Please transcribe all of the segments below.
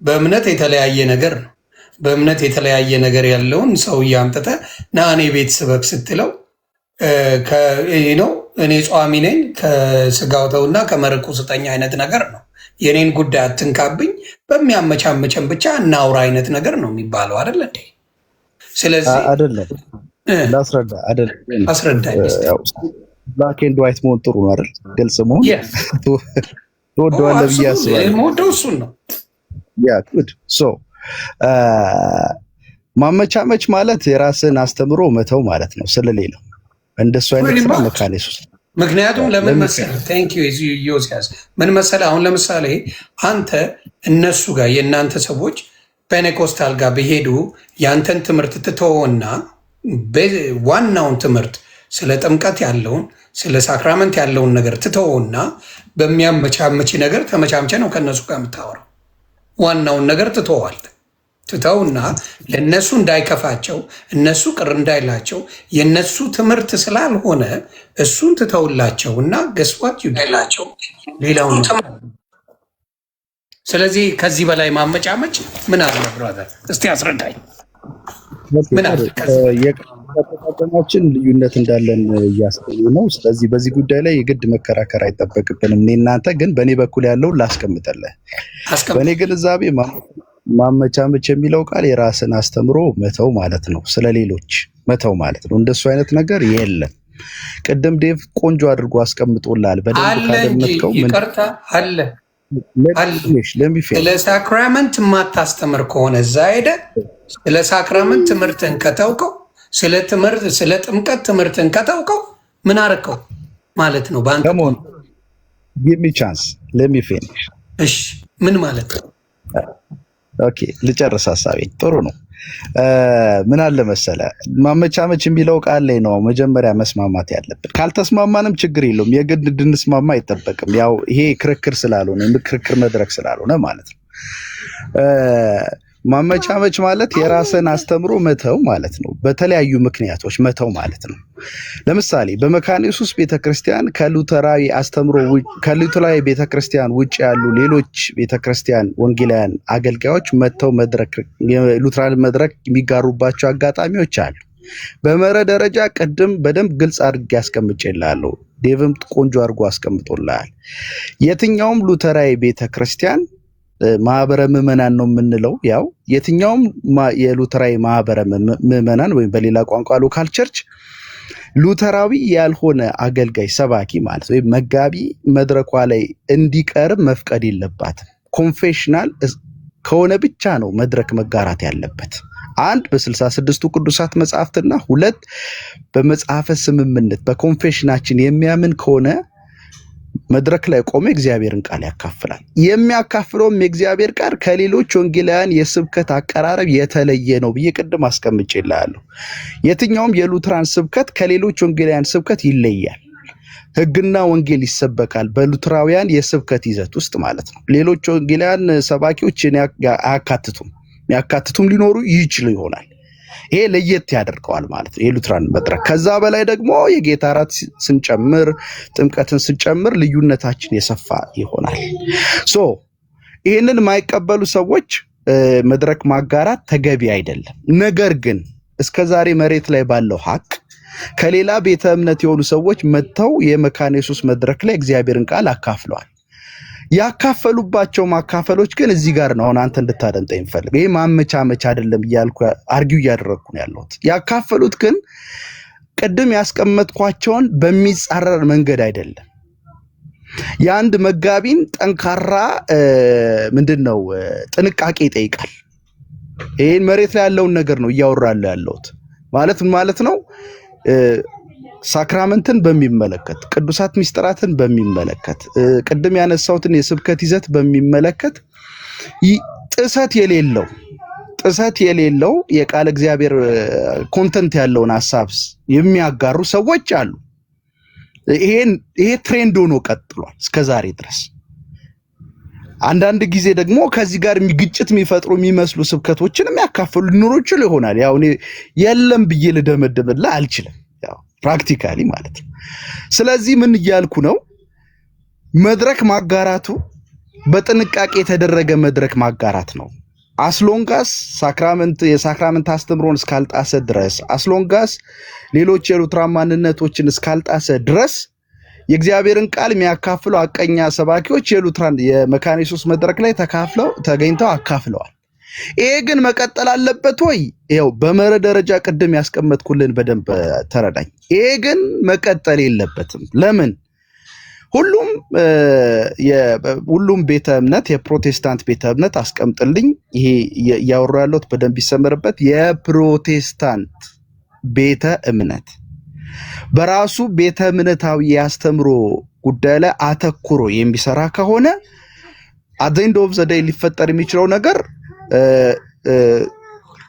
በእምነት የተለያየ ነገር ነው። በእምነት የተለያየ ነገር ያለውን ሰው እያምጥተ ና እኔ ቤት ስበክ ስትለው ነው እኔ ጿሚ ነኝ ከስጋው ተውና ከመርቁ ስጠኝ አይነት ነገር ነው። የኔን ጉዳይ አትንካብኝ፣ በሚያመቻመቸን ብቻ እናውራ አይነት ነገር ነው የሚባለው አይደል እንዴ? ስለዚህ አይደለም ላስረዳ አይደለም አስረዳ። ብላክ ኤንድ ዋይት መሆን ጥሩ ነው አይደል? ግልጽ መሆን ትወደዋለህ ብዬ አስባለሁ። የምወደው እሱን ነው። ያ ጉድ ሶ ማመቻመች ማለት የራስን አስተምሮ መተው ማለት ነው ስለሌለው እንደሱ አይነት ስራ መካነ ኢየሱስ። ምክንያቱም ለምን መሰለህ ቴንኪው ዮሲያስ ምን መሰለህ አሁን ለምሳሌ አንተ እነሱ ጋር የእናንተ ሰዎች ፔኔኮስታል ጋር በሄዱ ያንተን ትምህርት ትተውና ዋናውን ትምህርት ስለ ጥምቀት ያለውን ስለ ሳክራመንት ያለውን ነገር ትተውና በሚያመቻመች ነገር ተመቻምቸ ነው ከእነሱ ጋር የምታወራው። ዋናውን ነገር ትተውና ለእነሱ እንዳይከፋቸው እነሱ ቅር እንዳይላቸው የእነሱ ትምህርት ስላልሆነ እሱን ትተውላቸውና ገስዋት ይላቸው ሌላውን። ስለዚህ ከዚህ በላይ ማመጫመች ምን አለ ብራዘር? እስቲ አስረዳኝ። ምን አለ? የቀጣጣችን ልዩነት እንዳለን እያስቀኙ ነው። ስለዚህ በዚህ ጉዳይ ላይ የግድ መከራከር አይጠበቅብንም። እኔ እናንተ ግን በእኔ በኩል ያለውን ላስቀምጠልህ። በእኔ ግንዛቤ ማመቻመች የሚለው ቃል የራስን አስተምሮ መተው ማለት ነው። ስለሌሎች መተው ማለት ነው። እንደሱ አይነት ነገር የለም። ቅድም ዴቭ ቆንጆ አድርጎ አስቀምጦላል። በደንብ ካደመጥከው ይቅርታ አለ ስለ ሳክራመንት የማታስተምር ከሆነ እዛ ሄደ ስለ ሳክራመንት ትምህርትን ከተውከው ስለ ጥምቀት ትምህርትን ከተውከው ምን አረከው ማለት ነው? በአንተ ጊቭ ሚ ቻንስ ሌት ሚ ፊኒሽ። እሺ ምን ማለት ነው? ኦኬ ልጨርስ ሐሳቤን። ጥሩ ነው። ምን አለ መሰለ ማመቻመች የሚለው ቃል ላይ ነው መጀመሪያ መስማማት ያለብን። ካልተስማማንም ችግር የለውም። የግድ እንድንስማማ አይጠበቅም። ያው ይሄ ክርክር ስላልሆነ ክርክር መድረክ ስላልሆነ ማለት ነው። ማመቻመች ማለት የራስን አስተምሮ መተው ማለት ነው። በተለያዩ ምክንያቶች መተው ማለት ነው። ለምሳሌ በመካነ ኢየሱስ ቤተክርስቲያን ከሉተራዊ ቤተክርስቲያን ውጭ ያሉ ሌሎች ቤተክርስቲያን ወንጌላውያን አገልጋዮች መተው ሉተራን መድረክ የሚጋሩባቸው አጋጣሚዎች አሉ። በመርህ ደረጃ ቅድም በደንብ ግልጽ አድርጌ አስቀምጬልሃለሁ። ዴቭም ቆንጆ አድርጎ አስቀምጦልሃል። የትኛውም ሉተራዊ ቤተክርስቲያን ማህበረ ምዕመናን ነው የምንለው። ያው የትኛውም የሉተራዊ ማህበረ ምዕመናን ወይም በሌላ ቋንቋ ሎካል ቸርች ሉተራዊ ያልሆነ አገልጋይ ሰባኪ ማለት ወይም መጋቢ መድረኳ ላይ እንዲቀርብ መፍቀድ የለባትም። ኮንፌሽናል ከሆነ ብቻ ነው መድረክ መጋራት ያለበት። አንድ በ66ቱ ቅዱሳት መጽሐፍትና ሁለት በመጽሐፈ ስምምነት በኮንፌሽናችን የሚያምን ከሆነ መድረክ ላይ ቆመ እግዚአብሔርን ቃል ያካፍላል። የሚያካፍለውም የእግዚአብሔር ቃል ከሌሎች ወንጌላውያን የስብከት አቀራረብ የተለየ ነው ብዬ ቅድም አስቀምጬልሃለሁ። የትኛውም የሉትራን ስብከት ከሌሎች ወንጌላውያን ስብከት ይለያል። ሕግና ወንጌል ይሰበካል በሉትራውያን የስብከት ይዘት ውስጥ ማለት ነው። ሌሎች ወንጌላውያን ሰባኪዎችን ያካትቱም ሊኖሩ ይችሉ ይሆናል። ይሄ ለየት ያደርገዋል ማለት ነው የሉትራን መድረክ። ከዛ በላይ ደግሞ የጌታ እራት ስንጨምር ጥምቀትን ስንጨምር ልዩነታችን የሰፋ ይሆናል። ይህንን የማይቀበሉ ሰዎች መድረክ ማጋራት ተገቢ አይደለም። ነገር ግን እስከዛሬ መሬት ላይ ባለው ሀቅ ከሌላ ቤተ እምነት የሆኑ ሰዎች መጥተው የመካነ ኢየሱስ መድረክ ላይ እግዚአብሔርን ቃል አካፍለዋል። ያካፈሉባቸው ማካፈሎች ግን እዚህ ጋር ነው አሁን አንተ እንድታደምጠኝ የምፈልግ። ይሄ ማመቻመች አይደለም እያልኩ አርጊው እያደረግኩ ነው ያለሁት። ያካፈሉት ግን ቅድም ያስቀመጥኳቸውን በሚጻረር መንገድ አይደለም። የአንድ መጋቢን ጠንካራ ምንድነው ጥንቃቄ ይጠይቃል። ይሄን መሬት ላይ ያለውን ነገር ነው እያወራለሁ ያለሁት። ማለት ነው ሳክራመንትን በሚመለከት ቅዱሳት ሚስጥራትን በሚመለከት ቅድም ያነሳሁትን የስብከት ይዘት በሚመለከት ጥሰት የሌለው የቃል እግዚአብሔር ኮንተንት ያለውን ሐሳብ የሚያጋሩ ሰዎች አሉ። ይሄ ትሬንድ ሆኖ ቀጥሏል እስከዛሬ ድረስ። አንዳንድ ጊዜ ደግሞ ከዚህ ጋር ግጭት የሚፈጥሩ የሚመስሉ ስብከቶችን የሚያካፍሉ ሊኖሩ ይችላል ይሆናል። ያው እኔ የለም ብዬ ልደመድምልህ አልችልም። ፕራክቲካሊ ማለት ነው። ስለዚህ ምን እያልኩ ነው? መድረክ ማጋራቱ በጥንቃቄ የተደረገ መድረክ ማጋራት ነው። አስሎንጋስ የሳክራመንት አስተምሮን እስካልጣሰ ድረስ አስሎንጋስ ሌሎች የሉትራን ማንነቶችን እስካልጣሰ ድረስ የእግዚአብሔርን ቃል የሚያካፍሉ አቀኛ ሰባኪዎች የሉትራን የመካነ ኢየሱስ መድረክ ላይ ተገኝተው አካፍለዋል። ይሄ ግን መቀጠል አለበት ወይ? ይኸው በመርህ ደረጃ ቅድም ያስቀመጥኩልን በደንብ ተረዳኝ። ይሄ ግን መቀጠል የለበትም። ለምን? ሁሉም ቤተ እምነት የፕሮቴስታንት ቤተ እምነት አስቀምጥልኝ። ይሄ እያወሩ ያለሁት በደንብ ይሰመርበት። የፕሮቴስታንት ቤተ እምነት በራሱ ቤተ እምነታዊ ያስተምሮ ጉዳይ ላይ አተኩሮ የሚሰራ ከሆነ አዘንድ ኦፍ ዘ ዴይ ሊፈጠር የሚችለው ነገር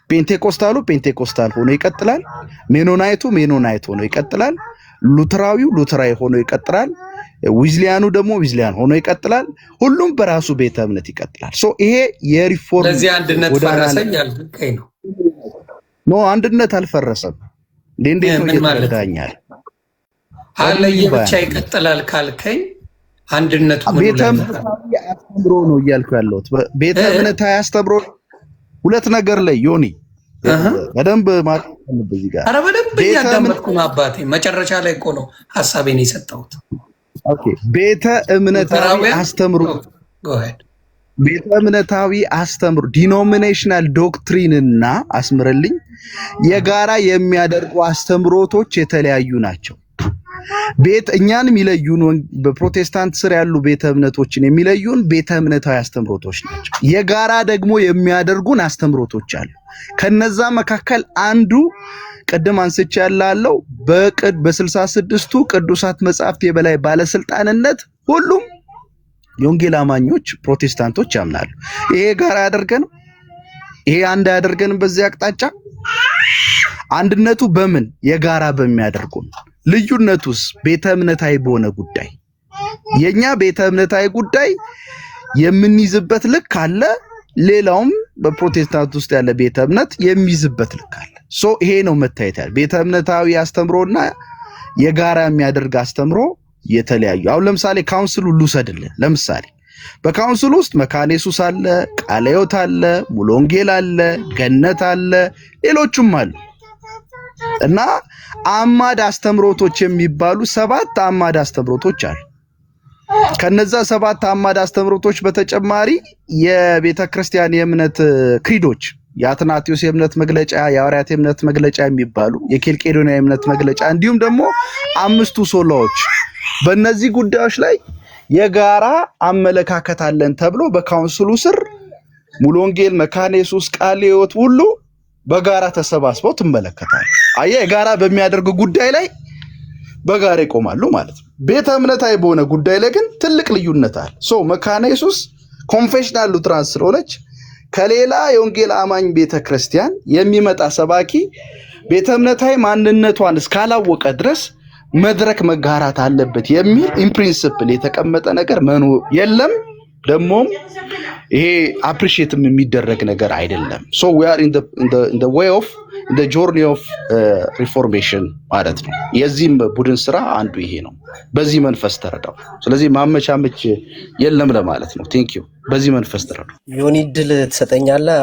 ፔንቴኮስታሉ ፔንቴኮስታል ሆኖ ይቀጥላል። ሜኖናይቱ ሜኖናይት ሆኖ ይቀጥላል። ሉትራዊው ሉትራዊ ሆኖ ይቀጥላል። ዊዝሊያኑ ደግሞ ዊዝሊያን ሆኖ ይቀጥላል። ሁሉም በራሱ ቤተ እምነት ይቀጥላል። ይሄ የሪፎርም ለዚህ አንድነት ፈረሰኝ ያልከኝ ነው። ኖ አንድነት አልፈረሰም። እንዴት ነው ይተረዳኛል? አለየ ብቻ ይቀጥላል ካልከኝ አንድነቱ ቤተ እምነታዊ አስተምሮ ነው እያልኩ ያለሁት። ቤተ እምነታዊ አስተምሮ ሁለት ነገር ላይ ዮኒ በደንብ ማለት ነው። በዚህ ጋር አረ በደንብ እያዳመጥኩ ነው አባቴ። መጨረሻ ላይ እኮ ነው ሐሳቤን የሰጠሁት። ኦኬ ቤተ እምነታዊ አስተምሮ ቤተ እምነታዊ አስተምሮ ዲኖሚኔሽናል ዶክትሪንና አስምረልኝ የጋራ የሚያደርጉ አስተምሮቶች የተለያዩ ናቸው። እኛን የሚለዩን በፕሮቴስታንት ስር ያሉ ቤተ እምነቶችን የሚለዩን ቤተ እምነታዊ አስተምሮቶች ናቸው። የጋራ ደግሞ የሚያደርጉን አስተምሮቶች አሉ። ከነዛ መካከል አንዱ ቅድም አንስቼ ያለው በ66ቱ ቅዱሳት መጻሕፍት የበላይ ባለስልጣንነት ሁሉም የወንጌል አማኞች ፕሮቴስታንቶች ያምናሉ። ይሄ ጋራ ያደርገንም ይሄ አንድ ያደርገንም በዚህ አቅጣጫ አንድነቱ በምን የጋራ በሚያደርጉን ልዩነቱስ ቤተ እምነታዊ በሆነ ጉዳይ የኛ ቤተ እምነታዊ ጉዳይ የምንይዝበት ልክ አለ። ሌላውም በፕሮቴስታንት ውስጥ ያለ ቤተ እምነት የሚይዝበት ልክ አለ። ይሄ ነው መታየት ያለ ቤተ እምነታዊ አስተምሮና የጋራ የሚያደርግ አስተምሮ የተለያዩ። አሁን ለምሳሌ ካውንስሉ ልውሰድልን። ለምሳሌ በካውንስሉ ውስጥ መካነ ኢየሱስ አለ፣ ቃለ ሕይወት አለ፣ ሙሉ ወንጌል አለ፣ ገነት አለ፣ ሌሎችም አሉ እና አማድ አስተምሮቶች የሚባሉ 7 አማድ አስተምሮቶች አሉ። ከነዛ 7 አማድ አስተምሮቶች በተጨማሪ የቤተ ክርስቲያን የእምነት ክሪዶች የአትናቴዎስ የእምነት መግለጫ፣ የሐዋርያት የእምነት መግለጫ የሚባሉ የኬልቄዶንያ የእምነት መግለጫ እንዲሁም ደግሞ 5ቱ ሶላዎች በእነዚህ ጉዳዮች ላይ የጋራ አመለካከት አለን ተብሎ በካውንስሉ ስር ሙሉ ወንጌል፣ መካነ ኢየሱስ፣ ቃለ ሕይወት ሁሉ በጋራ ተሰባስበው ትመለከታለህ። አየህ፣ የጋራ በሚያደርግ ጉዳይ ላይ በጋራ ይቆማሉ ማለት ነው። ቤተ እምነታዊ በሆነ ጉዳይ ላይ ግን ትልቅ ልዩነት አለ። መካነ ኢየሱስ ኮንፌሽናል ሉትራን ስለሆነች ከሌላ የወንጌል አማኝ ቤተ ክርስቲያን የሚመጣ ሰባኪ ቤተ እምነታዊ ማንነቷን እስካላወቀ ድረስ መድረክ መጋራት አለበት የሚል ኢምፕሪንሲፕል የተቀመጠ ነገር መኖር የለም። ደግሞም ይሄ አፕሪሺየትም የሚደረግ ነገር አይደለም። we are in the way of the journey of reformation ማለት ነው። የዚህም ቡድን ስራ አንዱ ይሄ ነው። በዚህ መንፈስ ተረዳው። ስለዚህ ማመቻመች የለም ለማለት ነው። ቴንክ ዩ። በዚህ መንፈስ ተረዳው። ዮኒ ድል ትሰጠኛለህ?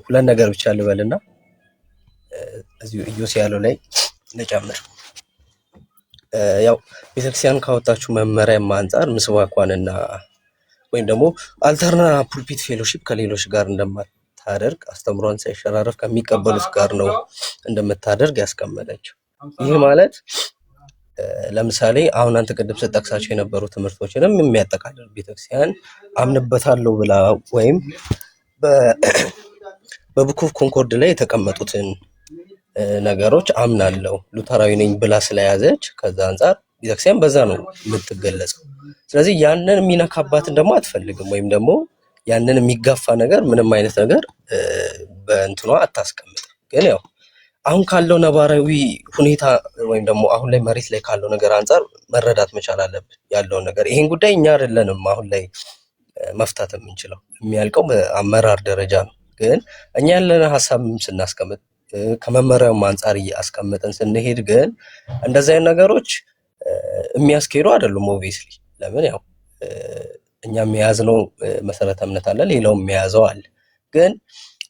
ሁለት ነገር ብቻ ልበልና እዚሁ ኢዮስ ያለው ላይ ልጨምር። ያው ቤተክርስቲያን ካወጣችሁ መመሪያም አንፃር ምስባኳንና ወይም ደግሞ አልተርና ፑልፒት ፌሎሺፕ ከሌሎች ጋር እንደማታደርግ አስተምሯን ሳይሸራረፍ ከሚቀበሉት ጋር ነው እንደምታደርግ ያስቀመጠችው። ይህ ማለት ለምሳሌ አሁን አንተ ቅድም ስትጠቅሳቸው የነበሩ ትምህርቶችንም የሚያጠቃልል ቤተክርስቲያን አምንበታለሁ ብላ ወይም በቡክ ኦፍ ኮንኮርድ ላይ የተቀመጡትን ነገሮች አምናለሁ ሉተራዊ ነኝ ብላ ስለያዘች ከዛ አንፃር ቤተክርስቲያን በዛ ነው የምትገለጸው። ስለዚህ ያንን የሚነካባትን ደግሞ አትፈልግም፣ ወይም ደግሞ ያንን የሚጋፋ ነገር ምንም አይነት ነገር በእንትኗ አታስቀምጥ። ግን ያው አሁን ካለው ነባራዊ ሁኔታ ወይም ደግሞ አሁን ላይ መሬት ላይ ካለው ነገር አንፃር መረዳት መቻል አለብን ያለውን ነገር። ይሄን ጉዳይ እኛ አይደለንም አሁን ላይ መፍታት የምንችለው፣ የሚያልቀው በአመራር ደረጃ ነው። ግን እኛ ያለን ሀሳብ ስናስቀምጥ ከመመሪያውም አንፃር እያስቀመጠን ስንሄድ ግን እንደዚህ አይነት ነገሮች የሚያስኬዱ አይደሉም ኦብቪየስሊ። ለምን ያው እኛም የያዝነው መሰረተ እምነት አለ፣ ሌላውም የያዘው አለ። ግን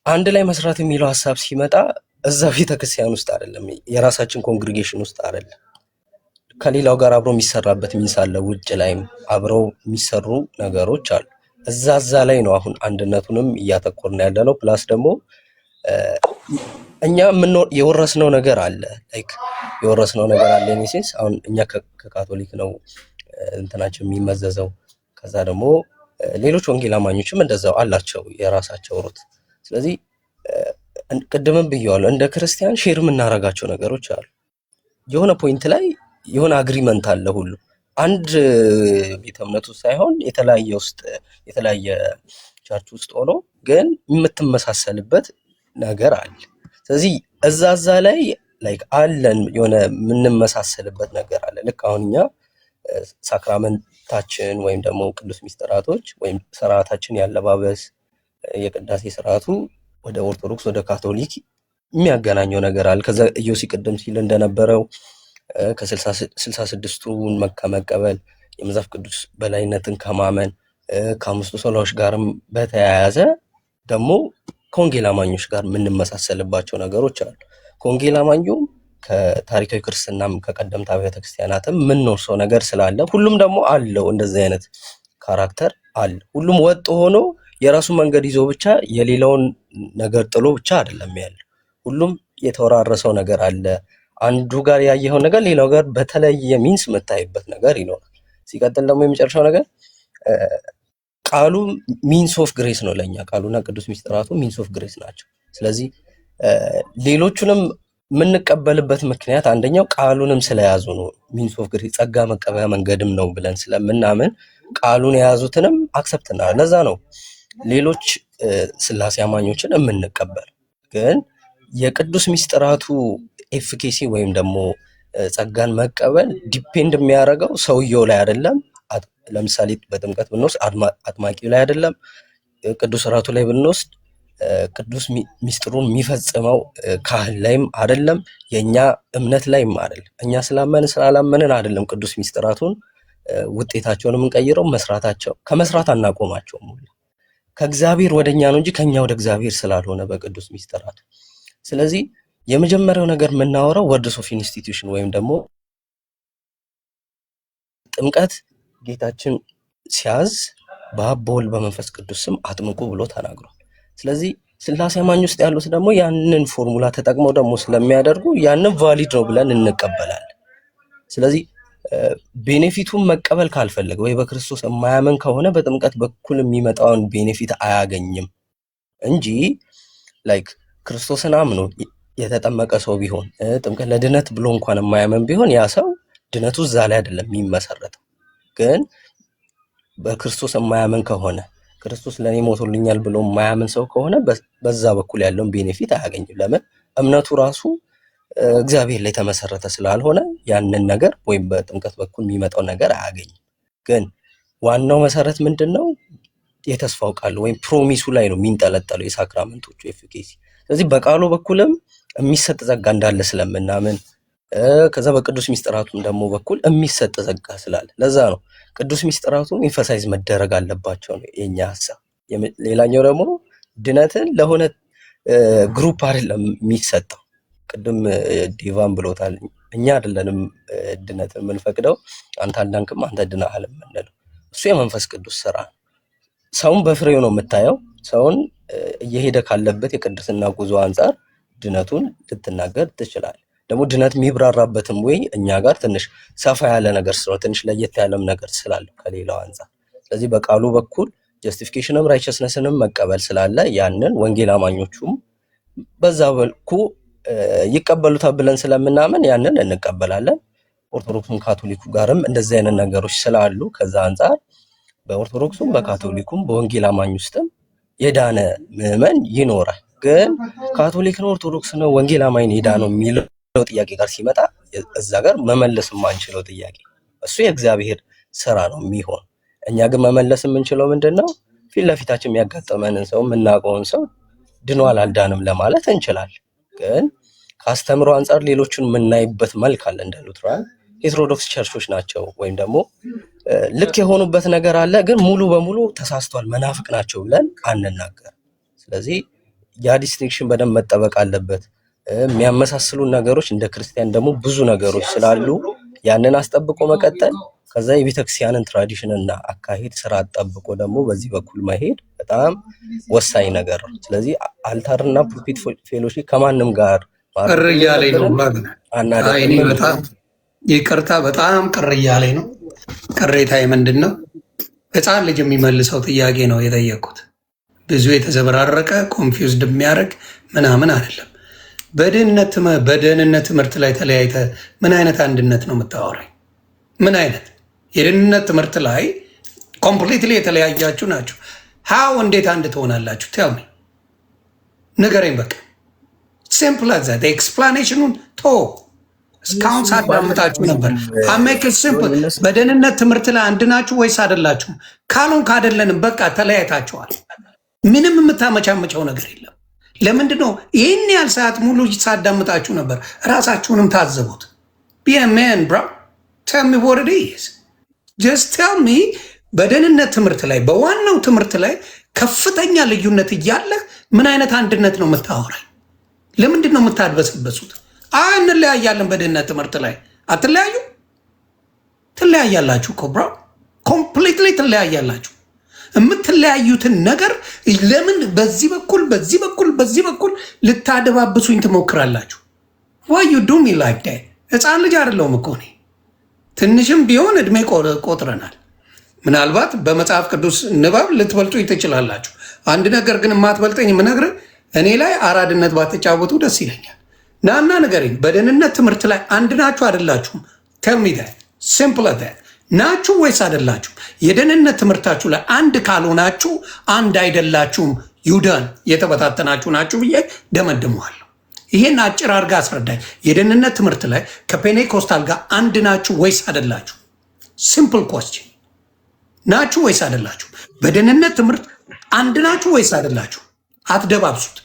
አንድ ላይ መስራት የሚለው ሀሳብ ሲመጣ እዛ ቤተክርስቲያን ውስጥ አይደለም፣ የራሳችን ኮንግሪጌሽን ውስጥ አይደለም፣ ከሌላው ጋር አብሮ የሚሰራበት ሚንስ አለ። ውጭ ላይም አብረው የሚሰሩ ነገሮች አሉ። እዛ ላይ ነው አሁን አንድነቱንም እያተኮርን ያለ ነው። ፕላስ ደግሞ እኛ የወረስነው ነገር አለ፣ ላይክ የወረስነው ነገር አለ ሴንስ አሁን እኛ ከካቶሊክ ነው እንትናችን የሚመዘዘው። ከዛ ደግሞ ሌሎች ወንጌል አማኞችም እንደዛው አላቸው የራሳቸው ሩት። ስለዚህ ቅድምም ብየዋለሁ፣ እንደ ክርስቲያን ሼር የምናደርጋቸው ነገሮች አሉ። የሆነ ፖይንት ላይ የሆነ አግሪመንት አለ ሁሉ አንድ ቤተ እምነት ውስጥ ሳይሆን የተለያየ ቸርች ውስጥ ሆኖ ግን የምትመሳሰልበት ነገር አለ። ስለዚህ እዛ ላይ ላይክ አለን የሆነ የምንመሳሰልበት ነገር አለ። ልክ አሁን እኛ ሳክራመንታችን ወይም ደግሞ ቅዱስ ሚስጥራቶች ወይም ስርዓታችን ያለባበስ የቅዳሴ ስርዓቱ ወደ ኦርቶዶክስ ወደ ካቶሊክ የሚያገናኘው ነገር አለ። ከዛ ኢዮሲ ቅድም ሲል እንደነበረው ከ66ቱን ከመቀበል የመጽሐፍ ቅዱስ በላይነትን ከማመን ከአምስቱ ሶላዎች ጋርም በተያያዘ ደግሞ ከወንጌል አማኞች ጋር የምንመሳሰልባቸው ነገሮች አሉ። ከወንጌል አማኙም ከታሪካዊ ክርስትናም ከቀደምት አብያተ ክርስቲያናትም የምንወርሰው ነገር ስላለ ሁሉም ደግሞ አለው እንደዚህ አይነት ካራክተር አለ። ሁሉም ወጥ ሆኖ የራሱ መንገድ ይዞ ብቻ የሌላውን ነገር ጥሎ ብቻ አይደለም ያለው። ሁሉም የተወራረሰው ነገር አለ። አንዱ ጋር ያየኸው ነገር ሌላው ጋር በተለየ ሚንስ የምታይበት ነገር ይኖራል። ሲቀጥል ደግሞ የመጨረሻው ነገር ቃሉ ሚንስ ኦፍ ግሬስ ነው ለኛ። ቃሉና ቅዱስ ሚስጥራቱ ሚንስ ኦፍ ግሬስ ናቸው። ስለዚህ ሌሎቹንም የምንቀበልበት ምክንያት አንደኛው ቃሉንም ስለያዙ ነው። ሚንስ ኦፍ ግሬስ ጸጋ መቀበያ መንገድም ነው ብለን ስለምናምን ቃሉን የያዙትንም አክሰፕት እናደርጋለን። ለዛ ነው ሌሎች ስላሴ አማኞችን የምንቀበል። ግን የቅዱስ ሚስጥራቱ ኤፍኬሲ ወይም ደግሞ ጸጋን መቀበል ዲፔንድ የሚያደርገው ሰውየው ላይ አይደለም። ለምሳሌ በጥምቀት ብንወስድ አጥማቂው ላይ አይደለም። ቅዱስ ሥርዓቱ ላይ ብንወስድ ቅዱስ ሚስጥሩን የሚፈጽመው ካህን ላይም አይደለም። የኛ እምነት ላይም አይደለም። እኛ ስላመንን ስላላመንን አይደለም ቅዱስ ሚስጥራቱን ውጤታቸውን የምንቀይረው። መስራታቸው ከመስራት አናቆማቸውም። ከእግዚአብሔር ወደኛ ነው እንጂ ከኛ ወደ እግዚአብሔር ስላልሆነ በቅዱስ ሚስጥራቱ። ስለዚህ የመጀመሪያው ነገር የምናወራው ወርድስ ኦፍ ኢንስቲትዩሽን ወይም ደግሞ ጥምቀት ጌታችን ሲያዝ በአብ በወልድ በመንፈስ ቅዱስ ስም አጥምቁ ብሎ ተናግሯል። ስለዚህ ስላሴ አማኝ ውስጥ ያሉት ደግሞ ያንን ፎርሙላ ተጠቅመው ደግሞ ስለሚያደርጉ ያንን ቫሊድ ነው ብለን እንቀበላለን። ስለዚህ ቤኔፊቱን መቀበል ካልፈለገ ወይ በክርስቶስ የማያምን ከሆነ በጥምቀት በኩል የሚመጣውን ቤኔፊት አያገኝም እንጂ ላይክ ክርስቶስን አምኖ የተጠመቀ ሰው ቢሆን ጥምቀት ለድነት ብሎ እንኳን የማያምን ቢሆን ያ ሰው ድነቱ እዛ ላይ አይደለም የሚመሰረተው። ግን በክርስቶስ የማያምን ከሆነ ክርስቶስ ለኔ ሞቶልኛል ብሎ የማያምን ሰው ከሆነ በዛ በኩል ያለውን ቤኔፊት አያገኝም። ለምን? እምነቱ ራሱ እግዚአብሔር ላይ የተመሰረተ ስላልሆነ ያንን ነገር ወይም በጥምቀት በኩል የሚመጣው ነገር አያገኝም። ግን ዋናው መሰረት ምንድነው? የተስፋው ቃል ወይም ፕሮሚሱ ላይ ነው የሚንጠለጠለው የሳክራመንቶቹ ኤፊኬሲ። ስለዚህ በቃሉ በኩልም የሚሰጥ ጸጋ እንዳለ ስለምናምን ከዛ በቅዱስ ሚስጥራቱም ደግሞ በኩል የሚሰጥ ጸጋ ስላለ ለዛ ነው ቅዱስ ሚስጥራቱም ኢንፈሳይዝ መደረግ አለባቸው ነው የኛ ሐሳብ። ሌላኛው ደግሞ ድነትን ለሆነ ግሩፕ አይደለም የሚሰጠው። ቅድም ዲቫን ብሎታል። እኛ አይደለንም ድነትን የምንፈቅደው፣ አንተ አልዳንክም አንተ ድነሃል የምንለው። እሱ የመንፈስ ቅዱስ ስራ ነው። ሰውን በፍሬው ነው የምታየው። ሰውን እየሄደ ካለበት የቅድስና ጉዞ አንጻር ድነቱን ልትናገር ትችላለህ። ደግሞ ድነት የሚብራራበትም ወይ እኛ ጋር ትንሽ ሰፋ ያለ ነገር ስለሆነ ትንሽ ለየት ያለም ነገር ስላለው ከሌላው አንጻር። ስለዚህ በቃሉ በኩል ጀስቲፊኬሽንም ራይቸስነስንም መቀበል ስላለ ያንን ወንጌል አማኞቹም በዛ በልኩ ይቀበሉታል ብለን ስለምናምን ያንን እንቀበላለን። ኦርቶዶክሱም ካቶሊኩ ጋርም እንደዚህ አይነት ነገሮች ስላሉ ከዛ አንጻር በኦርቶዶክሱም በካቶሊኩም በወንጌል አማኝ ውስጥም የዳነ ምዕመን ይኖራል። ግን ካቶሊክ ነው ኦርቶዶክስ ነው ወንጌል አማኝ የዳነው የሚለው ጥያቄ ጋር ሲመጣ እዛ ጋር መመለስ የማንችለው ጥያቄ፣ እሱ የእግዚአብሔር ስራ ነው የሚሆን። እኛ ግን መመለስ የምንችለው ምንድነው? ፊት ለፊታችን የሚያጋጥመንን ሰው የምናውቀውን ሰው ድኗል አልዳንም ለማለት እንችላለን። ግን ከአስተምሮ አንጻር ሌሎቹን የምናይበት መልክ አለ። እንደ ሉትራን ሄትሮዶክስ ቸርቾች ናቸው ወይም ደግሞ ልክ የሆኑበት ነገር አለ፣ ግን ሙሉ በሙሉ ተሳስቷል መናፍቅ ናቸው ብለን አንናገር። ስለዚህ ያ ዲስቲንክሽን በደንብ መጠበቅ አለበት። የሚያመሳስሉ ነገሮች እንደ ክርስቲያን ደግሞ ብዙ ነገሮች ስላሉ ያንን አስጠብቆ መቀጠል፣ ከዛ የቤተክርስቲያንን ትራዲሽን እና አካሄድ ስርዓት ጠብቆ ደግሞ በዚህ በኩል መሄድ በጣም ወሳኝ ነገር ነው። ስለዚህ አልታርና ፑልፒት ፌሎሺፕ ከማንም ጋር ቅር እያለኝ ነው። በጣም ይቅርታ፣ በጣም ቅር እያለኝ ነው። ቅሬታዬ ምንድን ነው? ህፃን ልጅ የሚመልሰው ጥያቄ ነው የጠየቅኩት። ብዙ የተዘበራረቀ ኮንፊውዝድ የሚያደርግ ምናምን አይደለም። በደህንነት ትምህርት ላይ ተለያይተ ምን አይነት አንድነት ነው የምታወራኝ? ምን አይነት የደህንነት ትምህርት ላይ ኮምፕሊትሊ የተለያያችሁ ናቸው? ሀው እንዴት አንድ ትሆናላችሁ? ቴልሚ ንገረኝ። በቃ ሲምፕል ዛት ኤክስፕላኔሽኑን ቶ እስካሁን ሳዳምጣችሁ ነበር። አሜክ ሲምፕል። በደህንነት ትምህርት ላይ አንድ ናችሁ ወይስ አይደላችሁም? ካሉን ካደለንም በቃ ተለያይታችኋል። ምንም የምታመቻመጨው ነገር የለም። ለምንድን ነው ይህን ያህል ሰዓት ሙሉ ሳዳምጣችሁ ነበር? ራሳችሁንም ታዘቡት። ቢመን ብራ ቴል ሚ ዋት ኢት ኢዝ ጀስት ቴል ሚ። በደህንነት ትምህርት ላይ በዋናው ትምህርት ላይ ከፍተኛ ልዩነት እያለ ምን አይነት አንድነት ነው የምታወራኝ? ለምንድን ነው የምታድበሰበሱት? እንለያያለን በደህንነት ትምህርት ላይ አትለያዩ? ትለያያላችሁ እኮ ብራ፣ ኮምፕሊትሊ ትለያያላችሁ። የምትለያዩትን ነገር ለምን በዚህ በኩል በዚህ በኩል በዚህ በኩል ልታደባብሱኝ ትሞክራላችሁ? ዋይ ዩ ዱ ሚ ላይክ ዳት? ህፃን ልጅ አይደለሁም እኮ እኔ። ትንሽም ቢሆን እድሜ ቆጥረናል። ምናልባት በመጽሐፍ ቅዱስ ንባብ ልትበልጡኝ ትችላላችሁ። አንድ ነገር ግን የማትበልጠኝ የምነግርህ፣ እኔ ላይ አራድነት ባትጫወቱ ደስ ይለኛል። ናና ንገረኝ። በደህንነት ትምህርት ላይ አንድ ናችሁ አይደላችሁም? ቴል ሚ ዳት ሲምፕል ዳት። ናችሁ ወይስ አይደላችሁም? የደህንነት ትምህርታችሁ ላይ አንድ ካልሆናችሁ አንድ አይደላችሁም። ዩዳን የተበታተናችሁ ናችሁ ብዬ ደመድመዋለሁ። ይሄን አጭር አድርጋ አስረዳኝ። የደህንነት ትምህርት ላይ ከፔኔኮስታል ጋር አንድ ናችሁ ወይስ አይደላችሁ? ሲምፕል ኮስችን። ናችሁ ወይስ አይደላችሁ? በደህንነት ትምህርት አንድ ናችሁ ወይስ አይደላችሁ? አትደባብሱት።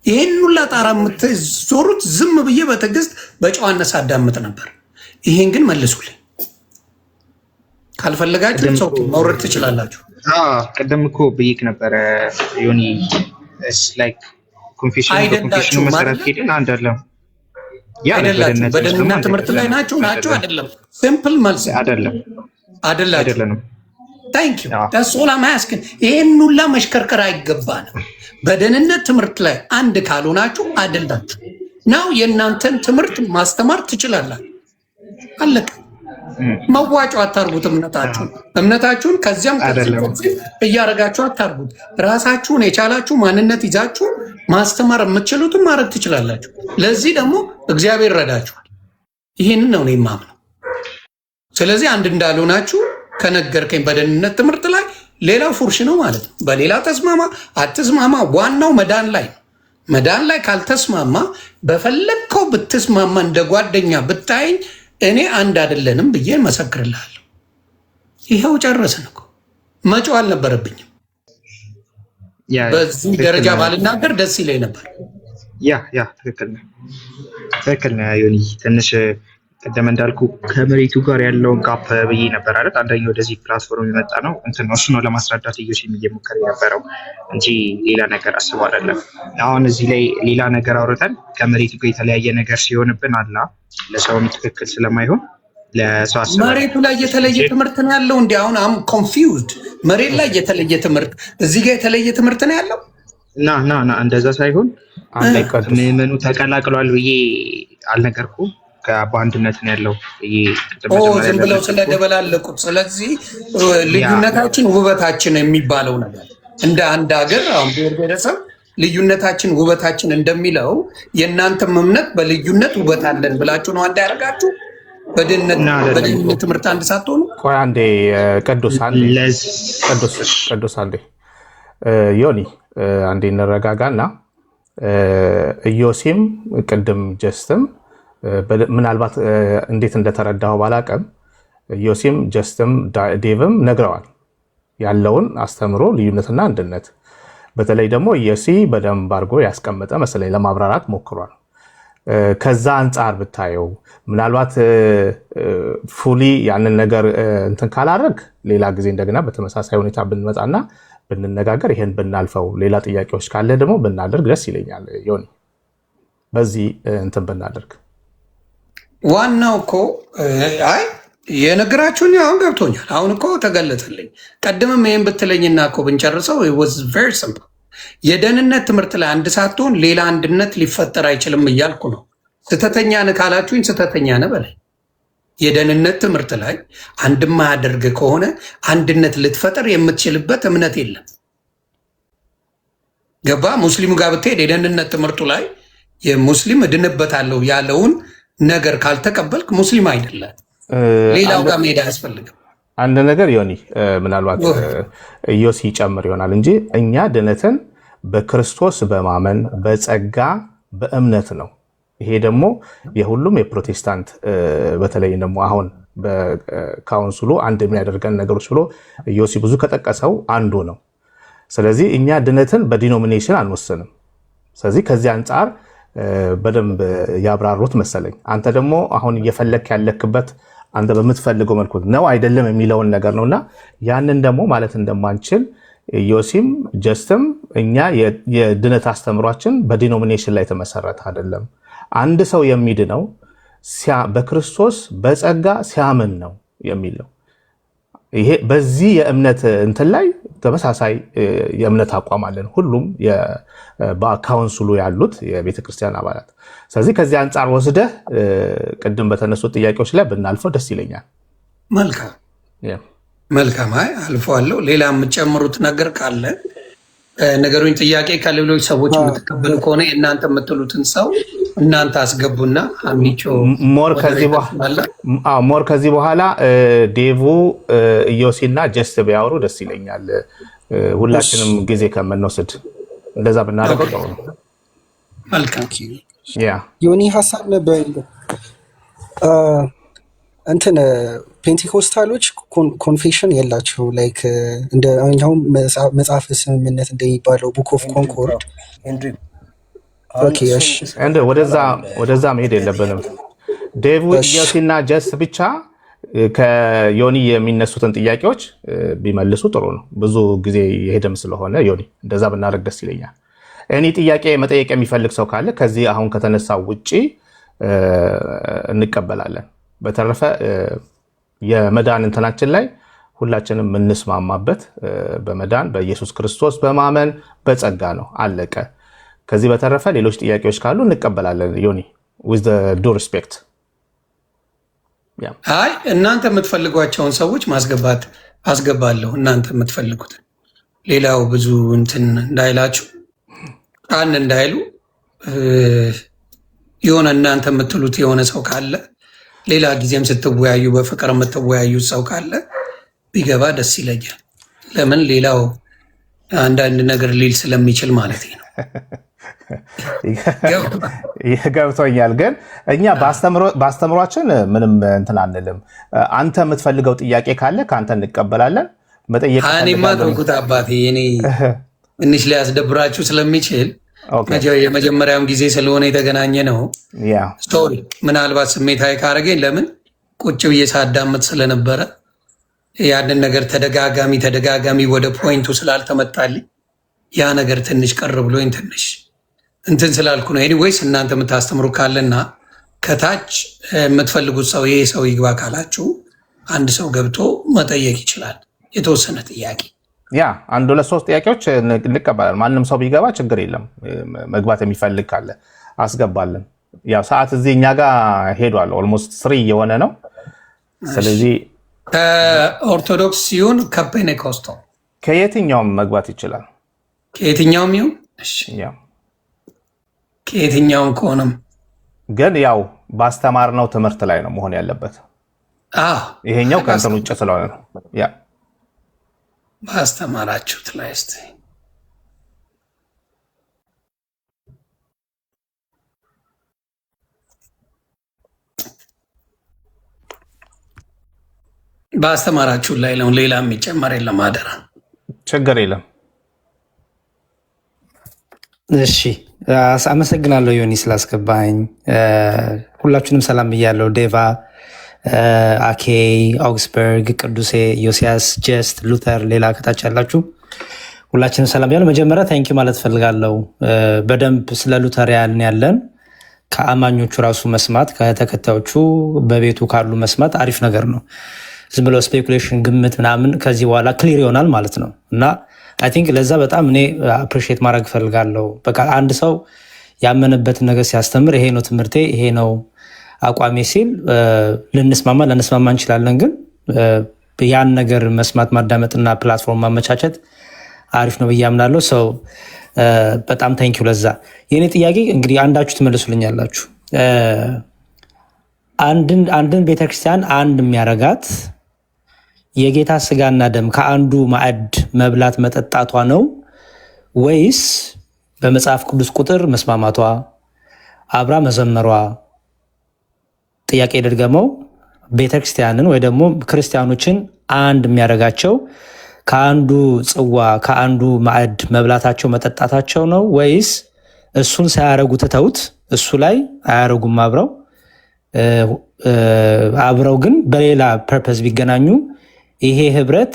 ይህን ሁላ ጣራ የምትዞሩት ዝም ብዬ በትዕግስት በጨዋነት ሳዳምጥ ነበር። ይሄን ግን መልሱልኝ። ካልፈለጋችሁ ሰው መውረድ ትችላላችሁ። ቅድም እኮ ብይክ ነበረ ዮኒ ኮንፌሽን መሰረት ሄደን አንድ አለም በደህንነት ትምህርት ላይ ናችሁ አይደለም? ሲምፕል መልስ አይደለም። ታንክ ዩ ዳትስ ኦል አም አስኪንግ። ይሄን ሁላ መሽከርከር አይገባንም። በደህንነት ትምህርት ላይ አንድ ካልሆናችሁ አይደላችሁ ነው። የእናንተን ትምህርት ማስተማር ትችላላችሁ። አለቀ። መዋጮ አታርጉት። እምነታችሁን ከዚያም እያረጋችሁ አታርጉት። ራሳችሁን የቻላችሁ ማንነት ይዛችሁ ማስተማር የምትችሉትን ማድረግ ትችላላችሁ። ለዚህ ደግሞ እግዚአብሔር ረዳችኋል። ይህንን ነው እኔ የማምነው። ስለዚህ አንድ እንዳልሆናችሁ ከነገርከኝ በደህንነት ትምህርት ላይ ሌላው ፉርሽ ነው ማለት ነው። በሌላ ተስማማ አትስማማ፣ ዋናው መዳን ላይ ነው። መዳን ላይ ካልተስማማ በፈለግከው ብትስማማ እንደ ጓደኛ ብታይኝ እኔ አንድ አይደለንም ብዬ መሰክርልሃለሁ። ይኸው ጨረስን እኮ። መጮህ አልነበረብኝም። በዚህ ደረጃ ባልናገር ደስ ይለኝ ነበር። ያ ትክክል ነው ዮኒ። ትንሽ ቀደም እንዳልኩ ከመሬቱ ጋር ያለውን ጋፕ ብዬ ነበር አይደል? አንደኛው ወደዚህ ፕላትፎርም የመጣ ነው እሱ ነው ለማስረዳት እዮሽም እየሞከረ የነበረው እንጂ ሌላ ነገር አስቦ አይደለም። አሁን እዚህ ላይ ሌላ ነገር አውርተን ከመሬቱ ጋር የተለያየ ነገር ሲሆንብን አላ ለሰውም ትክክል ስለማይሆን ለሰው አስበን መሬቱ ላይ የተለየ ትምህርት ነው ያለው። እንዲ አሁን አም ኮንፊውዝድ። መሬት ላይ የተለየ ትምህርት፣ እዚህ ጋር የተለየ ትምህርት ነው ያለው። ና እንደዛ ሳይሆን ምዕመኑ ተቀላቅሏል ብዬ አልነገርኩም። በአንድነት ነው ያለው። ዝም ብለው ስለደበላለቁት። ስለዚህ ልዩነታችን ውበታችን የሚባለው ነገር እንደ አንድ ሀገር አሁን ብሔር ብሔረሰብ ልዩነታችን ውበታችን እንደሚለው የእናንተም እምነት በልዩነት ውበት አለን ብላችሁ ነው አንድ ያደርጋችሁ። በድህነት ትምህርት አንድ ሳትሆኑ ቆይ አንዴ ቅዱስ አንዴ ዮኒ አንዴ እንረጋጋና ኢዮሲም ቅድም ጀስትም ምናልባት እንዴት እንደተረዳው ባላቀም ኢዮሲም ጀስትም ዴቭም ነግረዋል ያለውን አስተምሮ ልዩነትና አንድነት። በተለይ ደግሞ ኢዮሲ በደንብ አድርጎ ያስቀመጠ መሰለኝ ለማብራራት ሞክሯል። ከዛ አንጻር ብታየው ምናልባት ፉሊ ያንን ነገር እንትን ካላረግ ሌላ ጊዜ እንደገና በተመሳሳይ ሁኔታ ብንመጣና ብንነጋገር ይሄን ብናልፈው፣ ሌላ ጥያቄዎች ካለ ደግሞ ብናደርግ ደስ ይለኛል። ዮኒ በዚህ እንትን ብናደርግ ዋናው እኮ አይ የነገራችሁኝ አሁን ገብቶኛል። አሁን እኮ ተገለጸልኝ። ቀድምም ይሄን ብትለኝና እኮ ብንጨርሰው it was very simple። የደህንነት ትምህርት ላይ አንድ ሳትሆን ሌላ አንድነት ሊፈጠር አይችልም እያልኩ ነው። ስተተኛ ነህ ካላችሁኝ ስተተኛ ነህ በላይ። የደህንነት ትምህርት ላይ አንድ ማያደርግ ከሆነ አንድነት ልትፈጠር የምትችልበት እምነት የለም። ገባ? ሙስሊሙ ጋር ብትሄድ የደህንነት ትምህርቱ ላይ የሙስሊም እድንበታለሁ ያለውን ነገር ካልተቀበልክ ሙስሊም አይደለም። ሌላው ጋር መሄድ አያስፈልግም። አንድ ነገር ዮኒ ምናልባት ኢዮሲ ይጨምር ይሆናል እንጂ እኛ ድነትን በክርስቶስ በማመን በጸጋ በእምነት ነው። ይሄ ደግሞ የሁሉም የፕሮቴስታንት በተለይ ደግሞ አሁን በካውንስሉ አንድ የሚያደርገን ነገሮች ብሎ ኢዮሲ ብዙ ከጠቀሰው አንዱ ነው። ስለዚህ እኛ ድነትን በዲኖሚኔሽን አንወስንም። ስለዚህ ከዚህ አንጻር በደንብ ያብራሩት መሰለኝ። አንተ ደግሞ አሁን እየፈለክ ያለክበት አንተ በምትፈልገው መልኩ ነው አይደለም የሚለውን ነገር ነውና ያንን ደግሞ ማለት እንደማንችል ኢዮሲም ጀስትም እኛ የድነት አስተምሯችን በዲኖሚኔሽን ላይ የተመሰረተ አይደለም። አንድ ሰው የሚድነው በክርስቶስ በጸጋ ሲያምን ነው የሚለው። ይሄ በዚህ የእምነት እንትን ላይ ተመሳሳይ የእምነት አቋም አለን ሁሉም በካውንስሉ ያሉት የቤተክርስቲያን አባላት። ስለዚህ ከዚህ አንጻር ወስደህ ቅድም በተነሱት ጥያቄዎች ላይ ብናልፈው ደስ ይለኛል። መልካም መልካም። አይ አልፈዋለሁ። ሌላ የምትጨምሩት ነገር ካለ ነገሩኝ። ጥያቄ ከሌሎች ሰዎች የምትቀበሉ ከሆነ እናንተ የምትሉትን ሰው እናንተ አስገቡና አሚቾ ሞር ከዚህ በኋላ ዴቭ ኢዮሲና ጀስት ቢያወሩ ደስ ይለኛል። ሁላችንም ጊዜ ከምንወስድ እንደዛ ብናደርገው ጥሩ ነው። መልካም። ዮኒ ሀሳብ ነበር እንትን ፔንቴኮስታሎች ኮንፌሽን የላቸው ላይክ እንደ አሁን መጽሐፍ ስምምነት እንደሚባለው ቡክ ኦፍ ኮንኮርድ ወደዛ መሄድ የለብንም። ዴቭ ኢዮሲና ጀስ ብቻ ከዮኒ የሚነሱትን ጥያቄዎች ቢመልሱ ጥሩ ነው። ብዙ ጊዜ የሄደም ስለሆነ ዮኒ እንደዛ ብናደርግ ደስ ይለኛል። እኔ ጥያቄ መጠየቅ የሚፈልግ ሰው ካለ ከዚህ አሁን ከተነሳው ውጪ እንቀበላለን። በተረፈ የመዳን እንትናችን ላይ ሁላችንም የምንስማማበት በመዳን በኢየሱስ ክርስቶስ በማመን በጸጋ ነው፣ አለቀ። ከዚህ በተረፈ ሌሎች ጥያቄዎች ካሉ እንቀበላለን። ዮኒ with the due respect አይ እናንተ የምትፈልጓቸውን ሰዎች ማስገባት አስገባለሁ። እናንተ የምትፈልጉት ሌላው ብዙ እንትን እንዳይላችሁ ቃን እንዳይሉ የሆነ እናንተ የምትሉት የሆነ ሰው ካለ ሌላ ጊዜም ስትወያዩ በፍቅር የምትወያዩት ሰው ካለ ቢገባ ደስ ይለኛል። ለምን ሌላው አንዳንድ ነገር ሊል ስለሚችል ማለት ነው። ገብቶኛል። ግን እኛ በአስተምሯችን ምንም እንትን አንልም። አንተ የምትፈልገው ጥያቄ ካለ ከአንተ እንቀበላለን። መጠየቅ እኔማ ተውኩት አባቴ። እኔ ትንሽ ሊያስደብራችሁ ስለሚችል የመጀመሪያም ጊዜ ስለሆነ የተገናኘ ነው። ስቶሪ ምናልባት ስሜታዊ ካረገኝ ለምን ቁጭ ብዬ ሳዳምጥ ስለነበረ ያንን ነገር ተደጋጋሚ ወደ ፖይንቱ ስላልተመጣልኝ ያ ነገር ትንሽ ቀር ብሎኝ ትንሽ እንትን ስላልኩ ነው። ኤኒዌይስ እናንተ የምታስተምሩ ካለና ከታች የምትፈልጉት ሰው ይሄ ሰው ይግባ ካላችሁ አንድ ሰው ገብቶ መጠየቅ ይችላል። የተወሰነ ጥያቄ አንድ ሁለት ሶስት ጥያቄዎች እንቀበላለን። ማንም ሰው ቢገባ ችግር የለም። መግባት የሚፈልግ ካለ አስገባለን። ያው ሰዓት እዚህ እኛ ጋር ሄዷል። ኦልሞስት 3 የሆነ ነው። ስለዚህ ኦርቶዶክስ ሲሆን ከፔኔኮስታል ከየትኛውም መግባት ይችላል። ከየትኛውም ይሁን ከየትኛውም ከሆነም ግን ያው ባስተማርነው ትምህርት ላይ ነው መሆን ያለበት። ይሄኛው ከእንትን ውጭ ስለሆነ ነው። ባስተማራችሁት ላይ እስቲ ባስተማራችሁት ላይ ነው። ሌላ የሚጨመር የለም። አደራ ችግር የለም። እሺ አመሰግናለሁ ዮኒ ስላስገባኝ። ሁላችሁንም ሰላም ብያለሁ። ዴቫ፣ አኬ፣ አውግስበርግ፣ ቅዱሴ፣ ዮሲያስ፣ ጀስት፣ ሉተር፣ ሌላ ከታች ያላችሁ ሁላችንም ሰላም ብያለሁ። መጀመሪያ ታንኪ ማለት ፈልጋለሁ። በደንብ ስለ ሉተሪያን ያለን ከአማኞቹ ራሱ መስማት ከተከታዮቹ በቤቱ ካሉ መስማት አሪፍ ነገር ነው። ዝም ብለው ስፔኩሌሽን ግምት ምናምን ከዚህ በኋላ ክሊር ይሆናል ማለት ነው እና አይ ቲንክ ለዛ በጣም እኔ አፕሪሺየት ማድረግ ፈልጋለሁ። በቃ አንድ ሰው ያመነበትን ነገር ሲያስተምር ይሄ ነው ትምህርቴ፣ ይሄ ነው አቋሜ ሲል ልንስማማ እንችላለን። ግን ያን ነገር መስማት ማዳመጥና ፕላትፎርም ማመቻቸት አሪፍ ነው ብዬ አምናለሁ። ሰው በጣም ታንኪው ለዛ። የእኔ ጥያቄ እንግዲህ አንዳችሁ ትመልሱልኛላችሁ። አንድን ቤተክርስቲያን አንድ የሚያረጋት የጌታ ስጋና ደም ከአንዱ ማዕድ መብላት መጠጣቷ ነው ወይስ በመጽሐፍ ቅዱስ ቁጥር መስማማቷ፣ አብራ መዘመሯ? ጥያቄ ደርገመው ቤተክርስቲያንን ወይ ደግሞ ክርስቲያኖችን አንድ የሚያደርጋቸው ከአንዱ ጽዋ ከአንዱ ማዕድ መብላታቸው መጠጣታቸው ነው ወይስ እሱን ሳያረጉ ትተውት እሱ ላይ አያረጉም አብረው ግን በሌላ ፐርፐዝ ቢገናኙ ይሄ ህብረት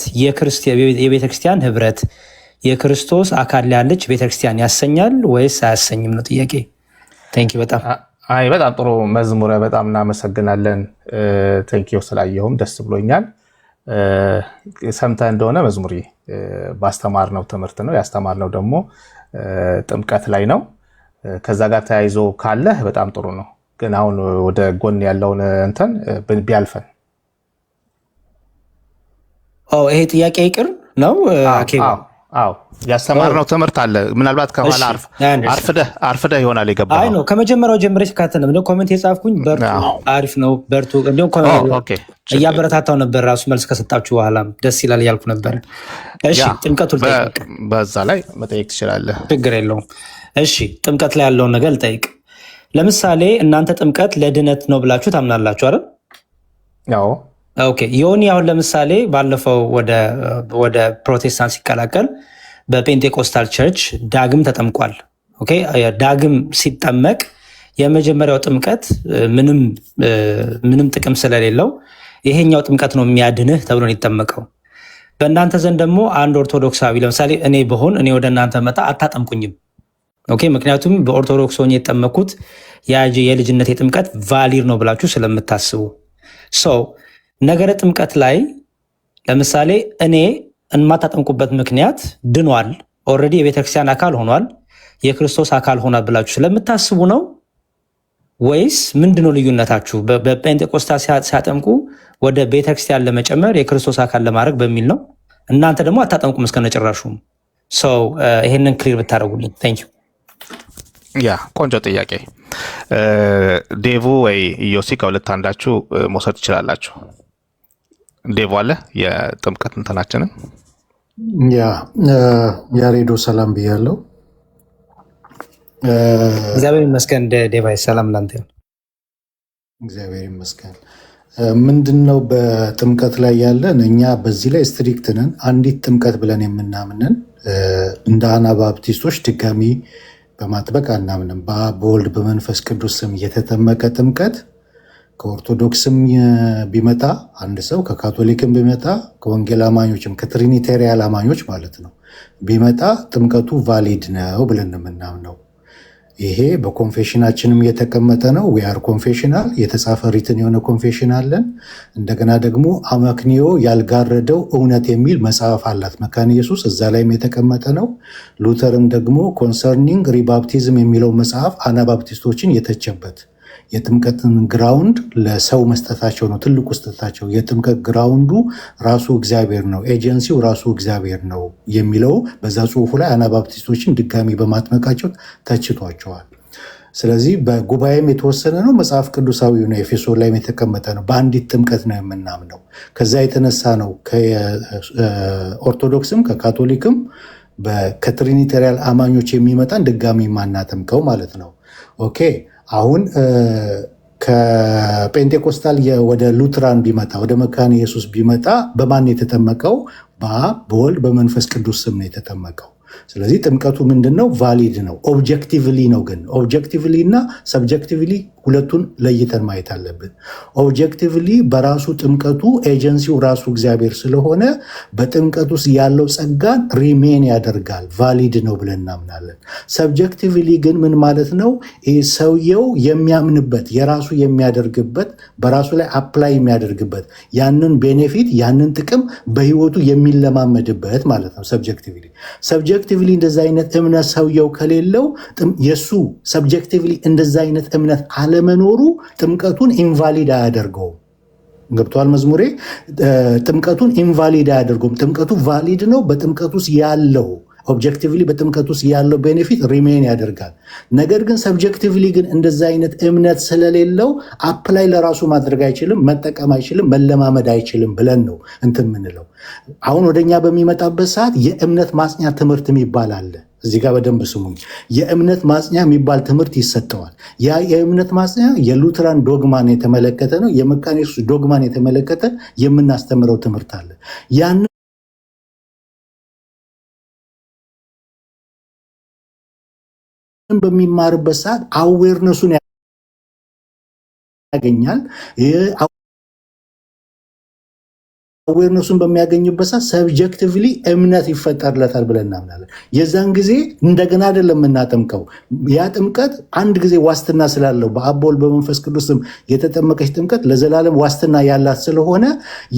የቤተክርስቲያን ህብረት የክርስቶስ አካል ያለች ቤተክርስቲያን ያሰኛል ወይስ አያሰኝም ነው ጥያቄ። ቴንኪው በጣም በጣም ጥሩ መዝሙረ፣ በጣም እናመሰግናለን። ቴንኪው ስላየሁም ደስ ብሎኛል። ሰምተህ እንደሆነ መዝሙሪ ባስተማርነው ትምህርት ነው ያስተማርነው ደግሞ ጥምቀት ላይ ነው። ከዛ ጋር ተያይዞ ካለህ በጣም ጥሩ ነው። ግን አሁን ወደ ጎን ያለውን እንትን ቢያልፈን። ይሄ ጥያቄ ይቅር ነው። አዎ ያስተማርነው ትምህርት አለ። ምናልባት ከኋላ አርፍደህ ይሆናል የገባው። አይ ነው ከመጀመሪያው ጀምሬ ስካተነ ነው ኮሜንት የጻፍኩኝ። በርቱ፣ አሪፍ ነው በርቱ። እንዲሁም እያበረታታው ነበር ራሱ መልስ ከሰጣችሁ በኋላ ደስ ይላል እያልኩ ነበር። እሺ ጥምቀቱ በዛ ላይ መጠየቅ ትችላለህ፣ ችግር የለውም። እሺ ጥምቀት ላይ ያለውን ነገር ልጠይቅ። ለምሳሌ እናንተ ጥምቀት ለድነት ነው ብላችሁ ታምናላችሁ አይደል? ያው ኦኬ። ዮኒ አሁን ለምሳሌ ባለፈው ወደ ፕሮቴስታንት ሲቀላቀል በፔንቴኮስታል ቸርች ዳግም ተጠምቋል። ኦኬ። ዳግም ሲጠመቅ የመጀመሪያው ጥምቀት ምንም ጥቅም ስለሌለው ይሄኛው ጥምቀት ነው የሚያድንህ ተብሎ ነው የተጠመቀው። በእናንተ ዘንድ ደግሞ አንድ ኦርቶዶክሳዊ ለምሳሌ እኔ ብሆን እኔ ወደ እናንተ መጣ አታጠምቁኝም። ኦኬ። ምክንያቱም በኦርቶዶክስ ሆኜ የተጠመኩት የልጅነት የጥምቀት ቫሊድ ነው ብላችሁ ስለምታስቡ ሰው ነገረ ጥምቀት ላይ ለምሳሌ እኔ የማታጠምቁበት ምክንያት ድኗል፣ ኦልሬዲ የቤተክርስቲያን አካል ሆኗል፣ የክርስቶስ አካል ሆኗል ብላችሁ ስለምታስቡ ነው ወይስ ምንድነው ልዩነታችሁ? በጴንጤቆስታ ሲያጠምቁ ወደ ቤተክርስቲያን ለመጨመር የክርስቶስ አካል ለማድረግ በሚል ነው። እናንተ ደግሞ አታጠምቁም እስከነጭራሹም። ሰው ይሄንን ክሊር ብታደርጉልኝ። ታንኪዩ። ያ ቆንጆ ጥያቄ። ዴቭ ወይ ኢዮሲ ከሁለት አንዳችሁ መውሰድ ትችላላችሁ። ዴቭ አለ የጥምቀት እንትናችንን። ያሬዶ ሰላም ብያለሁ። እግዚአብሔር ይመስገን። ዴቫይ ሰላም ላንተ። እግዚአብሔር ይመስገን። ምንድነው በጥምቀት ላይ ያለን እኛ በዚህ ላይ ስትሪክት ነን። አንዲት ጥምቀት ብለን የምናምንን እንደ አናባፕቲስቶች ድጋሚ በማጥበቅ አናምንም። በአብ በወልድ በመንፈስ ቅዱስ ስም የተጠመቀ ጥምቀት ከኦርቶዶክስም ቢመጣ አንድ ሰው ከካቶሊክም ቢመጣ ከወንጌል አማኞችም ከትሪኒቴሪያል አማኞች ማለት ነው ቢመጣ ጥምቀቱ ቫሊድ ነው ብለን የምናምነው። ይሄ በኮንፌሽናችንም የተቀመጠ ነው። ዊአር ኮንፌሽናል የተጻፈ ሪትን የሆነ ኮንፌሽን አለን። እንደገና ደግሞ አመክንዮ ያልጋረደው እውነት የሚል መጽሐፍ አላት መካነ ኢየሱስ፣ እዛ ላይም የተቀመጠ ነው። ሉተርም ደግሞ ኮንሰርኒንግ ሪባፕቲዝም የሚለው መጽሐፍ አናባፕቲስቶችን የተቸበት የጥምቀትን ግራውንድ ለሰው መስጠታቸው ነው ትልቁ ስጠታቸው። የጥምቀት ግራውንዱ ራሱ እግዚአብሔር ነው፣ ኤጀንሲው ራሱ እግዚአብሔር ነው የሚለው በዛ ጽሁፉ ላይ አናባፕቲስቶችን ድጋሚ በማጥመቃቸው ተችቷቸዋል። ስለዚህ በጉባኤም የተወሰነ ነው፣ መጽሐፍ ቅዱሳዊ ነው፣ ኤፌሶን ላይም የተቀመጠ ነው። በአንዲት ጥምቀት ነው የምናምነው። ከዛ የተነሳ ነው ከኦርቶዶክስም ከካቶሊክም ከትሪኒቴሪያል አማኞች የሚመጣን ድጋሚ ማናጠምቀው ማለት ነው። ኦኬ። አሁን ከጴንጤኮስታል ወደ ሉትራን ቢመጣ ወደ መካነ ኢየሱስ ቢመጣ በማን የተጠመቀው? በአብ በወልድ በመንፈስ ቅዱስ ስም ነው የተጠመቀው። ስለዚህ ጥምቀቱ ምንድነው? ቫሊድ ነው፣ ኦብጀክቲቭሊ ነው። ግን ኦብጀክቲቭሊ እና ሰብጀክቲቭሊ ሁለቱን ለይተን ማየት አለብን። ኦብጀክቲቭሊ በራሱ ጥምቀቱ ኤጀንሲው ራሱ እግዚአብሔር ስለሆነ በጥምቀት ውስጥ ያለው ጸጋን ሪሜን ያደርጋል፣ ቫሊድ ነው ብለን እናምናለን። ሰብጀክቲቭሊ ግን ምን ማለት ነው? ይህ ሰውየው የሚያምንበት የራሱ የሚያደርግበት በራሱ ላይ አፕላይ የሚያደርግበት ያንን ቤኔፊት ያንን ጥቅም በህይወቱ የሚለማመድበት ማለት ነው። ሰብጀክቲቭሊ እንደዛ አይነት እምነት ሰውየው ከሌለው የሱ ሰብጀክቲቭሊ እንደዛ አይነት እምነት አለመኖሩ ጥምቀቱን ኢንቫሊድ አያደርገውም። ገብቷል መዝሙሬ? ጥምቀቱን ኢንቫሊድ አያደርገውም። ጥምቀቱ ቫሊድ ነው። በጥምቀት ውስጥ ያለው ኦብጀክቲቭሊ በጥምቀት ውስጥ ያለው ቤኔፊት ሪሜን ያደርጋል። ነገር ግን ሰብጀክቲቭሊ ግን እንደዛ አይነት እምነት ስለሌለው አፕላይ ለራሱ ማድረግ አይችልም፣ መጠቀም አይችልም፣ መለማመድ አይችልም ብለን ነው እንትን ምንለው። አሁን ወደኛ በሚመጣበት ሰዓት የእምነት ማጽኛ ትምህርት የሚባል አለ። እዚህ ጋር በደንብ ስሙኝ። የእምነት ማጽኛ የሚባል ትምህርት ይሰጠዋል። ያ የእምነት ማጽኛ የሉትራን ዶግማን የተመለከተ ነው። የመካነ ኢየሱስ ዶግማን የተመለከተ የምናስተምረው ትምህርት አለ። ያን በሚማርበት ሰዓት አዌርነሱን ያገኛል። አዌርነሱን በሚያገኝበት ሰዓት ሰብጀክቲቭሊ እምነት ይፈጠርለታል ብለን እናምናለን። የዛን ጊዜ እንደገና አይደለም የምናጠምቀው። ያ ጥምቀት አንድ ጊዜ ዋስትና ስላለው በአብ በወልድ በመንፈስ ቅዱስም የተጠመቀች ጥምቀት ለዘላለም ዋስትና ያላት ስለሆነ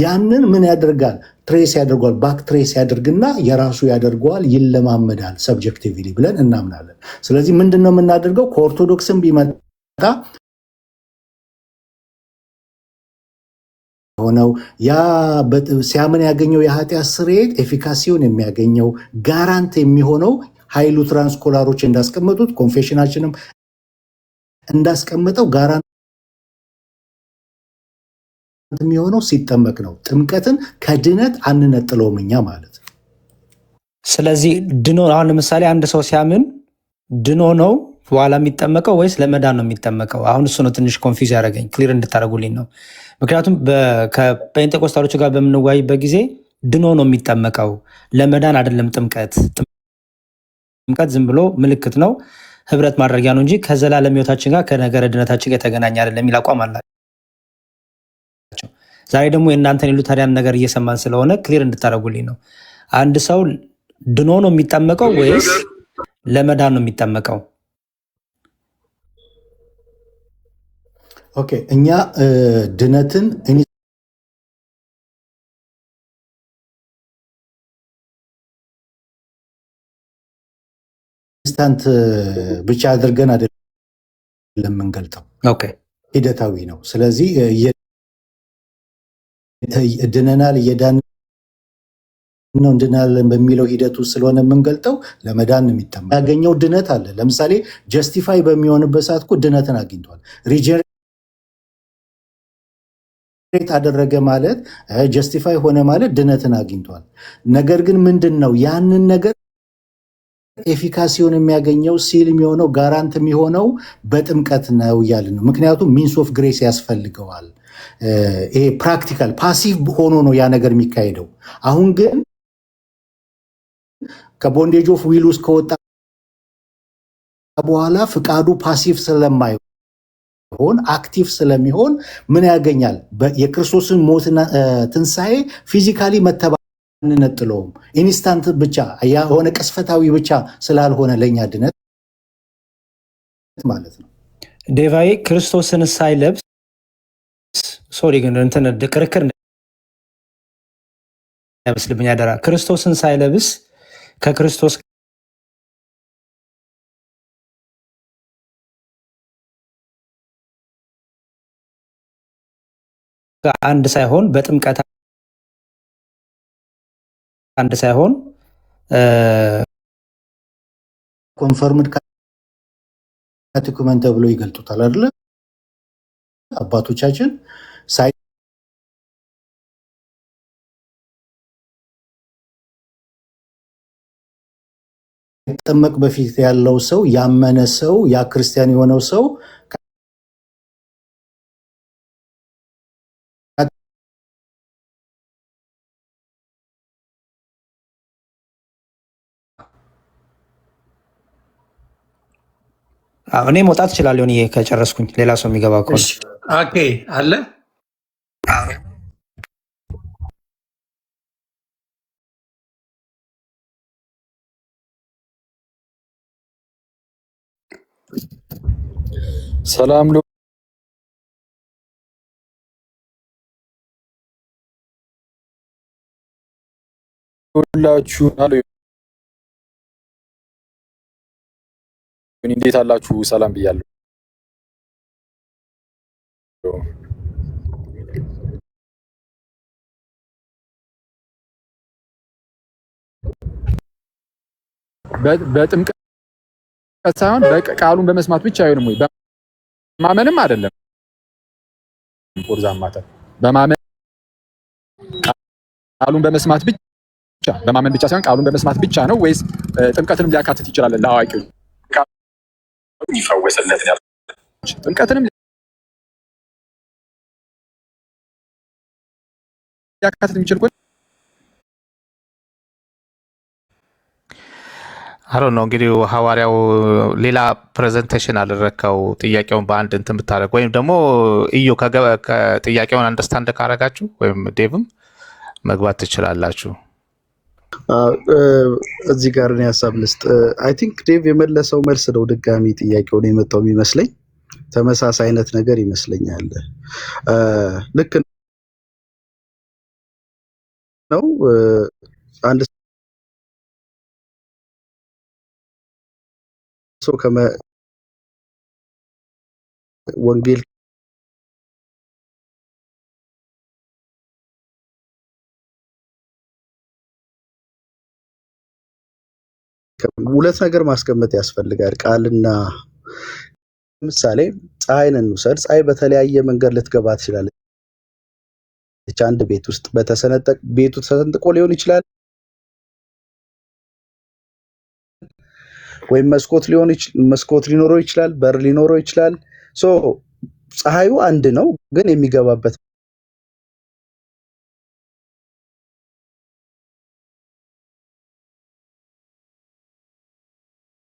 ያንን ምን ያደርጋል? ትሬስ ያደርገዋል። ባክ ትሬስ ያደርግና የራሱ ያደርገዋል፣ ይለማመዳል ሰብጀክቲቭሊ ብለን እናምናለን። ስለዚህ ምንድን ነው የምናደርገው? ከኦርቶዶክስም ቢመጣ ሆነው ያ ሲያምን ያገኘው የኃጢአት ስርየት ኤፊካሲውን የሚያገኘው ጋራንት የሚሆነው ኃይሉ ትራንስኮላሮች እንዳስቀመጡት ኮንፌሽናችንም እንዳስቀመጠው ጋራንት የሚሆነው ሲጠመቅ ነው። ጥምቀትን ከድነት አንነጥለውም እኛ ማለት ነው። ስለዚህ ድኖ አሁን ለምሳሌ አንድ ሰው ሲያምን ድኖ ነው በኋላ የሚጠመቀው ወይስ ለመዳን ነው የሚጠመቀው? አሁን እሱ ነው ትንሽ ኮንፊውዝ ያደረገኝ። ክሊር እንድታደርጉልኝ ነው። ምክንያቱም ከጴንጤቆስታሎቹ ጋር በምንወያይበት ጊዜ ድኖ ነው የሚጠመቀው፣ ለመዳን አይደለም። ጥምቀት ዝም ብሎ ምልክት ነው፣ ህብረት ማድረጊያ ነው እንጂ ከዘላለም ሕይወታችን ጋር ከነገረ ድነታችን ጋር የተገናኘ አይደለም የሚል አቋም አላቸው። ዛሬ ደግሞ የእናንተን የሉተሪያን ነገር እየሰማን ስለሆነ ክሊር እንድታደርጉልኝ ነው። አንድ ሰው ድኖ ነው የሚጠመቀው ወይስ ለመዳን ነው የሚጠመቀው? ኦኬ፣ እኛ ድነትን ኢንስታንት ብቻ አድርገን አይደለም የምንገልጠው፣ ሂደታዊ ነው። ስለዚህ ድነናል፣ እየዳን ነው፣ እንድናለን በሚለው ሂደቱ ስለሆነ የምንገልጠው ለመዳን የሚጠመቅ ያገኘው ድነት አለ። ለምሳሌ ጀስቲፋይ በሚሆንበት ሰዓት እኮ ድነትን አግኝቷል። አደረገ ማለት ጀስቲፋይ ሆነ ማለት ድነትን አግኝቷል። ነገር ግን ምንድን ነው ያንን ነገር ኤፊካሲውን የሚያገኘው ሲል የሚሆነው ጋራንት የሚሆነው በጥምቀት ነው እያልን ነው። ምክንያቱም ሚንስ ኦፍ ግሬስ ያስፈልገዋል። ይሄ ፕራክቲካል ፓሲቭ ሆኖ ነው ያ ነገር የሚካሄደው። አሁን ግን ከቦንዴጅ ኦፍ ዊል ውስጥ ከወጣ በኋላ ፍቃዱ ፓሲቭ ስለማይሆን አክቲቭ ስለሚሆን ምን ያገኛል? የክርስቶስን ሞትና ትንሣኤ ፊዚካሊ መተባ አንነጥለውም። ኢንስታንት ብቻ የሆነ ቅስፈታዊ ብቻ ስላልሆነ ለእኛ ድነት ማለት ነው። ዴቫዬ ክርስቶስን ሳይለብስ ሶሪ ግን እንትን ክርክር እንዳይመስልብኝ ያደራ። ክርስቶስን ሳይለብስ ከክርስቶስ አንድ ሳይሆን በጥምቀት አንድ ሳይሆን ኮንፈርምድ ካቴኩመን ተብሎ ይገልጡታል አይደለ አባቶቻችን። ሳይጠመቅ በፊት ያለው ሰው ያመነ ሰው ያ ክርስቲያን የሆነው ሰው እኔ መውጣት እችላለሁ ይሄ ከጨረስኩኝ ሌላ ሰው የሚገባ ከሆነ። እሺ ኦኬ አለ ሰላም ሁላችሁ አሉ። እንዴት አላችሁ? ሰላም ብያለሁ። በጥምቀት ሳይሆን ቃሉን በመስማት ብቻ አይሆንም ወይ? በማመንም አይደለም። ፎርዛን ማተር በማመን ቃሉን በመስማት ብቻ በማመን ብቻ ሳይሆን ቃሉን በመስማት ብቻ ነው ወይስ ጥምቀትንም ሊያካትት ይችላል? ለአዋቂዎች ይፈወስለት ያለ ጥምቀትንም ሊያካትት የሚችል አሮ ነው እንግዲህ ሐዋርያው ሌላ ፕሬዘንቴሽን አደረከው ጥያቄውን በአንድ እንትን ብታደርግ ወይም ደግሞ እዩ ከጥያቄውን አንደርስታንድ ካረጋችሁ ወይም ዴቭም መግባት ትችላላችሁ። እዚህ ጋር እኔ ሀሳብ ልስጥ። አይ ቲንክ ዴቭ የመለሰው መልስ ነው ድጋሚ ጥያቄውን የመጣው የሚመስለኝ ተመሳሳይ አይነት ነገር ይመስለኛል። ልክ ነው። አንድ ሰው ወንጌል ሁለት ነገር ማስቀመጥ ያስፈልጋል። ቃልና ለምሳሌ ፀሐይን እንውሰድ። ፀሐይ በተለያየ መንገድ ልትገባ ትችላለች። አንድ ቤት ውስጥ ቤቱ ተሰንጥቆ ሊሆን ይችላል፣ ወይም መስኮት ሊኖረው ይችላል፣ በር ሊኖረው ይችላል። ሶ ፀሐዩ አንድ ነው፣ ግን የሚገባበት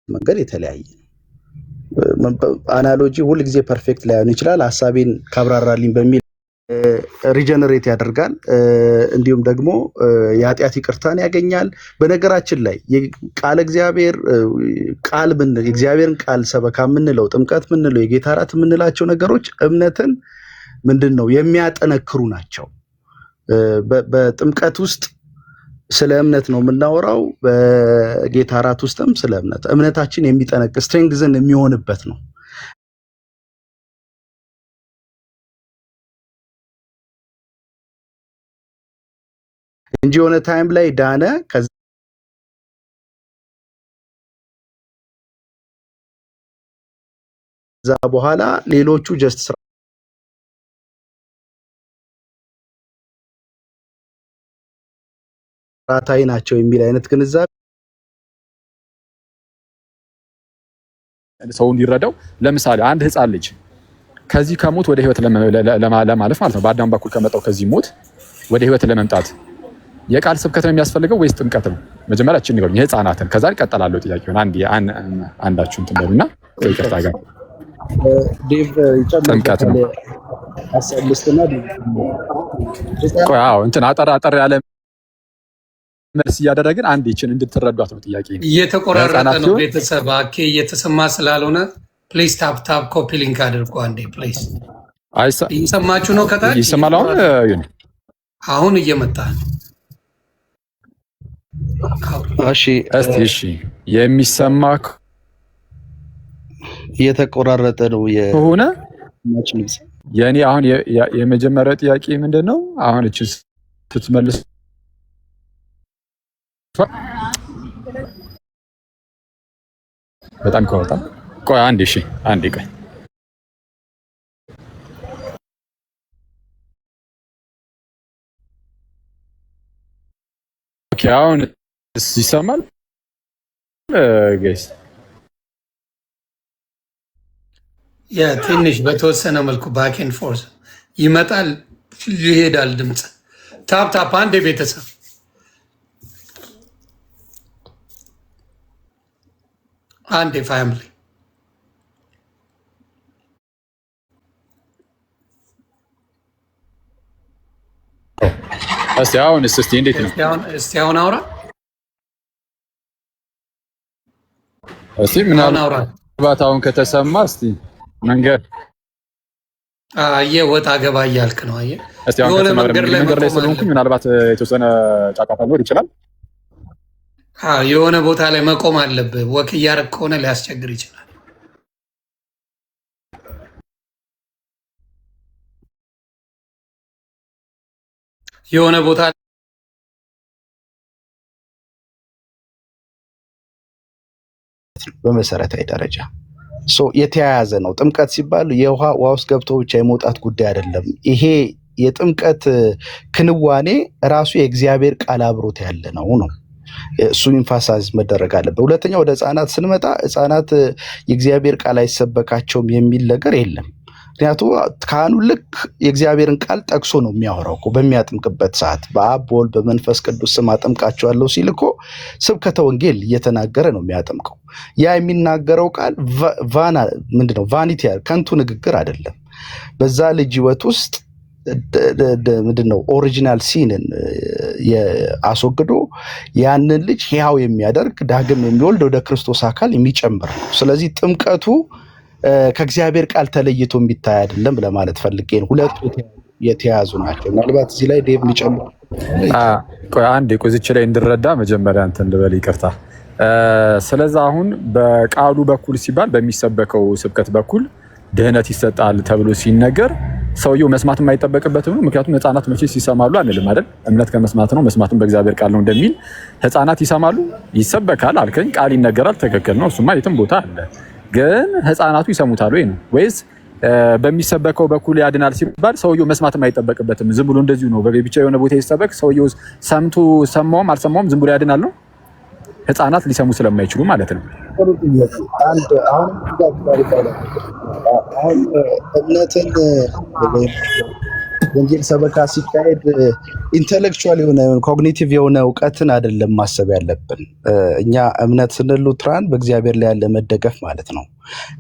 መንገድ የተለያየ ነው። አናሎጂ ሁል ጊዜ ፐርፌክት ላይሆን ይችላል። ሐሳቤን ካብራራልኝ በሚል ሪጀነሬት ያደርጋል። እንዲሁም ደግሞ የኃጢአት ይቅርታን ያገኛል። በነገራችን ላይ ቃል እግዚአብሔር የእግዚአብሔርን ቃል ሰበካ የምንለው ጥምቀት የምንለው የጌታ እራት የምንላቸው ነገሮች እምነትን ምንድነው የሚያጠነክሩ ናቸው። በጥምቀት ውስጥ ስለ እምነት ነው የምናወራው። በጌታ እራት ውስጥም ስለ እምነታችን የሚጠነክር ስትሬንግዝን የሚሆንበት ነው እንጂ የሆነ ታይም ላይ ዳነ ከዛ በኋላ ሌሎቹ ጀስት ስርዓታዊ ናቸው የሚል አይነት ግንዛቤ ሰው እንዲረዳው። ለምሳሌ አንድ ህፃን ልጅ ከዚህ ከሞት ወደ ህይወት ለማለፍ ማለት ነው በአዳም በኩል ከመጣው ከዚህ ሞት ወደ ህይወት ለመምጣት የቃል ስብከት ነው የሚያስፈልገው ወይስ ጥምቀት ነው? መጀመሪያ እቺን ንገሩኝ የህፃናትን። ከዛ እንቀጥላለሁ ጥያቄውን አንዳችሁ እንትን በሉና ከይቅርታ ጋር ዴቭ ጥምቀት ነው አሰልስትና እንትን አጠር ያለ መልስ እያደረግን አንድ ይችን እንድትረዷት ነው ጥያቄ። እየተቆራረጠ ነው ቤተሰብ አኬ እየተሰማ ስላልሆነ ፕሊዝ ታፕ ኮፒ ሊንክ አድርጎ አንዴ ፕሊዝ። እየሰማችሁ ነው? ከታች ይሰማል? አሁን እየመጣ ነው። እሺ የሚሰማ እየተቆራረጠ ነው ከሆነ የኔ አሁን የመጀመሪያው ጥያቄ ምንድን ነው? አሁን እቺ ስትመልስ በጣም ከወጣ ቆይ አንዴ ቆይ ኦኬ አሁን ይሰማል ጋይስ? ትንሽ በተወሰነ መልኩ ባክ ኤንድ ፎርስ ይመጣል ይሄዳል ድምፅ። ታፕ አንድ ቤተሰብ አንድ ፋሚሊ እስቲ አሁንስ እስቲ እንዴት ነው? እስቲ አሁን አውራ። እስቲ ምናልባት አሁን ከተሰማ እስቲ መንገድ ወጣ ገባ እያልክ ነው። እስቲ አሁን የሆነ መንገድ ላይ ስለሆንኩኝ ምናልባት የተወሰነ ጫጫታ ሊኖር ይችላል። የሆነ ቦታ ላይ መቆም አለብህ። ወክ እያደረግ ከሆነ ሊያስቸግር ይችላል። የሆነ ቦታ በመሰረታዊ ደረጃ የተያያዘ ነው። ጥምቀት ሲባል ውሃ ውስጥ ገብቶ ብቻ የመውጣት ጉዳይ አይደለም። ይሄ የጥምቀት ክንዋኔ ራሱ የእግዚአብሔር ቃል አብሮት ያለ ነው። እሱ ኢንፋሳይዝ መደረግ አለበት። ሁለተኛ ወደ ህፃናት ስንመጣ ህፃናት የእግዚአብሔር ቃል አይሰበካቸውም የሚል ነገር የለም። ምክንያቱም ካህኑ ልክ የእግዚአብሔርን ቃል ጠቅሶ ነው የሚያወራው እኮ በሚያጥምቅበት ሰዓት በአብ በወልድ በመንፈስ ቅዱስ ስም አጠምቃቸዋለሁ ሲል እኮ ስብከተ ወንጌል እየተናገረ ነው የሚያጠምቀው። ያ የሚናገረው ቃል ምንድነው? ቫኒቲ ከንቱ ንግግር አይደለም። በዛ ልጅ ህይወት ውስጥ ምንድነው ኦሪጂናል ሲንን አስወግዶ ያንን ልጅ ሕያው የሚያደርግ ዳግም የሚወልድ ወደ ክርስቶስ አካል የሚጨምር ነው። ስለዚህ ጥምቀቱ ከእግዚአብሔር ቃል ተለይቶ የሚታይ አይደለም ለማለት ፈልጌ ነው። ሁለቱ የተያዙ ናቸው። ምናልባት እዚህ ላይ ዴቭ የሚጨምር አንድ ቆዝች ላይ እንድረዳ መጀመሪያ እንትን ልበል፣ ይቅርታ። ስለዚህ አሁን በቃሉ በኩል ሲባል በሚሰበከው ስብከት በኩል ድህነት ይሰጣል ተብሎ ሲነገር ሰውየው መስማት የማይጠበቅበትም ነው። ምክንያቱም ህፃናት መቼስ ይሰማሉ አንልም አይደል? እምነት ከመስማት ነው፣ መስማትም በእግዚአብሔር ቃል ነው እንደሚል ህፃናት ይሰማሉ፣ ይሰበካል አልከኝ፣ ቃል ይነገራል። ትክክል ነው። እሱማ የትም ቦታ አለ። ግን ህፃናቱ ይሰሙታል ወይ ነው? ወይስ በሚሰበከው በኩል ያድናል ሲባል ሰውየው መስማትም አይጠበቅበትም? ዝም ብሎ እንደዚሁ ነው ብቻ የሆነ ቦታ ይሰበክ ሰውየው ሰምቶ ሰማውም አልሰማውም ዝም ብሎ ያድናል ነው? ህፃናት ሊሰሙ ስለማይችሉ ማለት ነው። አሁን እምነትን ወንጌል ሰበካ ሲካሄድ ኢንተሌክቹዋል የሆነ ኮግኒቲቭ የሆነ እውቀትን አይደለም ማሰብ ያለብን። እኛ እምነት ስንል ሉትራን በእግዚአብሔር ላይ ያለ መደገፍ ማለት ነው።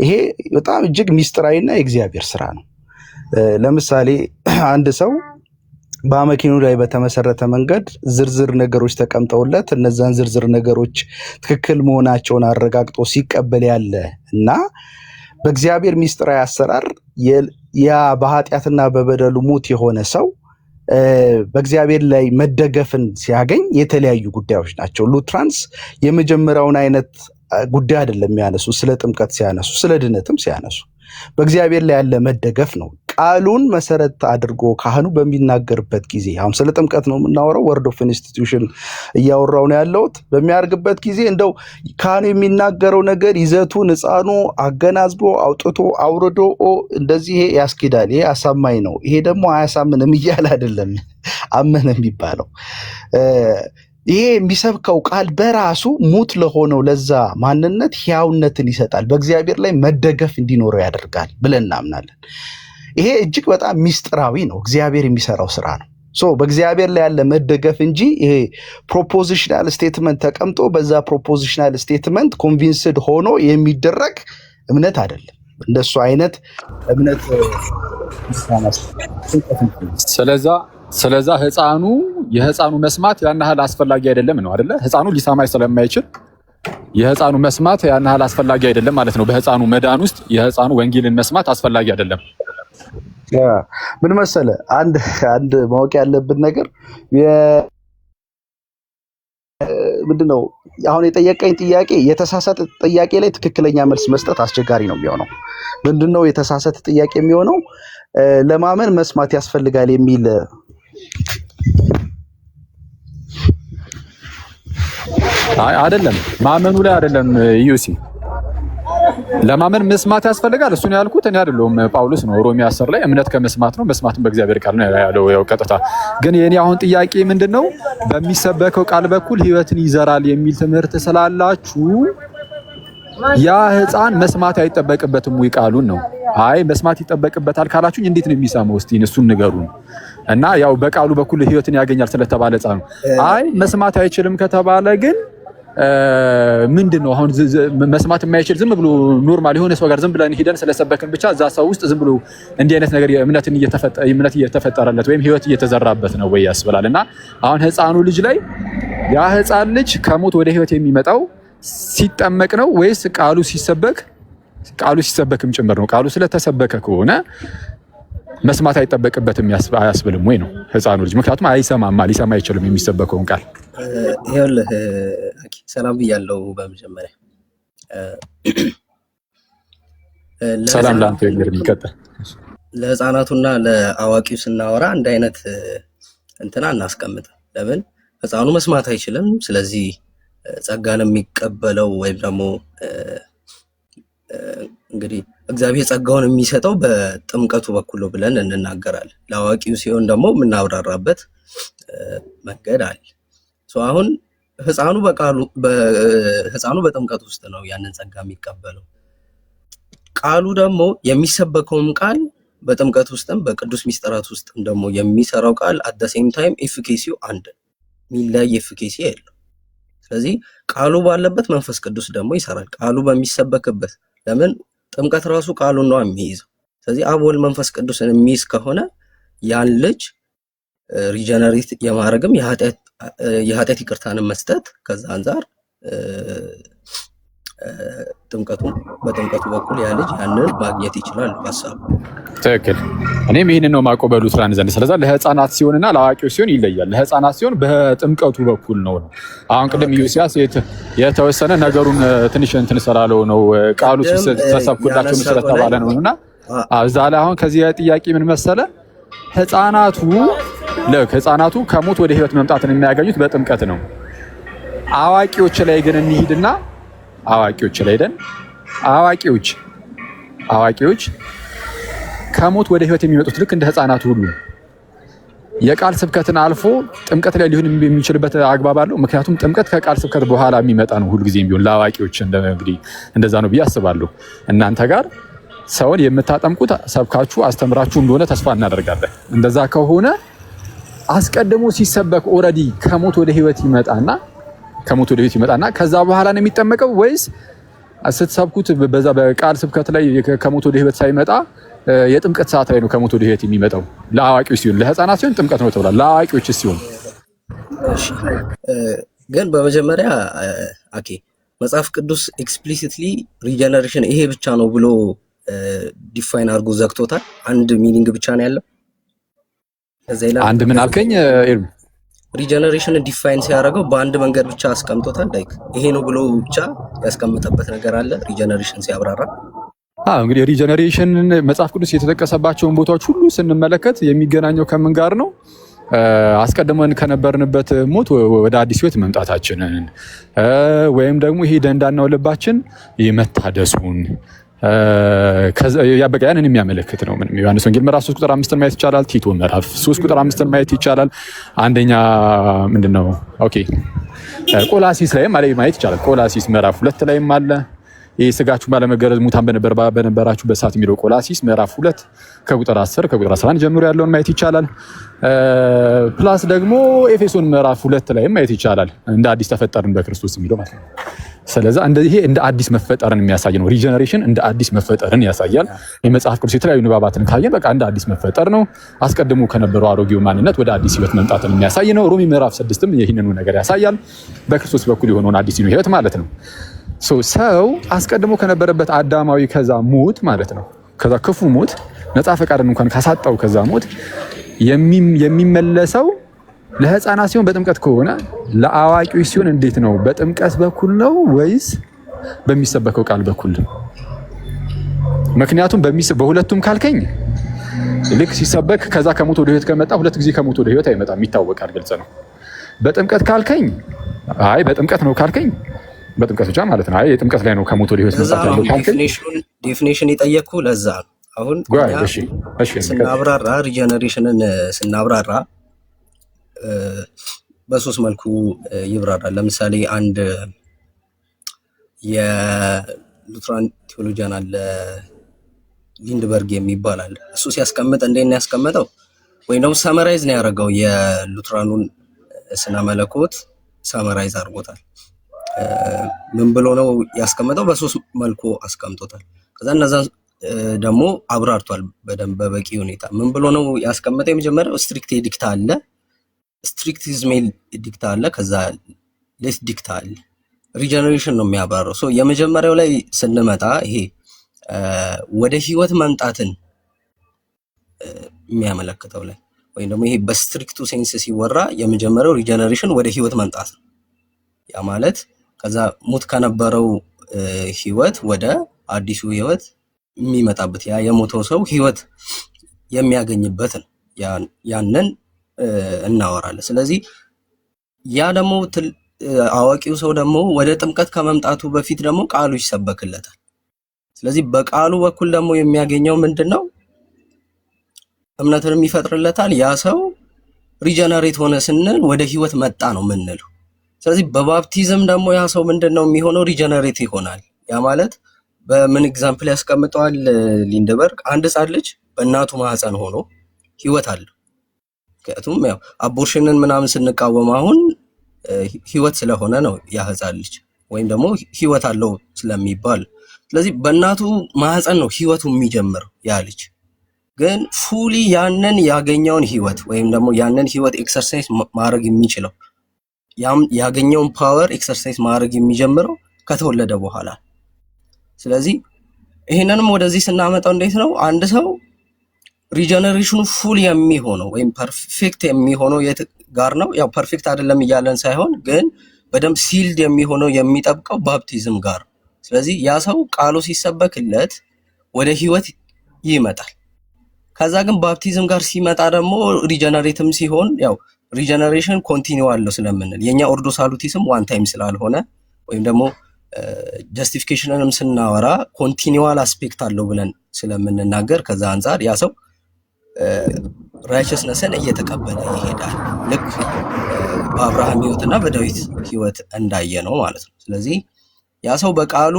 ይሄ በጣም እጅግ ሚስጥራዊና የእግዚአብሔር ስራ ነው። ለምሳሌ አንድ ሰው በአመክንዮ ላይ በተመሰረተ መንገድ ዝርዝር ነገሮች ተቀምጠውለት እነዛን ዝርዝር ነገሮች ትክክል መሆናቸውን አረጋግጦ ሲቀበል ያለ እና በእግዚአብሔር ሚስጥራዊ አሰራር ያ በኃጢአትና በበደሉ ሙት የሆነ ሰው በእግዚአብሔር ላይ መደገፍን ሲያገኝ የተለያዩ ጉዳዮች ናቸው። ሉትራንስ የመጀመሪያውን አይነት ጉዳይ አይደለም የሚያነሱ፣ ስለ ጥምቀት ሲያነሱ፣ ስለ ድነትም ሲያነሱ በእግዚአብሔር ላይ ያለ መደገፍ ነው። ቃሉን መሰረት አድርጎ ካህኑ በሚናገርበት ጊዜ አሁን ስለ ጥምቀት ነው የምናወራው፣ ወርድ ኦፍ ኢንስቲትዩሽን እያወራው ነው ያለሁት። በሚያርግበት ጊዜ እንደው ካህኑ የሚናገረው ነገር ይዘቱን ሕፃኑ አገናዝቦ አውጥቶ አውርዶ እንደዚህ ይሄ ያስኬዳል፣ ይሄ አሳማኝ ነው፣ ይሄ ደግሞ አያሳምንም እያለ አይደለም አመነ የሚባለው። ይሄ የሚሰብከው ቃል በራሱ ሙት ለሆነው ለዛ ማንነት ሕያውነትን ይሰጣል፣ በእግዚአብሔር ላይ መደገፍ እንዲኖረው ያደርጋል ብለን እናምናለን። ይሄ እጅግ በጣም ሚስጥራዊ ነው፣ እግዚአብሔር የሚሰራው ስራ ነው። በእግዚአብሔር ላይ ያለ መደገፍ እንጂ ይሄ ፕሮፖዚሽናል ስቴትመንት ተቀምጦ በዛ ፕሮፖዚሽናል ስቴትመንት ኮንቪንስድ ሆኖ የሚደረግ እምነት አይደለም። እንደሱ አይነት እምነት ስለዛ የህፃኑ መስማት ያን ያህል አስፈላጊ አይደለም ነው አይደለ? ህፃኑ ሊሰማ ስለማይችል የህፃኑ መስማት ያን ያህል አስፈላጊ አይደለም ማለት ነው። በህፃኑ መዳን ውስጥ የህፃኑ ወንጌልን መስማት አስፈላጊ አይደለም። ምን መሰለ፣ አንድ ማወቅ ያለብን ነገር ምንድነው? አሁን የጠየቀኝ ጥያቄ የተሳሳተ ጥያቄ ላይ ትክክለኛ መልስ መስጠት አስቸጋሪ ነው የሚሆነው። ምንድነው የተሳሳተ ጥያቄ የሚሆነው? ለማመን መስማት ያስፈልጋል የሚል አይደለም። ማመኑ ላይ አይደለም ዩሲ ለማመን መስማት ያስፈልጋል። እሱን ያልኩት እኔ አይደለሁም፣ ጳውሎስ ነው። ሮሜ 10 ላይ እምነት ከመስማት ነው፣ መስማትም በእግዚአብሔር ቃል ነው ያለው። ያው ቀጥታ ግን የኔ አሁን ጥያቄ ምንድነው? በሚሰበከው ቃል በኩል ህይወትን ይዘራል የሚል ትምህርት ስላላችሁ ያ ህፃን መስማት አይጠበቅበትም ወይ ቃሉን ነው? አይ መስማት ይጠበቅበታል ካላችሁኝ እንዴት ነው የሚሰማው? እስቲ እሱን ንገሩን። እና ያው በቃሉ በኩል ህይወትን ያገኛል ስለተባለ ህፃኑ አይ መስማት አይችልም ከተባለ ግን ምንድነው አሁን መስማት የማይችል ዝም ብሎ ኖርማል የሆነ ሰው ጋር ዝም ብለን ሄደን ስለሰበክን ብቻ እዛ ሰው ውስጥ ዝም ብሎ እንዲህ አይነት ነገር እምነት እየተፈጠረለት ወይም ህይወት እየተዘራበት ነው ወይ ያስብላል። እና አሁን ህፃኑ ልጅ ላይ ያ ህፃን ልጅ ከሞት ወደ ህይወት የሚመጣው ሲጠመቅ ነው ወይስ ቃሉ ሲሰበክም ጭምር ነው? ቃሉ ስለተሰበከ ከሆነ መስማት አይጠበቅበትም አያስብልም ወይ ነው ህፃኑ ልጅ? ምክንያቱም ሊሰማ አይችልም የሚሰበከውን ቃል። ይኸውልህ ሰላም ብያለሁ። በመጀመሪያ ሰላም ላንተ ይቀጥል። ለህፃናቱና ለአዋቂው ስናወራ አንድ አይነት እንትና እናስቀምጥም። ለምን ህፃኑ መስማት አይችልም፣ ስለዚህ ጸጋን የሚቀበለው ወይም ደግሞ እንግዲህ እግዚአብሔር ጸጋውን የሚሰጠው በጥምቀቱ በኩል ነው ብለን እንናገራለን። ለአዋቂው ሲሆን ደግሞ የምናብራራበት መንገድ አለ። አሁን ህፃኑ በጥምቀት ውስጥ ነው ያንን ጸጋ የሚቀበለው። ቃሉ ደግሞ የሚሰበከውም ቃል በጥምቀት ውስጥም በቅዱስ ሚስጥራት ውስጥም ደግሞ የሚሰራው ቃል አት ዘ ሴም ታይም ኤፊኬሲው አንድ የሚለያይ ኤፊኬሲ የለው። ስለዚህ ቃሉ ባለበት መንፈስ ቅዱስ ደግሞ ይሰራል። ቃሉ በሚሰበክበት ለምን ጥምቀት ራሱ ቃሉን ነው የሚይዘው። ስለዚህ አብ ወልድ መንፈስ ቅዱስን የሚይዝ ከሆነ ያን ልጅ ሪጀነሬት የማድረግም የኃጢአት ይቅርታንም መስጠት ከዛ አንፃር በጥምቀቱ በኩል ያ ልጅ ያንን ማግኘት ይችላል ሐሳቡ። ትክክል። እኔም ይህንን ነው የማውቀው በሉትራን ዘንድ። ስለዚህ ለህፃናት ሲሆንና ለአዋቂዎች ሲሆን ይለያል። ለህፃናት ሲሆን በጥምቀቱ በኩል ነው። አሁን ቅድም ኢዮስያስ የተወሰነ ነገሩን ትንሽ እንትን ስላለው ነው ቃሉ ተሰብኩላቸው ስለተባለ ነው እና እዛ ላይ አሁን ከዚህ ጥያቄ ምን መሰለ ህፃናቱ ከሞት ወደ ህይወት መምጣትን የሚያገኙት በጥምቀት ነው። አዋቂዎች ላይ ግን እንሂድና አዋቂዎች ከሞት ወደ ህይወት የሚመጡት ልክ እንደ ህፃናቱ ሁሉ የቃል ስብከትን አልፎ ጥምቀት ላይ ሊሆን የሚችልበት አግባብ አለው። ምክንያቱም ጥምቀት ከቃል ስብከት በኋላ የሚመጣ ነው ሁልጊዜም ቢሆን ለአዋቂዎች እንግዲህ እንደዛ ነው ብዬ አስባለሁ። እናንተ ጋር ሰውን የምታጠምቁት ሰብካችሁ አስተምራችሁ እንደሆነ ተስፋ እናደርጋለን። እንደዛ ከሆነ አስቀድሞ ሲሰበክ ኦልሬዲ ከሞት ወደ ህይወት ይመጣና ከዛ በኋላ ነው የሚጠመቀው ወይስ ስትሰብኩት በዛ በቃል ስብከት ላይ ከሞት ወደ ህይወት ሳይመጣ የጥምቀት ሰዓት ላይ ነው ከሞት ወደ ህይወት የሚመጣው? ለአዋቂዎች ሲሆን ለህፃናት ሲሆን ጥምቀት ነው ተብሏል። ለአዋቂዎች ሲሆን ግን በመጀመሪያ መጽሐፍ ቅዱስ ኤክስፕሊሲትሊ ሪጀነሬሽን ይሄ ብቻ ነው ብሎ ዲፋይን አድርጎ ዘግቶታል። አንድ ሚኒንግ ብቻ ነው ያለው። አንድ ምን አልከኝ? ሪጀነሬሽን ዲፋይን ሲያደርገው በአንድ መንገድ ብቻ አስቀምጦታል። ይሄ ነው ብሎ ብቻ ያስቀምጠበት ነገር አለ ሪጀነሬሽን ሲያብራራ። እንግዲህ ሪጀነሬሽን መጽሐፍ ቅዱስ የተጠቀሰባቸውን ቦታዎች ሁሉ ስንመለከት የሚገናኘው ከምን ጋር ነው? አስቀድመን ከነበርንበት ሞት ወደ አዲስ ህይወት መምጣታችንን ወይም ደግሞ ይሄ ደንዳናው ልባችን የመታደሱን ያንን የሚያመለክት ነው። ምንም ዮሐንስ ወንጌል ምዕራፍ 3 ቁጥር 5 ማየት ይቻላል። ቲቶ ምዕራፍ 3 ቁጥር 5 ማየት ይቻላል። አንደኛ ምንድነው ቆላሲስ ላይ ማየት ይቻላል። ቆላሲስ ምዕራፍ 2 ላይም አለ። ይሄ ስጋችሁ ባለመገረዝ ሙታን በነበራችሁበት ሰዓት የሚለው ቆላሲስ ምዕራፍ 2 ከቁጥር 10 ከቁጥር 11 ጀምሮ ያለውን ማየት ይቻላል። ፕላስ ደግሞ ኤፌሶን ምዕራፍ 2 ላይም ማየት ይቻላል። እንደ አዲስ ተፈጠርን በክርስቶስ የሚለው ማለት ነው። ስለዚህ ይሄ እንደ አዲስ መፈጠርን የሚያሳይ ነው። ሪጀነሬሽን እንደ አዲስ መፈጠርን ያሳያል። የመጽሐፍ ቅዱስ የተለያዩ ንባባትን ካየን በቃ እንደ አዲስ መፈጠር ነው። አስቀድሞ ከነበረው አሮጌው ማንነት ወደ አዲስ ህይወት መምጣትን የሚያሳይ ነው። ሮሜ ምዕራፍ 6ም ይህንኑ ነገር ያሳያል። በክርስቶስ በኩል የሆነውን አዲስ ህይወት ማለት ነው። ሰው አስቀድሞ ከነበረበት አዳማዊ ከዛ ሞት ማለት ነው ከዛ ክፉ ሞት ነፃ ፈቃድን እንኳን ካሳጣው ከዛ ሞት የሚመለሰው ለህፃናት ሲሆን በጥምቀት ከሆነ ለአዋቂዎች ሲሆን እንዴት ነው? በጥምቀት በኩል ነው ወይስ በሚሰበከው ቃል በኩል? ምክንያቱም በሁለቱም ካልከኝ ልክ ሲሰበክ ከዛ ከሞት ወደ ህይወት ከመጣ ሁለት ጊዜ ከሞት ወደ ህይወት አይመጣም፣ ይታወቃል፣ ግልጽ ነው። በጥምቀት ካልከኝ በጥምቀት ነው ካልከኝ በጥምቀት ብቻ ማለት ነው። የጥምቀት ላይ ነው ከሞት ወደ ህይወት መምጣት ያለው ካልከኝ ዴፊኒሽን የጠየቅኩ ለዛ ነው። አሁን ስናብራራ ሪጀነሬሽንን ስናብራራ በሶስት መልኩ ይብራራል። ለምሳሌ አንድ የሉትራን ቴዎሎጂያን አለ ሊንድበርግ የሚባል አለ። እሱ ሲያስቀምጥ እንዴት ነው ያስቀመጠው? ወይ ነው ሳመራይዝ ነው ያደረገው። የሉትራኑን ስነ መለኮት ሳመራይዝ አድርጎታል። ምን ብሎ ነው ያስቀመጠው? በሶስት መልኩ አስቀምጦታል። ከዛ እነዛ ደግሞ አብራርቷል በደንብ በበቂ ሁኔታ። ምን ብሎ ነው ያስቀመጠው? የመጀመሪያው ስትሪክት ኤዲክት አለ፣ ስትሪክት ኢዝሜል ኤዲክት አለ፣ ከዛ ሌስ ዲክት አለ። ሪጀነሬሽን ነው የሚያብራራው። ሶ የመጀመሪያው ላይ ስንመጣ ይሄ ወደ ህይወት መምጣትን የሚያመለክተው ላይ ወይም ደግሞ ይሄ በስትሪክቱ ሴንስ ሲወራ የመጀመሪያው ሪጀነሬሽን ወደ ህይወት መምጣት ነው። ያ ማለት ከዛ ሙት ከነበረው ህይወት ወደ አዲሱ ህይወት የሚመጣበት ያ የሞተው ሰው ህይወት የሚያገኝበት ነው። ያንን እናወራለን። ስለዚህ ያ ደግሞ አዋቂው ሰው ደግሞ ወደ ጥምቀት ከመምጣቱ በፊት ደግሞ ቃሉ ይሰበክለታል። ስለዚህ በቃሉ በኩል ደግሞ የሚያገኘው ምንድነው? እምነትን ይፈጥርለታል። ያ ሰው ሪጀነሬት ሆነ ስንል ወደ ህይወት መጣ ነው የምንለው። ስለዚህ በባፕቲዝም ደግሞ ያ ሰው ምንድነው የሚሆነው? ሪጀነሬት ይሆናል። ያ ማለት በምን ኤግዛምፕል ያስቀምጠዋል ሊንደበርግ? አንድ ህፃን ልጅ በእናቱ ማህፀን ሆኖ ህይወት አለው። ምክንያቱም ያው አቦርሽንን ምናምን ስንቃወም አሁን ህይወት ስለሆነ ነው ያ ህፃን ልጅ ወይም ደግሞ ህይወት አለው ስለሚባል። ስለዚህ በእናቱ ማህፀን ነው ህይወቱ የሚጀምረው ያ ልጅ። ግን ፉሊ ያንን ያገኘውን ህይወት ወይም ደግሞ ያንን ህይወት ኤክሰርሳይዝ ማድረግ የሚችለው ያገኘውን ፓወር ኤክሰርሳይዝ ማድረግ የሚጀምረው ከተወለደ በኋላ። ስለዚህ ይሄንንም ወደዚህ ስናመጣው እንዴት ነው አንድ ሰው ሪጀነሬሽኑ ፉል የሚሆነው ወይም ፐርፌክት የሚሆነው የት ጋር ነው? ያው ፐርፌክት አይደለም እያለን ሳይሆን ግን በደንብ ሲልድ የሚሆነው የሚጠብቀው ባፕቲዝም ጋር። ስለዚህ ያ ሰው ቃሉ ሲሰበክለት ወደ ህይወት ይመጣል። ከዛ ግን ባፕቲዝም ጋር ሲመጣ ደግሞ ሪጀነሬትም ሲሆን ያው ሪጀነሬሽን ኮንቲኒው አለው ስለምንል የኛ ኦርዶ ሳሉቲስም ዋን ታይም ስላልሆነ ወይም ደግሞ ጀስቲፊኬሽንንም ስናወራ ኮንቲኒዋል አስፔክት አለው ብለን ስለምንናገር ከዛ አንፃር ያ ሰው ራይቸስነስን እየተቀበለ ይሄዳል። ልክ በአብርሃም ህይወትና በዳዊት ህይወት እንዳየ ነው ማለት ነው። ስለዚህ ያ ሰው በቃሉ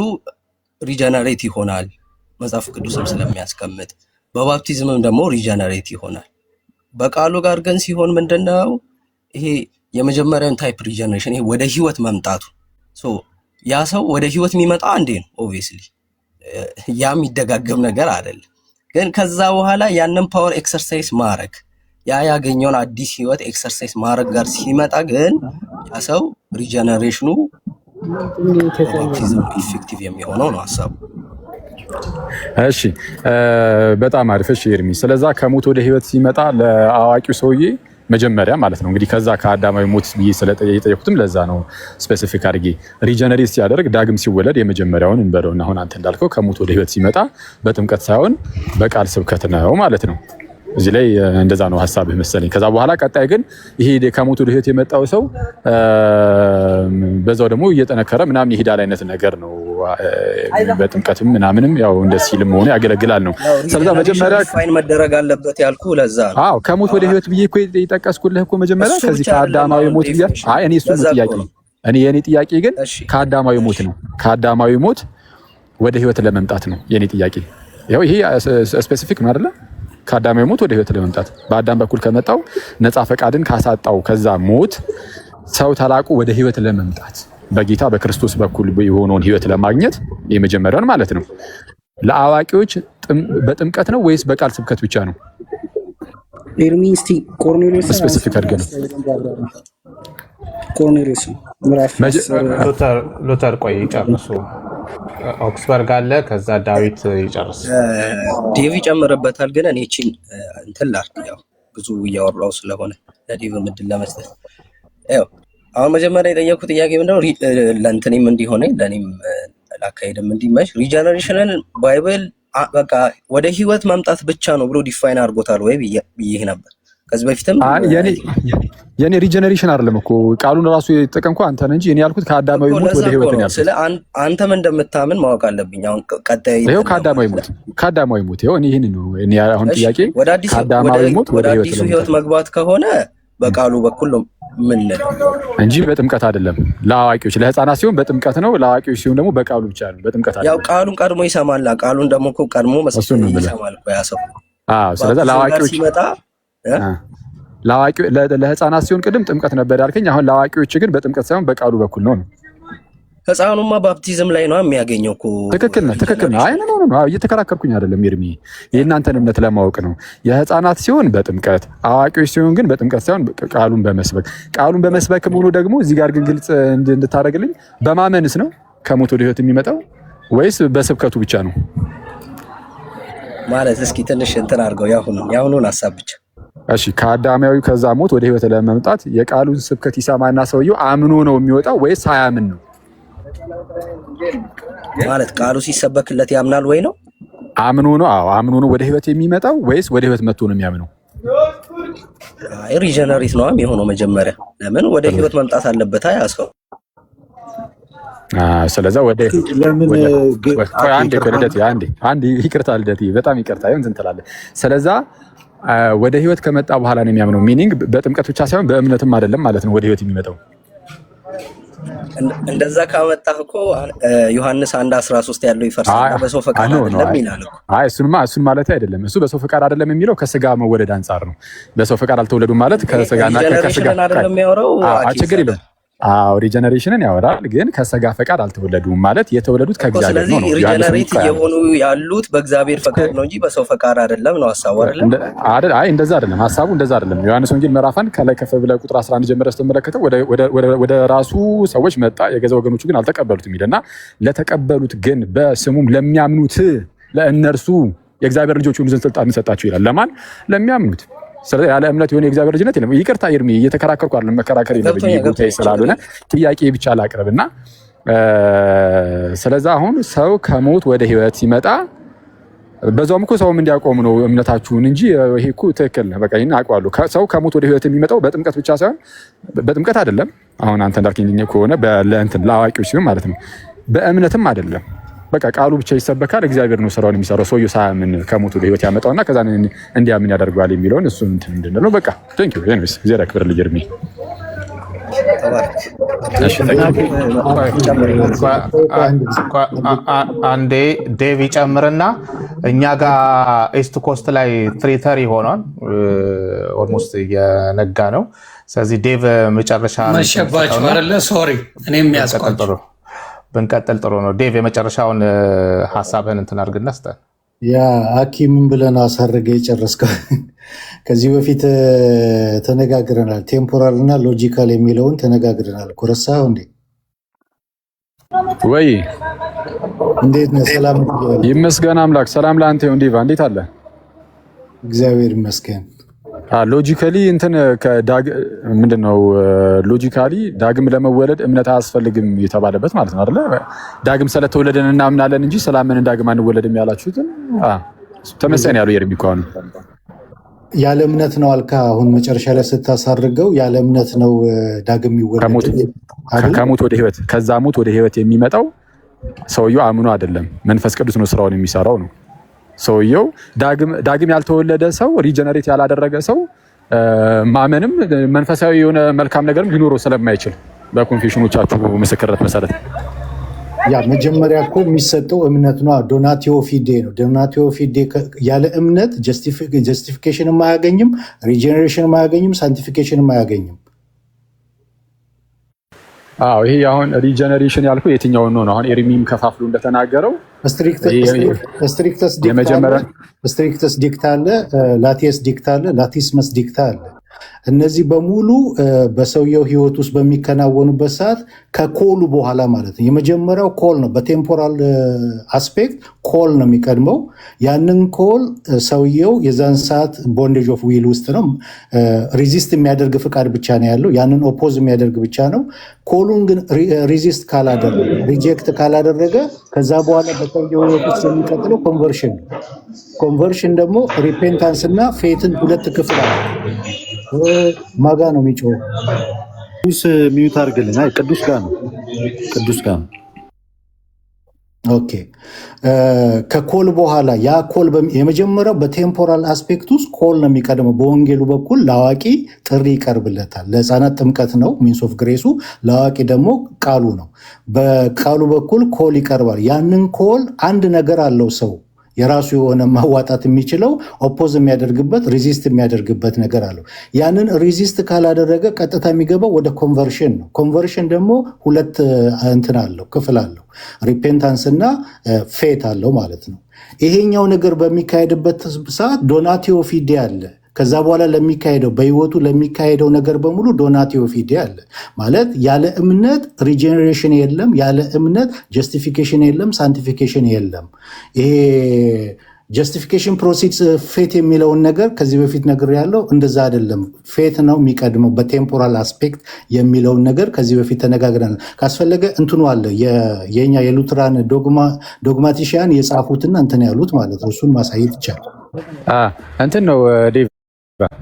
ሪጀነሬት ይሆናል መጽሐፍ ቅዱስም ስለሚያስቀምጥ፣ በባፕቲዝምም ደግሞ ሪጀነሬት ይሆናል። በቃሉ ጋር ግን ሲሆን ምንድነው ይሄ የመጀመሪያውን ታይፕ ሪጀነሬሽን ይሄ ወደ ህይወት መምጣቱ። ሶ ያ ሰው ወደ ህይወት የሚመጣ አንዴ ነው ኦብቪየስሊ፣ ያ የሚደጋገም ነገር አይደለም። ግን ከዛ በኋላ ያንን ፓወር ኤክሰርሳይዝ ማድረግ ያ ያገኘውን አዲስ ህይወት ኤክሰርሳይዝ ማድረግ ጋር ሲመጣ ግን ያ ሰው ሪጀነሬሽኑ ባፕቲዝም ኢፌክቲቭ የሚሆነው ነው ሐሳቡ። እሺ በጣም አሪፍ። እሺ ኤርሚ፣ ስለዛ ከሞት ወደ ህይወት ሲመጣ ለአዋቂው ሰውዬ መጀመሪያ ማለት ነው እንግዲህ ከዛ ከአዳማዊ ሞት ብዬ ስለጠየቁትም ለዛ ነው ስፔሲፊክ አድርጌ ሪጀነሬት ሲያደርግ ዳግም ሲወለድ የመጀመሪያውን እንበለውና አሁን አንተ እንዳልከው ከሞት ወደ ህይወት ሲመጣ በጥምቀት ሳይሆን በቃል ስብከት ነው ማለት ነው። እዚህ ላይ እንደዛ ነው ሐሳብህ መሰለኝ። ከዛ በኋላ ቀጣይ ግን ይሄ ከሞት ወደ ህይወት የመጣው ሰው በዛው ደግሞ እየጠነከረ ምናምን ይሄዳል አይነት ነገር ነው። በጥምቀትም ምናምንም ያው እንደ ሲልም ሆነ ያገለግላል ነው። ስለዛ መጀመሪያ ፋይን መደረግ አለበት ያልኩ ለዛ ነው። አዎ ከሞት ወደ ህይወት ብዬ እኮ የጠቀስኩልህ እኮ መጀመሪያ ከዚህ ከአዳማዊ ሞት ብዬ እኔ እሱን ጥያቄ የኔ ጥያቄ ግን ከአዳማዊ ሞት ነው። ከአዳማዊ ሞት ወደ ህይወት ለመምጣት ነው የኔ ጥያቄ። ያው ይሄ ስፔሲፊክ ነው አይደለ? ከአዳማዊ ሞት ወደ ህይወት ለመምጣት በአዳም በኩል ከመጣው ነፃ ፈቃድን ካሳጣው ከዛ ሞት ሰው ተላቁ ወደ ህይወት ለመምጣት በጌታ በክርስቶስ በኩል የሆነውን ህይወት ለማግኘት የመጀመሪያውን ማለት ነው። ለአዋቂዎች በጥምቀት ነው ወይስ በቃል ስብከት ብቻ ነው? ኤርሚስቲ ኮርኔሊዮስ ስፔሲፊክ አድርገን ኮርኔሊዮስ ምዕራፍ ሉተር ቆይ ይጨርሱ። ኦክስበርግ አለ፣ ከዛ ዳዊት ይጨርስ። ዴቭ ይጨምርበታል። ግን እኔ እቺን እንትን ላድርግ፣ ያው ብዙ እያወራው ስለሆነ ለዴቭ ምድል ለመስጠት ያው አሁን መጀመሪያ የጠየኩት ጥያቄ ምንድነው ለእንትኔም እንዲሆነ ለእኔም ላካሄድም እንዲመች ሪጀነሬሽንን ባይብል በቃ ወደ ህይወት መምጣት ብቻ ነው ብሎ ዲፋይን አድርጎታል ወይ ብዬ ነበር ከዚህ በፊትም። የኔ ሪጀነሬሽን አይደለም እኮ ቃሉን ራሱ የጠቀምኩ አንተ ነህ እንጂ እኔ ያልኩት ከአዳማዊ ሞት ወደ ህይወት ነው ያልኩት። ስለ አንተም እንደምታምን ማወቅ አለብኝ። አሁን ቀጣይ ይሄው ከአዳማዊ ሞት ይሄው እኔ ነው እኔ አሁን ጥያቄ ከአዳማዊ ሞት ወደ ህይወት መግባት ከሆነ በቃሉ በኩል ነው ምን ነው እንጂ በጥምቀት አይደለም። ለአዋቂዎች ለህፃናት ሲሆን በጥምቀት ነው፣ ለአዋቂዎች ሲሆን ደግሞ በቃሉ ብቻ ነው። በጥምቀት አይደለም። ያው ቃሉን ቀድሞ ይሰማል። ቃሉን ደግሞ እኮ ቀድሞ መስሎኝ ይሰማል እኮ ያ ሰው። ስለዚህ ለአዋቂዎች ሲመጣ ለህፃናት ሲሆን ቅድም ጥምቀት ነበር ያልከኝ። አሁን ለአዋቂዎች ግን በጥምቀት ሳይሆን በቃሉ በኩል ነው። ህፃኑማ ባፕቲዝም ላይ ነው የሚያገኘው እኮ። ትክክል ነው። አይ ነው እየተከራከርኩኝ አይደለም ኤርሚ፣ የእናንተን እምነት ለማወቅ ነው። የህፃናት ሲሆን በጥምቀት አዋቂዎች ሲሆን ግን በጥምቀት ሳይሆን ቃሉን በመስበክ ሙሉ ደግሞ እዚህ ጋር ግን ግልጽ እንድታደርግልኝ በማመንስ ነው ከሞት ወደ ህይወት የሚመጣው ወይስ በስብከቱ ብቻ ነው ማለት? እስኪ ትንሽ እንትን አድርገው ያሁኑን ሀሳብ ብቻ። እሺ ከአዳማዊ ከዛ ሞት ወደ ህይወት ለመምጣት የቃሉን ስብከት ይሰማና ሰውየው አምኖ ነው የሚወጣው ወይስ ሳያምን ነው? ማለት ቃሉ ሲሰበክለት ያምናል ወይ ነው? አምኖ ነው። አዎ አምኖ ነው ወደ ህይወት የሚመጣው ወይስ ወደ ህይወት መጥቶ ነው የሚያምነው? አይ ሪጀነሬት ነው የሚሆነው መጀመሪያ። ለምን ወደ ህይወት መምጣት አለበት ያ ሰው። ስለዛ ወደ አንድ ይቅርታ ልደት በጣም ይቅርታ እንትን ትላለህ። ስለዛ ወደ ህይወት ከመጣ በኋላ ነው የሚያምነው። ሚኒንግ በጥምቀት ብቻ ሳይሆን በእምነትም አይደለም ማለት ነው ወደ ህይወት የሚመጣው። እንደዛ ካመጣህ እኮ ዮሐንስ 1:13 ያለው ይፈርሳል። በሰው ፈቃድ አይደለም ይላል እኮ። አይ እሱን ማለት አይደለም። እሱ በሰው ፈቃድ አይደለም የሚለው ከስጋ መወለድ አንጻር ነው። በሰው ፈቃድ አልተወለዱም ማለት ከስጋና ከስጋ አይደለም የሚያወራው። ችግር የለም። አዎ ሪጀነሬሽንን ያወራል፣ ግን ከስጋ ፈቃድ አልተወለዱም ማለት የተወለዱት ከእግዚአብሔር ነው። ስለዚህ ሪጀነሬት የሆኑ ያሉት በእግዚአብሔር ፈቃድ ነው እንጂ በሰው ፈቃድ አይደለም ነው ሐሳቡ አይደለም። አይ እንደዛ አይደለም ሐሳቡ፣ እንደዛ አይደለም። ዮሐንስ ወንጌል ምዕራፍ 1 ከላይ ከፍ ብለህ ቁጥር 11 ጀምረህ ስትመለከተው ወደ ራሱ ሰዎች መጣ፣ የገዛ ወገኖቹ ግን አልተቀበሉትም ይልና ለተቀበሉት ግን በስሙም ለሚያምኑት ለእነርሱ የእግዚአብሔር ልጆች ይሆኑ ዘንድ ስልጣን ሰጣቸው ይላል። ለማን? ለሚያምኑት። ስለዚህ ያለ እምነት የሆነ የእግዚአብሔር ልጅነት የለም። ይቅርታ ኤርሚ እየተከራከርኩ አይደለም፣ መከራከር የለብኝም ጉዳይ ስላልሆነ ጥያቄ ብቻ ላቅርብና ስለዚህ አሁን ሰው ከሞት ወደ ህይወት ሲመጣ በዛውም እኮ ሰውም እንዲያቆም ነው እምነታችሁን እንጂ ይሄ እኮ ትክክል ነው። በቃ ይሄን አውቀዋለሁ። ሰው ከሞት ወደ ህይወት የሚመጣው በጥምቀት ብቻ ሳይሆን በጥምቀት አይደለም። አሁን አንተ እንዳልከኝ ከሆነ ለእንትን ለአዋቂዎች ሲሆን ማለት ነው። በእምነትም አይደለም። በቃ ቃሉ ብቻ ይሰበካል። እግዚአብሔር ነው ስራውን የሚሰራው። ሰውየው ሳያምን ከሞት ወደ ህይወት ያመጣውና ከዛ እንዲያምን ያደርገዋል የሚለውን እሱ እንድንለው በቃ ቴንክ ዩ ኤኒዌይስ እግዚአብሔር ያክብር ልጅ ኤርሚ። አንዴ ዴቭ ይጨምርና እኛ ጋር ኢስት ኮስት ላይ 3:30 ሆኗል። ኦልሞስት የነጋ ነው። ስለዚህ ዴቭ መጨረሻ መሸባችሁ አይደለ? ሶሪ እኔም ያስቆጥሩ ብንቀጥል ጥሩ ነው። ዴቭ የመጨረሻውን ሀሳብህን እንትን አድርግና ስጠን። ያ አኪ ምን ብለን አሳረገ የጨረስከው? ከዚህ በፊት ተነጋግረናል። ቴምፖራል እና ሎጂካል የሚለውን ተነጋግረናል። ረሳኸው እንዴ? ወይ እንዴት ነህ? ሰላም ይመስገን አምላክ። ሰላም ለአንተ ይሁን። ዴቭ እንዴት አለ? እግዚአብሔር ይመስገን። ሎጂካሊ እንትን ምንድነው ሎጂካሊ ዳግም ለመወለድ እምነት አያስፈልግም የተባለበት ማለት ነው አይደለ? ዳግም ስለተወለደን እናምናለን እንጂ ስላምን ዳግም አንወለድም ያላችሁትን ተመሰን ያሉ ኤርሚ እኮ ያለ እምነት ነው አልካ። አሁን መጨረሻ ላይ ስታሳርገው ያለ እምነት ነው ዳግም ይወለድ ከሞት ወደ ህይወት ከዛ ሞት ወደ ህይወት የሚመጣው ሰውየው አምኖ አይደለም፣ መንፈስ ቅዱስ ነው ስራውን የሚሰራው ነው። ሰውየው ዳግም ያልተወለደ ሰው ሪጀነሬት ያላደረገ ሰው ማመንም መንፈሳዊ የሆነ መልካም ነገርም ሊኖረው ስለማይችል በኮንፌሽኖቻችሁ ምስክርነት መሰረት ያ መጀመሪያ እኮ የሚሰጠው እምነት ነው። ዶናቲዮ ፊዴ ነው። ዶናቲዮ ፊዴ ያለ እምነት ጀስቲፊኬሽንም አያገኝም፣ ሪጀነሬሽንም አያገኝም፣ ሳንቲፊኬሽንም አያገኝም። ይሄ አሁን ሪጀነሬሽን ያልኩ የትኛውን ነው? አሁን ኤርሚም ከፋፍሉ እንደተናገረው ስትሪክተስ ዲክታ አለ፣ ላቲየስ ዲክታ አለ፣ ላቲስመስ ዲክታ አለ። እነዚህ በሙሉ በሰውየው ህይወት ውስጥ በሚከናወኑበት ሰዓት ከኮሉ በኋላ ማለት ነው። የመጀመሪያው ኮል ነው። በቴምፖራል አስፔክት ኮል ነው የሚቀድመው። ያንን ኮል ሰውየው የዛን ሰዓት ቦንዴጅ ኦፍ ዊል ውስጥ ነው። ሪዚስት የሚያደርግ ፍቃድ ብቻ ነው ያለው። ያንን ኦፖዝ የሚያደርግ ብቻ ነው። ኮሉን ግን ሪዚስት ካላደረገ ሪጀክት ካላደረገ ከዛ በኋላ በሰውየው ህይወት ውስጥ የሚቀጥለው ኮንቨርሽን ነው። ኮንቨርሽን ደግሞ ሪፔንታንስ እና ፌትን ሁለት ክፍል አለ። ማጋ ነው የሚጮህ? ቅዱስ ሚዩት አድርግልን። አይ ቅዱስ ጋር ነው። ኦኬ። ከኮል በኋላ ያ ኮል የመጀመሪያው በቴምፖራል አስፔክት ውስጥ ኮል ነው የሚቀድመው። በወንጌሉ በኩል ለአዋቂ ጥሪ ይቀርብለታል። ለህፃናት ጥምቀት ነው ሚንስ ኦፍ ግሬሱ፣ ለአዋቂ ደግሞ ቃሉ ነው። በቃሉ በኩል ኮል ይቀርባል። ያንን ኮል አንድ ነገር አለው ሰው የራሱ የሆነ ማዋጣት የሚችለው ኦፖዝ የሚያደርግበት ሪዚስት የሚያደርግበት ነገር አለው። ያንን ሪዚስት ካላደረገ ቀጥታ የሚገባው ወደ ኮንቨርሽን ነው። ኮንቨርሽን ደግሞ ሁለት እንትን አለው ክፍል አለው፣ ሪፔንታንስ እና ፌት አለው ማለት ነው። ይሄኛው ነገር በሚካሄድበት ሰዓት ዶናቲዮ ፊዴ አለ። ከዛ በኋላ ለሚካሄደው በህይወቱ ለሚካሄደው ነገር በሙሉ ዶናቲዮ ፊዴ አለ ማለት ያለ እምነት ሪጀነሬሽን የለም፣ ያለ እምነት ጀስቲፊኬሽን የለም፣ ሳንቲፊኬሽን የለም። ይሄ ጀስቲፊኬሽን ፕሮሲድስ ፌት የሚለውን ነገር ከዚህ በፊት ነገር ያለው እንደዛ አይደለም። ፌት ነው የሚቀድመው በቴምፖራል አስፔክት የሚለውን ነገር ከዚህ በፊት ተነጋግረናል። ካስፈለገ እንትኑ አለ የኛ የሉትራን ዶግማቲሽያን የጻፉትና እንትን ያሉት ማለት ነው። እሱን ማሳየት ይቻላል። እንትን ነው ዴቭ፣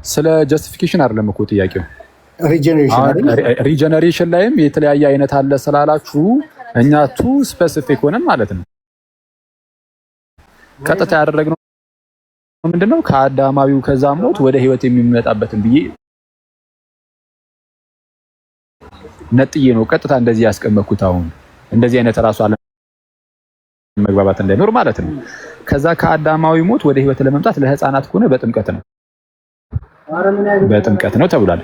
ስለ ጀስቲፊኬሽን አይደለም እኮ ጥያቄው። ሪጀነሬሽን ላይም የተለያየ አይነት አለ ስላላችሁ እኛ ቱ ስፔሲፊክ ሆነን ማለት ነው ቀጥታ ያደረግነው ምንድነው ከአዳማዊው ከዛ ሞት ወደ ህይወት የሚመጣበትን ብዬ ነጥዬ ነው ቀጥታ እንደዚህ ያስቀመጥኩት። አሁን እንደዚህ አይነት ራሱ አለ መግባባት እንዳይኖር ማለት ነው። ከዛ ከአዳማዊ ሞት ወደ ህይወት ለመምጣት ለህፃናት ከሆነ በጥምቀት ነው ተብሏል።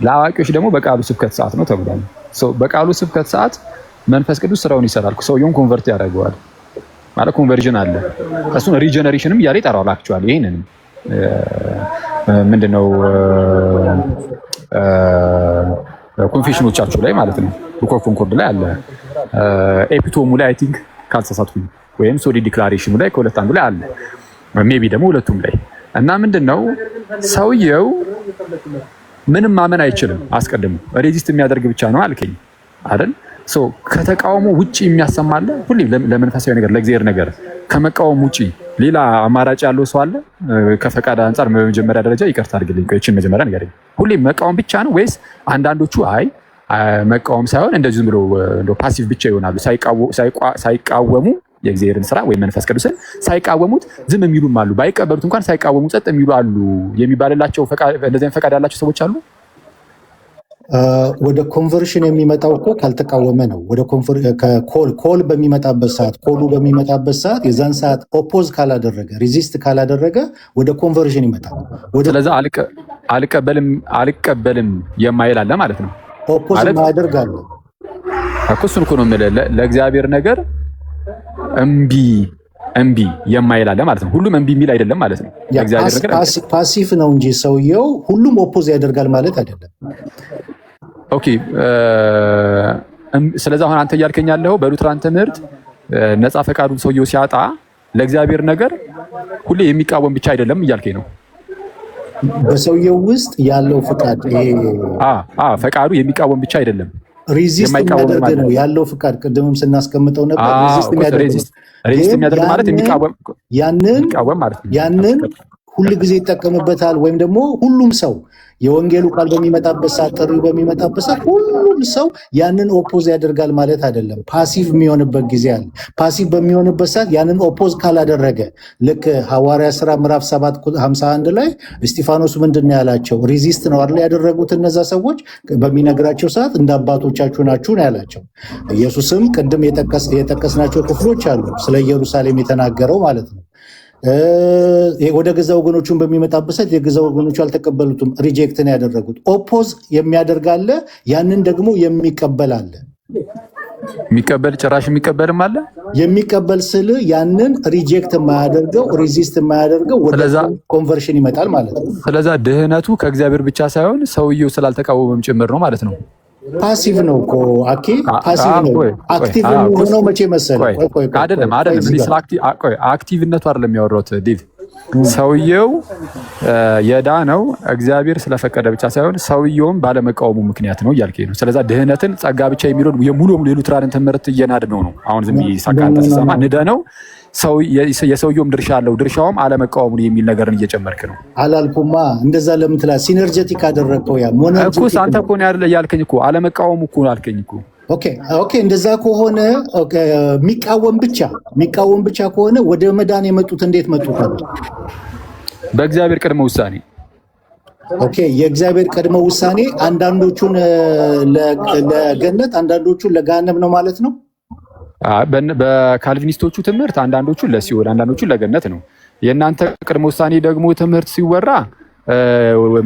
ለአዋቂዎች ደግሞ በቃሉ ስብከት ሰዓት ነው ተብሏል። በቃሉ ስብከት ሰዓት መንፈስ ቅዱስ ስራውን ይሰራል፣ ሰውየውን ኮንቨርት ያደርገዋል ማለት ኮንቨርዥን አለ። እሱን ሪጀነሬሽንም እያለ ይጠራዋል። አክቹዋሊ ይሄንንም ምንድነው ኮንፌሽኖቻችሁ ላይ ማለት ነው ቡክ ኦፍ ኮንኮርድ ላይ አለ፣ ኤፒቶሙ ላይ አይ ቲንክ ካልተሳሳትኩኝ ወይም ሶሊ ዲክላሬሽኑ ላይ ከሁለት አንዱ ላይ አለ፣ ሜቢ ደግሞ ሁለቱም ላይ እና ምንድነው ሰውየው ምንም ማመን አይችልም። አስቀድሞ ሬዚስት የሚያደርግ ብቻ ነው አልከኝ አይደል? ከተቃውሞ ውጪ የሚያሰማለ ሁሌ ለመንፈሳዊ ነገር ለእግዚአብሔር ነገር ከመቃወም ውጪ ሌላ አማራጭ ያለው ሰው አለ? ከፈቃድ አንጻር በመጀመሪያ ደረጃ ይቅርታ አድርግልኝ፣ እቺን መጀመሪያ ንገረኝ። ሁሌ መቃወም ብቻ ነው ወይስ አንዳንዶቹ አይ መቃወም ሳይሆን እንደዚህ ዝም ብሎ እንደ ፓሲቭ ብቻ ይሆናሉ? ሳይቃወሙ የእግዚአብሔርን ስራ ወይ መንፈስ ቅዱስን ሳይቃወሙት ዝም የሚሉም አሉ፣ ባይቀበሉት እንኳን ሳይቃወሙ ጸጥ የሚሉ አሉ የሚባልላቸው እንደዚህ ፈቃድ ያላቸው ሰዎች አሉ። ወደ ኮንቨርሽን የሚመጣው እኮ ካልተቃወመ ነው። ወደ ኮል በሚመጣበት ሰዓት የዛን ሰዓት ኦፖዝ ካላደረገ ሪዚስት ካላደረገ ወደ ኮንቨርሽን ይመጣል። ስለዚህ አልቀበልም የማይል አለ ማለት ነው። ኦፖዝ የማያደርግ አለ እኮ። እሱን እኮ ነው የምልህ ለእግዚአብሔር ነገር እምቢ የማይል አለ ማለት ነው። ሁሉም እምቢ የሚል አይደለም ማለት ነው። ለእግዚአብሔር ነገር ፓሲቭ ነው እንጂ ሰውየው ሁሉም ኦፖዝ ያደርጋል ማለት አይደለም። ኦኬ። ስለዚህ አሁን አንተ እያልከኝ ያለው በሉትራን ትምህርት ነፃ ፈቃዱን ሰውየው ሲያጣ ለእግዚአብሔር ነገር ሁሌ የሚቃወም ብቻ አይደለም እያልከኝ ነው። በሰውየው ውስጥ ያለው ፈቃድ ፈቃዱ የሚቃወም ብቻ አይደለም፣ ሪዚስት የሚያደርግ ነው ያለው ፈቃድ። ቅድምም ስናስቀምጠው ነበር ሪዚስት የሚያደርግ ማለት የሚቃወም ማለት ነው። ያንን ሁሉ ጊዜ ይጠቀምበታል። ወይም ደግሞ ሁሉም ሰው የወንጌሉ ቃል በሚመጣበት ሰዓት፣ ጥሪው በሚመጣበት ሰዓት ሁሉም ሰው ያንን ኦፖዝ ያደርጋል ማለት አይደለም። ፓሲቭ የሚሆንበት ጊዜ አለ። ፓሲቭ በሚሆንበት ሰዓት ያንን ኦፖዝ ካላደረገ ልክ ሐዋርያ ሥራ ምዕራፍ 7:51 ላይ እስጢፋኖስ ምንድን ነው ያላቸው? ሪዚስት ነው አይደል ያደረጉት እነዛ ሰዎች በሚነግራቸው ሰዓት እንደ አባቶቻችሁ ናችሁ ነው ያላቸው። ኢየሱስም ቅድም የጠቀስናቸው ክፍሎች አሉ ስለ ኢየሩሳሌም የተናገረው ማለት ነው። ወደ ገዛ ወገኖቹን በሚመጣበት ሰዓት የገዛ ወገኖቹ አልተቀበሉትም፣ ሪጀክት ነው ያደረጉት። ኦፖዝ የሚያደርግ አለ፣ ያንን ደግሞ የሚቀበል አለ። የሚቀበል ጭራሽ የሚቀበልም አለ። የሚቀበል ስል ያንን ሪጀክት የማያደርገው ሪዚስት የማያደርገው ወደ ኮንቨርሽን ይመጣል ማለት ነው። ስለዛ ድህነቱ ከእግዚአብሔር ብቻ ሳይሆን ሰውየው ስላልተቃወመም ጭምር ነው ማለት ነው። ፓሲቭ ነው እኮ አኬ፣ ፓሲቭ ነው። አክቲቭ የሚሆነው መቼ መሰለህ? አይደለም አክቲቭነቱ አይደለም ያወራሁት ዴቭ። ሰውየው የዳነው እግዚአብሔር ስለፈቀደ ብቻ ሳይሆን ሰውየውም ባለመቃወሙ ምክንያት ነው እያልከኝ ነው። ስለዛ ድህነትን ጸጋ ብቻ የሚለው የሙሉ የሉትራንን ትምህርት እየናድነው ነው። አሁን ዝም ይሳካንተ ሲሰማ ንደነው የሰውየውም ድርሻ አለው፣ ድርሻውም አለመቃወሙን የሚል ነገርን እየጨመርክ ነው። አላልኩማ እንደዛ ለምን ትላለህ? ሲነርጀቲክ አደረግከው። ያ እኮ አንተ እኮ ነው አይደል ያልከኝ እኮ አለመቃወሙ እኮ አልከኝ እኮ። ኦኬ እንደዛ ከሆነ የሚቃወም ብቻ ከሆነ ወደ መዳን የመጡት እንዴት መጡት? በእግዚአብሔር ቅድመ ውሳኔ። ኦኬ የእግዚአብሔር ቅድመ ውሳኔ አንዳንዶቹን ለገነት አንዳንዶቹን ለገሃነም ነው ማለት ነው። በካልቪኒስቶቹ ትምህርት አንዳንዶቹ ለሲኦል አንዳንዶቹ ለገነት ነው። የእናንተ ቅድመ ውሳኔ ደግሞ ትምህርት ሲወራ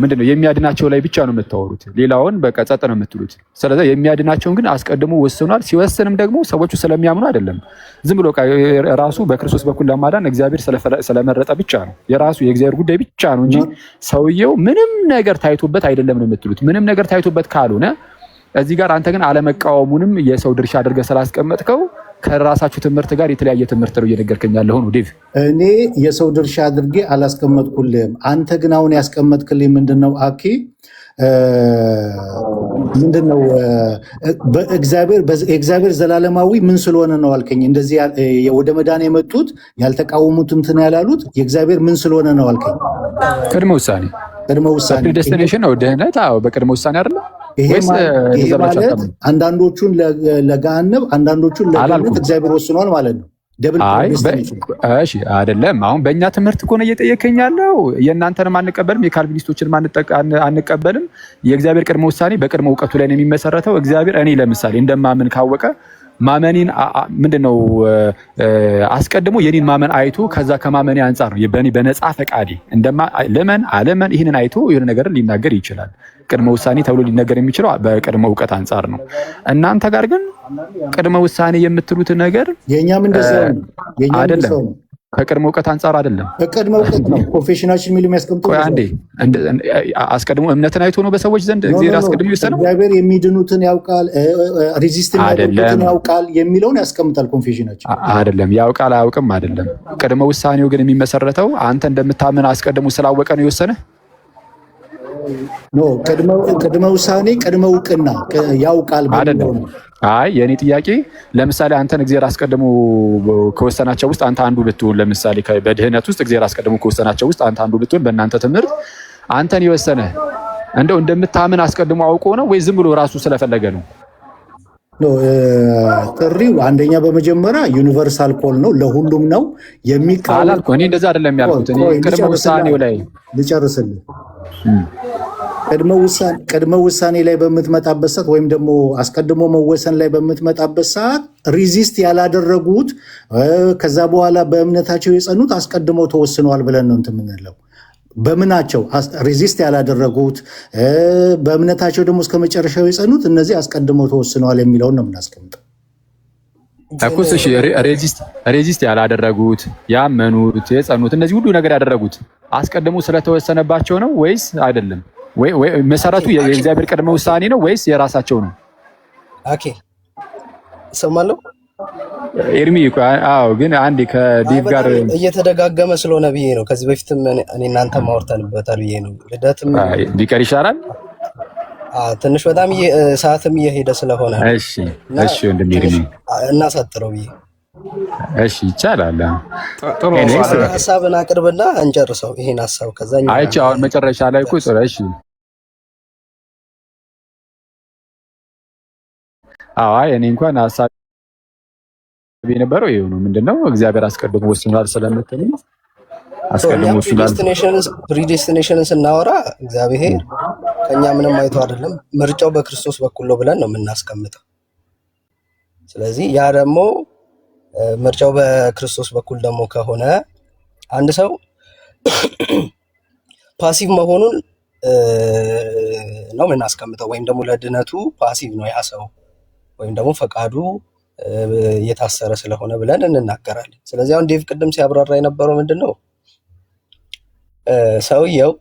ምንድነው የሚያድናቸው ላይ ብቻ ነው የምታወሩት፣ ሌላውን በቃ ጸጥ ነው የምትሉት። ስለዚህ የሚያድናቸውን ግን አስቀድሞ ወስኗል። ሲወስንም ደግሞ ሰዎቹ ስለሚያምኑ አይደለም፣ ዝም ብሎ ራሱ በክርስቶስ በኩል ለማዳን እግዚአብሔር ስለመረጠ ብቻ ነው። የራሱ የእግዚአብሔር ጉዳይ ብቻ ነው እንጂ ሰውየው ምንም ነገር ታይቶበት አይደለም ነው የምትሉት። ምንም ነገር ታይቶበት ካልሆነ እዚህ ጋር አንተ ግን አለመቃወሙንም የሰው ድርሻ አድርገህ ስላስቀመጥከው ከራሳችሁ ትምህርት ጋር የተለያየ ትምህርት ነው እየነገርከኝ ያለው ነው ዴቭ። እኔ የሰው ድርሻ አድርጌ አላስቀመጥኩልህም። አንተ ግን አሁን ያስቀመጥክልኝ ምንድነው? አኬ ምንድነው? እግዚአብሔር ዘላለማዊ ምን ስለሆነ ነው አልከኝ። እንደዚህ ወደ መዳን የመጡት ያልተቃወሙት እንትን ያላሉት የእግዚአብሔር ምን ስለሆነ ነው አልከኝ። ቅድመ ውሳኔ ዴስቲኔሽን ነው ድህነት። አዎ በቅድመ ውሳኔ አይደለ? ይሄ ማለት አንዳንዶቹን ለገሃነም አንዳንዶቹን ለገነት እግዚአብሔር ወስኗል ማለት ነው። እሺ አይደለም። አሁን በእኛ ትምህርት እኮ ነው እየጠየከኝ ያለው። የእናንተንም አንቀበልም፣ የካልቪኒስቶችንም አንቀበልም። የእግዚአብሔር ቅድመ ውሳኔ በቅድመ እውቀቱ ላይ ነው የሚመሰረተው። እግዚአብሔር እኔ ለምሳሌ እንደማምን ካወቀ ማመኔን ምንድነው አስቀድሞ የኔን ማመን አይቶ ከዛ ከማመኔ አንጻር ነው በነፃ ፈቃዴ ለመን አለመን ይህንን አይቶ የሆነ ነገር ሊናገር ይችላል። ቅድመ ውሳኔ ተብሎ ሊነገር የሚችለው በቅድመ እውቀት አንጻር ነው። እናንተ ጋር ግን ቅድመ ውሳኔ የምትሉት ነገር የኛም እንደዛው ነው። አይደለም፣ ከቅድመ እውቀት አንጻር አይደለም፣ በቅድመ እውቀት ነው። ኮንፌሽናችን የሚል የሚያስቀምጡ አንዴ አስቀድሞ እምነትን አይቶ ነው በሰዎች ዘንድ እግዚአብሔር አስቀድሞ ይወሰነው። እግዚአብሔር የሚድኑትን ያውቃል፣ ሬዚስት የሚያደርጉትን ያውቃል የሚለውን ያስቀምጣል ኮንፌሽናችን። አይደለም ያውቃል አያውቅም አይደለም። ቅድመ ውሳኔው ግን የሚመሰረተው አንተ እንደምታምን አስቀድሞ ስላወቀ ነው የወሰነ። ኖ ቅድመ ውሳኔ ቅድመ እውቅና ያውቃል አይደለም። አይ የኔ ጥያቄ ለምሳሌ አንተን እግዚአብሔር አስቀድሞ ከወሰናቸው ውስጥ አንተ አንዱ ብትሆን፣ ለምሳሌ በድህነት ውስጥ እግዚአብሔር አስቀድሞ ከወሰናቸው ውስጥ አንተ አንዱ ብትሆን፣ በእናንተ ትምህርት አንተን የወሰነ እንደው እንደምታምን አስቀድሞ አውቆ ነው ወይ ዝም ብሎ ራሱ ስለፈለገ ነው? ጥሪው አንደኛ በመጀመሪያ ዩኒቨርሳል ኮል ነው፣ ለሁሉም ነው የሚቃል። እኔ እንደዛ አይደለም ያልኩት። እኔ ቅድመ ውሳኔው ላይ ልጨርስልህ። ቅድመ ውሳኔ ላይ በምትመጣበት ሰዓት ወይም ደግሞ አስቀድሞ መወሰን ላይ በምትመጣበት ሰዓት ሪዚስት ያላደረጉት ከዛ በኋላ በእምነታቸው የጸኑት አስቀድመው ተወስነዋል ብለን ነው እንትን የምንለው። በምናቸው ሬዚስት ያላደረጉት በእምነታቸው ደግሞ እስከ መጨረሻው የጸኑት እነዚህ አስቀድመው ተወስነዋል የሚለውን ነው የምናስቀምጠው። እሺ ሬዚስት ያላደረጉት ያመኑት የጸኑት እነዚህ ሁሉ ነገር ያደረጉት አስቀድሞ ስለተወሰነባቸው ነው ወይስ አይደለም? ወይ መሰረቱ የእግዚአብሔር ቅድመ ውሳኔ ነው ወይስ የራሳቸው ነው? ኦኬ ሰማለው ኤርሚ። አዎ ግን አንዴ ከዲቭ ጋር እየተደጋገመ ስለሆነ ብዬ ነው። ከዚህ በፊትም እኔ እናንተ ማውርተንበታል ብዬ ነው። ልደትም ቢቀር ይሻላል። ትንሽ በጣም ሰዓትም እየሄደ ስለሆነ እሺ እንደሚርሚ እናሳጥረው ብዬ። እሺ ይቻላል። ጥሩ ሀሳብን አቅርብና እንጨርሰው ይሄን ሀሳብ። ከዛኛ አይቼ አሁን መጨረሻ ላይ እኮ እሺ አይ እኔ እንኳን ሀሳብ የነበረው ይሄው ነው። ምንድነው እግዚአብሔር አስቀድሞ ወስኗል ስለምትል አስቀድሞ ወስኗል። ፕሪዴስቲኔሽንን ስናወራ እግዚአብሔር ከኛ ምንም አይቶ አይደለም፣ ምርጫው በክርስቶስ በኩል ነው ብለን ነው የምናስቀምጠው። ስለዚህ ያ ደግሞ ምርጫው በክርስቶስ በኩል ደግሞ ከሆነ አንድ ሰው ፓሲቭ መሆኑን ነው የምናስቀምጠው፣ ወይም ደግሞ ለድነቱ ፓሲቭ ነው ያ ሰው ወይም ደግሞ ፈቃዱ የታሰረ ስለሆነ ብለን እንናገራለን። ስለዚህ አሁን ዴቭ ቅድም ሲያብራራ የነበረው ምንድን ነው ሰውየው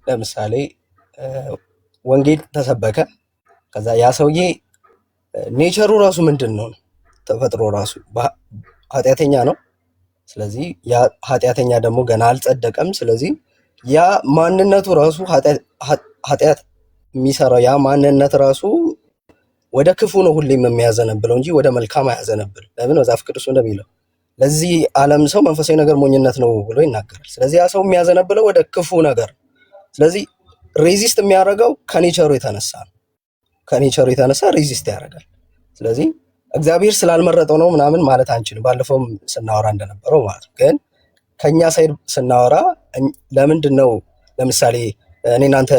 ለምሳሌ ወንጌል ተሰበከ፣ ከዛ ያ ሰውዬ ኔቸሩ ራሱ ምንድን ነው? ተፈጥሮ ራሱ ኃጢአተኛ ነው። ስለዚህ ያ ኃጢአተኛ ደግሞ ገና አልጸደቀም። ስለዚህ ያ ማንነቱ ራሱ ኃጢአት የሚሰራው ያ ማንነት ራሱ ወደ ክፉ ነው ሁሌም የሚያዘነብለው እንጂ ወደ መልካም አያዘነብል። ለምን? መጽሐፍ ቅዱስ እንደሚለው ለዚህ ዓለም ሰው መንፈሳዊ ነገር ሞኝነት ነው ብሎ ይናገራል። ስለዚህ ያ ሰው የሚያዘነብለው ወደ ክፉ ነገር። ስለዚህ ሬዚስት የሚያደርገው ከኔቸሩ የተነሳ ነው። ከኔቸሩ የተነሳ ሬዚስት ያደርጋል። ስለዚህ እግዚአብሔር ስላልመረጠው ነው ምናምን ማለት አንችልም። ባለፈውም ስናወራ እንደነበረው ማለት ነው። ግን ከኛ ሳይድ ስናወራ ለምንድን ነው ለምሳሌ እኔ እናንተ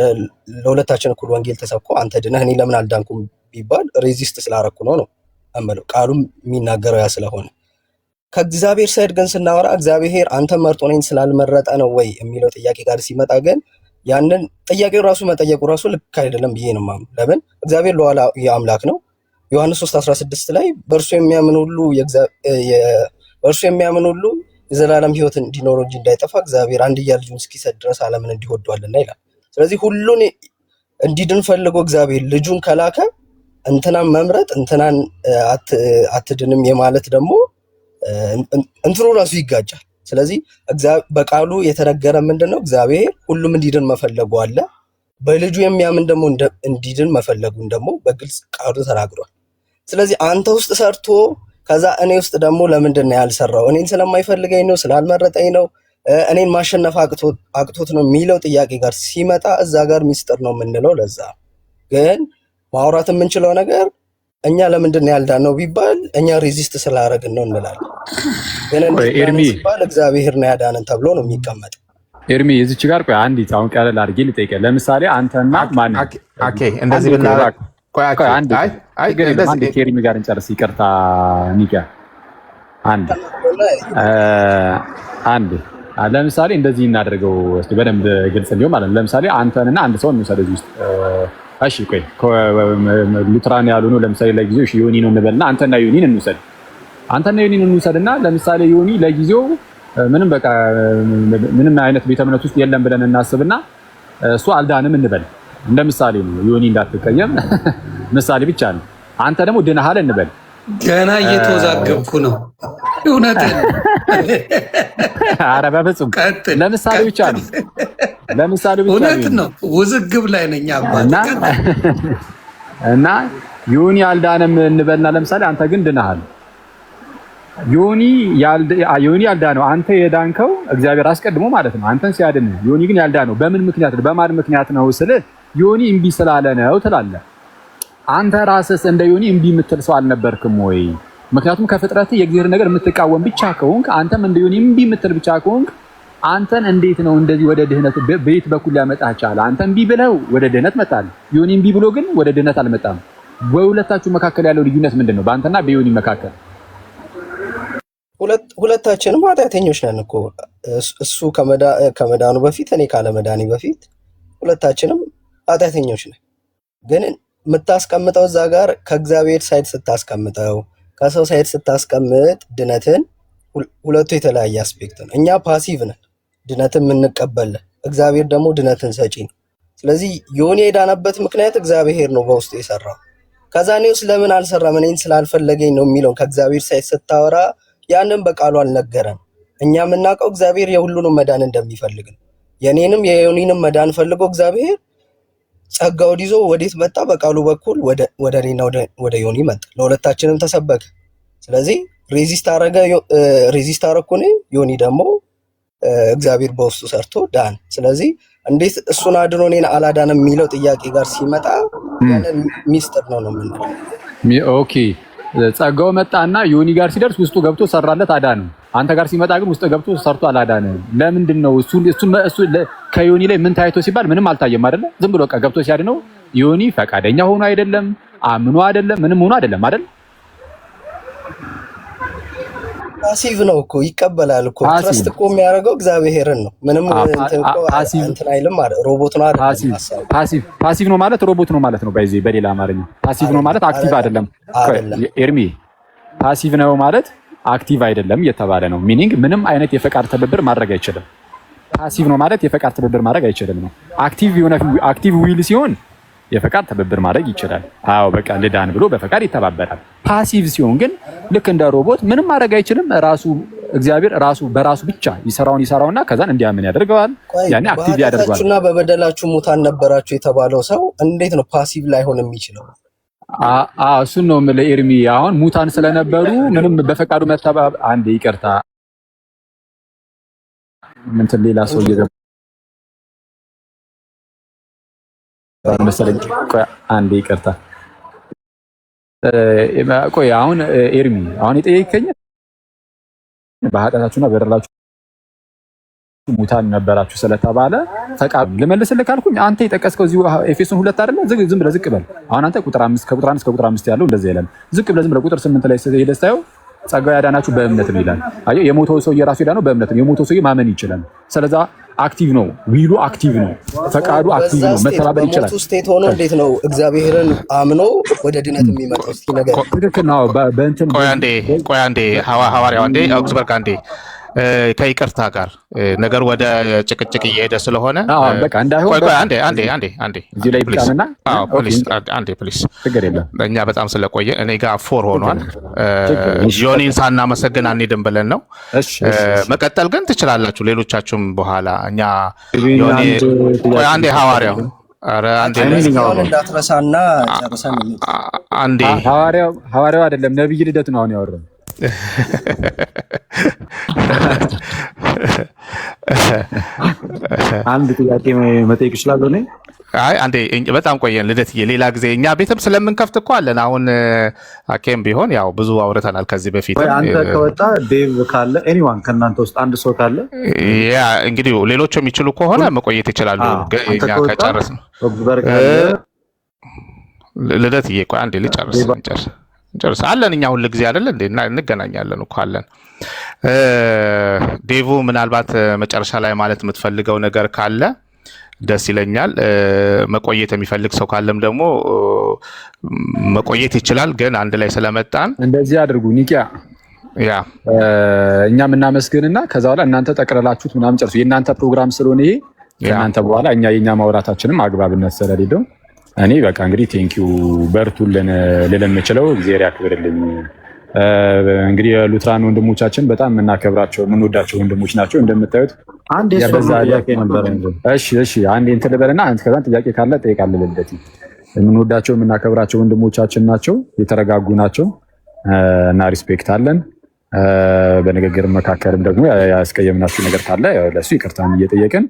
ለሁለታችን እኩል ወንጌል ተሰብኮ አንተ ድነህ እኔ ለምን አልዳንኩም ቢባል ሬዚስት ስላረኩ ነው እምለው ቃሉም የሚናገረው ያ ስለሆነ ከእግዚአብሔር ሳይድ ግን ስናወራ እግዚአብሔር አንተ መርጦ እኔን ስላልመረጠ ነው ወይ የሚለው ጥያቄ ጋር ሲመጣ ግን ያንን ጥያቄው ራሱ መጠየቁ ራሱ ልክ አይደለም ብዬ ነው የማምነው። ለምን እግዚአብሔር ሉዓላዊ አምላክ ነው። ዮሐንስ 3:16 ላይ በእርሱ የሚያምን ሁሉ የዘላለም ሕይወት እንዲኖረው እንጂ እንዳይጠፋ እግዚአብሔር አንድያ ልጁን እስኪሰጥ ድረስ ዓለምን እንዲወዷልና ይላል። ስለዚህ ሁሉን እንዲድን ፈልጎ እግዚአብሔር ልጁን ከላከ እንትናን መምረጥ እንትናን አትድንም የማለት ደግሞ እንትኑ ራሱ ይጋጫል። ስለዚህ በቃሉ የተነገረ ምንድነው? እግዚአብሔር ሁሉም እንዲድን መፈለጉ አለ። በልጁ የሚያምን ደግሞ እንዲድን መፈለጉን ደግሞ በግልጽ ቃሉ ተናግሯል። ስለዚህ አንተ ውስጥ ሰርቶ ከዛ እኔ ውስጥ ደግሞ ለምንድን ነው ያልሰራው? እኔን ስለማይፈልገኝ ነው? ስላልመረጠኝ ነው? እኔን ማሸነፍ አቅቶት ነው የሚለው ጥያቄ ጋር ሲመጣ እዛ ጋር ሚስጥር ነው የምንለው። ለዛ ግን ማውራት የምንችለው ነገር እኛ ለምንድን ነው ያልዳነው ቢባል እኛ ሬዚስት ስላደረግን ነው እንላለን። ግን ኤርሚ ሲባል እግዚአብሔር ነው ያዳነን ተብሎ ነው የሚቀመጥ። ኤርሚ እዚች ጋር ቆይ አንዲት አሁን ቀለል አድርጌ ልጠይቅህ። ለምሳሌ አንተና ማን እንደዚህ ብናደርግ አንድ ከኤርሚ ጋር እንጨርስ። ይቅርታ ኒካ አንድ ለምሳሌ እንደዚህ እናደርገው እስቲ በደንብ ግልጽ እንዲሆን ማለት ነው። ለምሳሌ አንተንና አንድ ሰው እንውሰድ እዚህ ውስጥ እሺ ቆይ ሉትራን ያልሆኑ ለምሳሌ ለጊዜው እሺ ዮኒ ነው እንበልና አንተና ዮኒን እንውሰድ። እንውሰድና ለምሳሌ ዮኒ ለጊዜው ምንም አይነት ቤተ እምነት ውስጥ የለም ብለን እናስብና እሱ አልዳንም እንበል። እንደ ምሳሌ ነው ዮኒ እንዳትቀየም ምሳሌ ብቻ ነው። አንተ ደግሞ ድነሃል እንበል። ገና እየተወዛገብኩ ነው። እውነቴን ነው። ኧረ በፍጹም ለምሳሌ ብቻ ነው። እውነት ነው። ውዝግብ ላይ ነኝ አባት እና ዮኒ አልዳንም እንበልና ለምሳሌ አንተ ግን ድነሃል። ዮኒ ያልዳነው አንተ የዳንከው እግዚአብሔር አስቀድሞ ማለት ነው አንተን ሲያድን፣ ዮኒ ግን ያልዳነው በምን ምክንያት ነው? በማን ምክንያት ነው ስል ዮኒ እምቢ ስላለ ነው ትላለህ። አንተ ራስህ እንደ ዮኒ እምቢ የምትል ሰው አልነበርክም ወይ? ምክንያቱም ከፍጥረት የእግዚአብሔር ነገር የምትቃወም ብቻ ከሆንክ አንተም እንደ ዮኒ እምቢ የምትል ብቻ ከሆንክ አንተን እንዴት ነው እንደዚህ ወደ ድህነት በየት በኩል ሊያመጣህ ቻለ? አንተ እምቢ ብለው ወደ ድህነት መጣል፣ ዮኒ እምቢ ብሎ ግን ወደ ድህነት አልመጣም። በሁለታችሁ መካከል ያለው ልዩነት ምንድን ነው? በአንተና በዮኒ መካከል ሁለታችንም ኃጢአተኞች ነን እኮ። እሱ ከመዳኑ በፊት እኔ ካለመዳኔ በፊት ሁለታችንም ኃጢአተኞች ነን። ግን የምታስቀምጠው እዛ ጋር ከእግዚአብሔር ሳይድ ስታስቀምጠው ከሰው ሳይድ ስታስቀምጥ ድነትን ሁለቱ የተለያየ አስፔክት ነው። እኛ ፓሲቭ ነን፣ ድነትን የምንቀበል፣ እግዚአብሔር ደግሞ ድነትን ሰጪ ነው። ስለዚህ ዮኒ የዳነበት ምክንያት እግዚአብሔር ነው በውስጡ የሰራው። ከዛ እኔ ውስጥ ለምን አልሰራም እኔን ስላልፈለገኝ ነው የሚለውን ከእግዚአብሔር ሳይድ ስታወራ ያንን በቃሉ አልነገረን። እኛ የምናውቀው እግዚአብሔር የሁሉንም መዳን እንደሚፈልግ ነው። የኔንም የዮኒንም መዳን ፈልጎ እግዚአብሔር ጸጋውን ይዞ ወዴት መጣ? በቃሉ በኩል ወደ እኔና ወደ ዮኒ መጣ። ለሁለታችንም ተሰበከ። ስለዚህ ሬዚስት አረኩ እኔ፣ ዮኒ ደግሞ እግዚአብሔር በውስጡ ሰርቶ ዳን። ስለዚህ እንዴት እሱን አድኖ እኔን አላዳንም የሚለው ጥያቄ ጋር ሲመጣ ያንን ሚስጥር ነው የምንለው። ኦኬ ጸጋው መጣና ዮኒ ጋር ሲደርስ ውስጡ ገብቶ ሰራለት አዳነው። አንተ ጋር ሲመጣ ግን ውስጥ ገብቶ ሰርቶ አላዳነም። ለምንድን ነው? እሱ ከዮኒ ላይ ምን ታይቶ ሲባል ምንም አልታየም አይደለ? ዝም ብሎ ገብቶ ሲያድነው ዮኒ ፈቃደኛ ሆኖ አይደለም፣ አምኖ አይደለም፣ ምንም ሆኖ አይደለም አይደል? ፓሲቭ ነው እኮ ይቀበላል እኮ። ትረስት እኮ የሚያደርገው እግዚአብሔርን ነው። ምንም እንትን አይልም ማለት ሮቦት ነው አይደል? ፓሲቭ ነው ማለት ሮቦት ነው ማለት ነው። በሌላ አማርኛ ፓሲቭ ነው ማለት አክቲቭ አይደለም። ኤርሚ ፓሲቭ ነው ማለት አክቲቭ አይደለም እየተባለ ነው። ሚኒንግ ምንም አይነት የፈቃድ ትብብር ማድረግ አይችልም። ፓሲቭ ነው ማለት የፈቃድ ትብብር ማድረግ አይችልም ነው። አክቲቭ ዊል ሲሆን የፈቃድ ትብብር ማድረግ ይችላል። አዎ በቃ ልዳን ብሎ በፈቃድ ይተባበራል። ፓሲቭ ሲሆን ግን ልክ እንደ ሮቦት ምንም ማድረግ አይችልም። ራሱ እግዚአብሔር በራሱ ብቻ ይሰራውና ከዛን እንዲያምን ያደርገዋል። ያኔ አክቲቭ ያደርገዋል። በኃጢአታችሁና በበደላችሁ ሙታን ነበራችሁ የተባለው ሰው እንዴት ነው ፓሲቭ ላይሆን የሚችለው? እሱን ነው የምልህ ኤርሚ። አሁን ሙታን ስለነበሩ ምንም በፈቃዱ አንዴ ይቅርታ እንትን ሌላ ሰው እየገባ መሰለኝ። አንዴ ይቅርታ ቆይ። አሁን ኤርሚ አሁን የጠየቀኝ በኃጢአታችሁና በበደላችሁ ሙታን ነበራችሁ ስለተባለ ፈቃድ ልመልስልህ ካልኩኝ አንተ የጠቀስከው እዚሁ ኤፌሶን 2 አይደለ? ዝም ብለህ ዝቅ በል። አሁን አንተ ቁጥር 5 ከቁጥር 1 እስከ ቁጥር 5 ያለው እንደዚህ ይላል። ዝም ብለህ ቁጥር 8 ላይ ሄደህ ስታየው ጸጋው ያዳናችሁ በእምነት ነው ይላል። አየው፣ የሞተው ሰው የራሱ ያዳነው በእምነት ነው። የሞተው ሰው ማመን ይችላል። ስለዛ አክቲቭ ነው፣ ዊሉ አክቲቭ ነው፣ ፈቃዱ አክቲቭ ነው፣ መተባበር ይችላል። በሞቱ ስቴት ሆኖ እንዴት ነው እግዚአብሔርን አምኖ ወደ ድነት የሚመጣው? እስኪ ነገር ትክክል ነው። በእንትን ቆይ አንዴ ሐዋርያው አንዴ አውግስበርግ አንዴ ከይቅርታ ጋር ነገር ወደ ጭቅጭቅ እየሄደ ስለሆነ በቃ እንዳይሆን አንዴ እዚህ ላይ ብቻና ፕሊስ ችግር የለም። እኛ በጣም ስለቆየ እኔ ጋር 4 ሆኗል። ዮኒን ሳናመሰግን አንሄድም ብለን ነው። መቀጠል ግን ትችላላችሁ ሌሎቻችሁም በኋላ እኛ ዮኒ ቆይ አንዴ ሐዋርያው አረ አንዴ እንዳትረሳና ጨርሰን አንዴ ሐዋርያው አይደለም ነብይ ልደት ነው አሁን ያወራው። አንድ ጥያቄ መጠየቅ እችላለሁ እኔ? አይ አንዴ በጣም ቆየን ልደትዬ፣ ሌላ ጊዜ እኛ ቤትም ስለምንከፍት እኮ አለን። አሁን አኬም ቢሆን ያው ብዙ አውርተናል ከዚህ በፊት። አንተ ከወጣ ዴቭ ካለ ኤኒዋን ከእናንተ ውስጥ አንድ ሰው ካለ ያ እንግዲህ ሌሎቹ የሚችሉ ከሆነ መቆየት ይችላሉ። እኛ ከጨረስን ልደትዬ ቆይ አንዴ ልጨርስ አለን እኛ ሁሉ ጊዜ አይደለ እንዴ እንገናኛለን እኮ አለን። ዴቭ ምናልባት መጨረሻ ላይ ማለት የምትፈልገው ነገር ካለ ደስ ይለኛል። መቆየት የሚፈልግ ሰው ካለም ደግሞ መቆየት ይችላል። ግን አንድ ላይ ስለመጣን እንደዚህ አድርጉ። ኒቂያ ያ እኛም እናመስግንና ከዛ በኋላ እናንተ ጠቅለላችሁት ምናምን ጨርሱ። የእናንተ ፕሮግራም ስለሆነ ይሄ ከእናንተ በኋላ የኛ ማውራታችንም አግባብነት ስለሌለው እኔ በቃ እንግዲህ ቴንኪው በርቱልን ልለን የምችለው እግዚአብሔር ያክብርልኝ። እንግዲህ የሉትራን ወንድሞቻችን በጣም የምናከብራቸው የምንወዳቸው ወንድሞች ናቸው። እንደምታዩት አንድ ጥያቄ ነበር። እሺ አንዴ እንትን ልበልና ከዛን ጥያቄ ካለ ጠይቃለሁ። ልደት የምንወዳቸው የምናከብራቸው ወንድሞቻችን ናቸው። የተረጋጉ ናቸው እና ሪስፔክት አለን። በንግግር መካከልም ደግሞ ያስቀየምናችሁ ነገር ካለ ለሱ ይቅርታን እየጠየቅን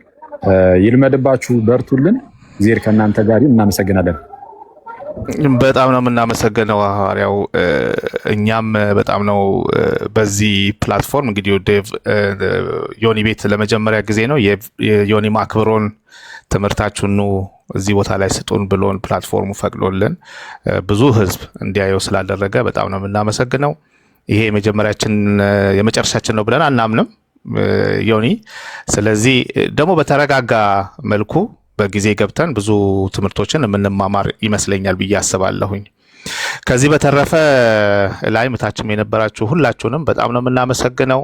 ይልመድባችሁ፣ በርቱልን። እግዚአብሔር ከእናንተ ጋር ይሁን። እናመሰግናለን። በጣም ነው የምናመሰግነው ሐዋርያው። እኛም በጣም ነው በዚህ ፕላትፎርም እንግዲህ ዴቭ ዮኒ ቤት ለመጀመሪያ ጊዜ ነው የዮኒ ማክብሮን ትምህርታችሁን እዚህ ቦታ ላይ ስጡን ብሎን ፕላትፎርሙ ፈቅዶልን ብዙ ህዝብ እንዲያየው ስላደረገ በጣም ነው የምናመሰግነው። ይሄ የመጨረሻችን ነው ብለን አናምንም ዮኒ። ስለዚህ ደግሞ በተረጋጋ መልኩ በጊዜ ገብተን ብዙ ትምህርቶችን የምንማማር ይመስለኛል ብዬ አስባለሁኝ። ከዚህ በተረፈ ላይ ምታችም የነበራችሁ ሁላችሁንም በጣም ነው የምናመሰግነው።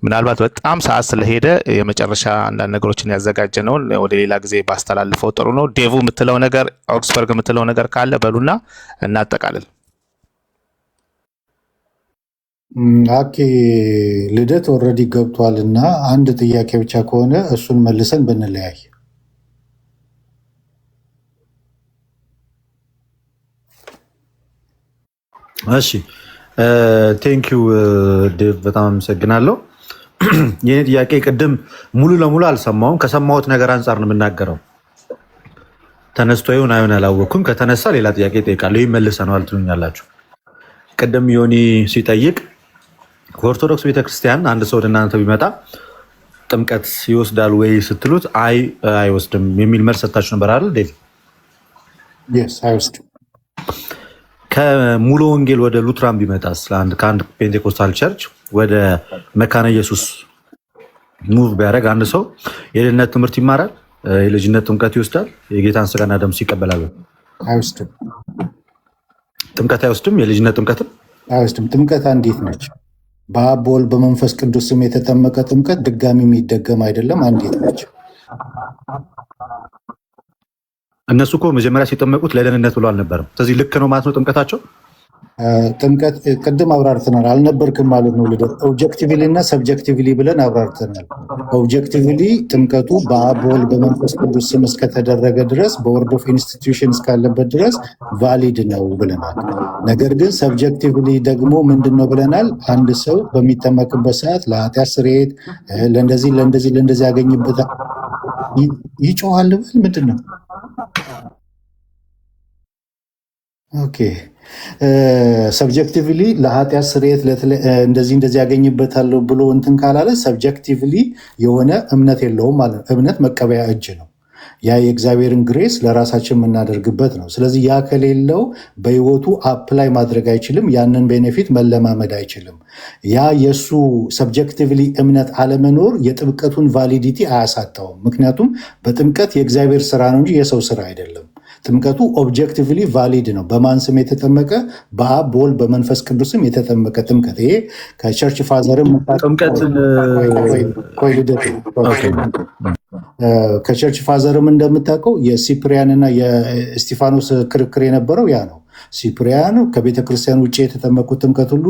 ምናልባት በጣም ሰዓት ስለሄደ የመጨረሻ አንዳንድ ነገሮችን ያዘጋጀነውን ወደ ሌላ ጊዜ ባስተላልፈው ጥሩ ነው። ዴቭ የምትለው ነገር አውግስበርግ የምትለው ነገር ካለ በሉና እናጠቃልል። አኬ ልደት ኦልሬዲ ገብቷል እና አንድ ጥያቄ ብቻ ከሆነ እሱን መልሰን ብንለያይ። እሺ ቴንኪው ዴቭ በጣም አመሰግናለሁ። የኔ ጥያቄ ቅድም ሙሉ ለሙሉ አልሰማውም። ከሰማሁት ነገር አንጻር ነው የምናገረው። ተነስቶ ይሁን አይሆን አላወቅኩም። ከተነሳ ሌላ ጥያቄ እጠይቃለሁ። ይመልሰነዋል ትሉኛላችሁ። ቅድም ዮኒ ሲጠይቅ ከኦርቶዶክስ ቤተክርስቲያን አንድ ሰው ወደ እናንተ ቢመጣ ጥምቀት ይወስዳል ወይ ስትሉት አይ አይወስድም የሚል መልስ ሰጥታችሁ ነበር አይደል ዴቭ? አይወስድም። ከሙሉ ወንጌል ወደ ሉትራን ቢመጣስ ከአንድ ፔንቴኮስታል ቸርች ወደ መካነ ኢየሱስ ሙቭ ቢያደርግ አንድ ሰው የልጅነት ትምህርት ይማራል፣ የልጅነት ጥምቀት ይወስዳል፣ የጌታን ስጋና ደም ይቀበላል? አይወስድም። ጥምቀት አይወስድም። የልጅነት ጥምቀትም አይወስድም። ጥምቀት አንዲት ነች። በአብ በወልድ በመንፈስ ቅዱስ ስም የተጠመቀ ጥምቀት ድጋሚ የሚደገም አይደለም፣ አንዲት ነች። እነሱ እኮ መጀመሪያ ሲጠመቁት ለደህንነት ብሎ አልነበረም። ስለዚህ ልክ ነው ማለት ነው ጥምቀታቸው። ጥምቀት ቅድም አብራርተናል። አልነበርክም ማለት ነው ልደት። ኦብጀክቲቭሊ እና ሰብጀክቲቭሊ ብለን አብራርተናል። ኦብጀክቲቭሊ ጥምቀቱ በአብ በወልድ በመንፈስ ቅዱስ ስም እስከተደረገ ድረስ በወርድ ኦፍ ኢንስቲትዩሽን እስካለበት ድረስ ቫሊድ ነው ብለናል። ነገር ግን ሰብጀክቲቭሊ ደግሞ ምንድን ነው ብለናል? አንድ ሰው በሚጠመቅበት ሰዓት ለኃጢአት ስርየት ለእንደዚህ ያገኝበታል። ይጮሃል ብል ምንድን ነው? ኦኬ ሰብጀክቲቭሊ ለኃጢአት ስርየት እንደዚህ ያገኝበታለሁ ብሎ እንትን ካላለ ሰብጀክቲቭሊ የሆነ እምነት የለውም ማለት ነው። እምነት መቀበያ እጅ ነው። ያ የእግዚአብሔርን ግሬስ ለራሳችን የምናደርግበት ነው። ስለዚህ ያ ከሌለው በህይወቱ አፕላይ ማድረግ አይችልም። ያንን ቤኔፊት መለማመድ አይችልም። ያ የእሱ ሰብጀክቲቭሊ እምነት አለመኖር የጥምቀቱን ቫሊዲቲ አያሳጣውም። ምክንያቱም በጥምቀት የእግዚአብሔር ስራ ነው እንጂ የሰው ስራ አይደለም። ጥምቀቱ ኦብጀክቲቭሊ ቫሊድ ነው። በማን ስም የተጠመቀ? በአብ በወልድ በመንፈስ ቅዱስም የተጠመቀ ጥምቀት። ይሄ ከቸርች ፋዘርም ከቸርች ፋዘርም እንደምታውቀው የሲፕሪያን እና የእስጢፋኖስ ክርክር የነበረው ያ ነው። ሲፕሪያን ከቤተ ክርስቲያን ውጭ የተጠመቁት ጥምቀት ሁሉ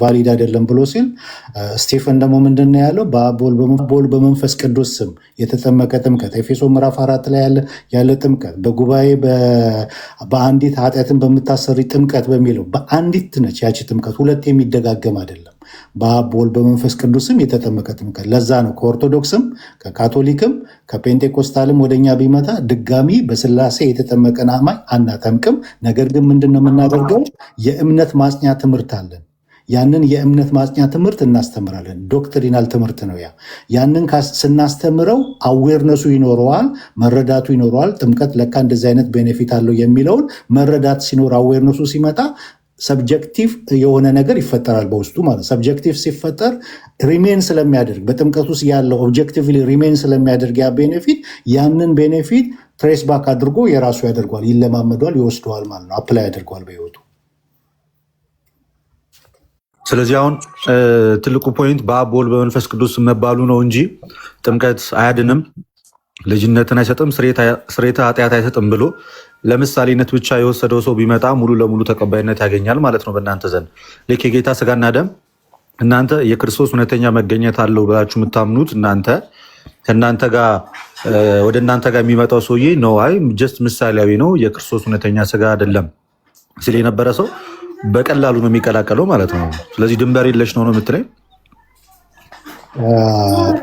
ቫሊድ አይደለም ብሎ ሲል፣ ስቴፈን ደግሞ ምንድን ነው ያለው? በአብ በወልድ በመንፈስ ቅዱስ ስም የተጠመቀ ጥምቀት ኤፌሶ ምዕራፍ 4 ላይ ያለ ጥምቀት በጉባኤ በአንዲት ኃጢአትን በምታሰሪ ጥምቀት በሚለው በአንዲት ነች ያቺ ጥምቀት፣ ሁለት የሚደጋገም አይደለም። በአብ በወልድ በመንፈስ ቅዱስም የተጠመቀ ጥምቀት። ለዛ ነው ከኦርቶዶክስም ከካቶሊክም ከፔንቴኮስታልም ወደኛ ቢመጣ ድጋሚ በስላሴ የተጠመቀን አማኝ አናጠምቅም። ነገር ግን ምንድነው የምናደርገው? የእምነት ማጽኛ ትምህርት አለን። ያንን የእምነት ማጽኛ ትምህርት እናስተምራለን። ዶክትሪናል ትምህርት ነው። ያንን ስናስተምረው አዌርነሱ ይኖረዋል፣ መረዳቱ ይኖረዋል። ጥምቀት ለካ እንደዚህ አይነት ቤኔፊት አለው የሚለውን መረዳት ሲኖር አዌርነሱ ሲመጣ ሰብጀክቲቭ የሆነ ነገር ይፈጠራል በውስጡ ማለት። ሰብጀክቲቭ ሲፈጠር ሪሜን ስለሚያደርግ በጥምቀት ውስጥ ያለው ኦብጀክቲቭሊ ሪሜን ስለሚያደርግ ያ ቤኔፊት ያንን ቤኔፊት ትሬስ ባክ አድርጎ የራሱ ያደርገዋል፣ ይለማመዷል፣ ይወስደዋል ማለት ነው። አፕላይ ያደርገዋል በህይወቱ። ስለዚህ አሁን ትልቁ ፖይንት በአብ በወልድ በመንፈስ ቅዱስ መባሉ ነው እንጂ ጥምቀት አያድንም፣ ልጅነትን አይሰጥም፣ ስርየተ ኃጢአት አይሰጥም ብሎ ለምሳሌነት ብቻ የወሰደው ሰው ቢመጣ ሙሉ ለሙሉ ተቀባይነት ያገኛል ማለት ነው በእናንተ ዘንድ። ልክ የጌታ ስጋና ደም እናንተ የክርስቶስ እውነተኛ መገኘት አለው ብላችሁ የምታምኑት ከእናንተ ጋር ወደ እናንተ ጋር የሚመጣው ሰውዬ ነው፣ አይ ጀስት ምሳሌያዊ ነው የክርስቶስ እውነተኛ ስጋ አይደለም ሲል የነበረ ሰው በቀላሉ ነው የሚቀላቀለው ማለት ነው። ስለዚህ ድንበር የለሽ ነው የምትለኝ?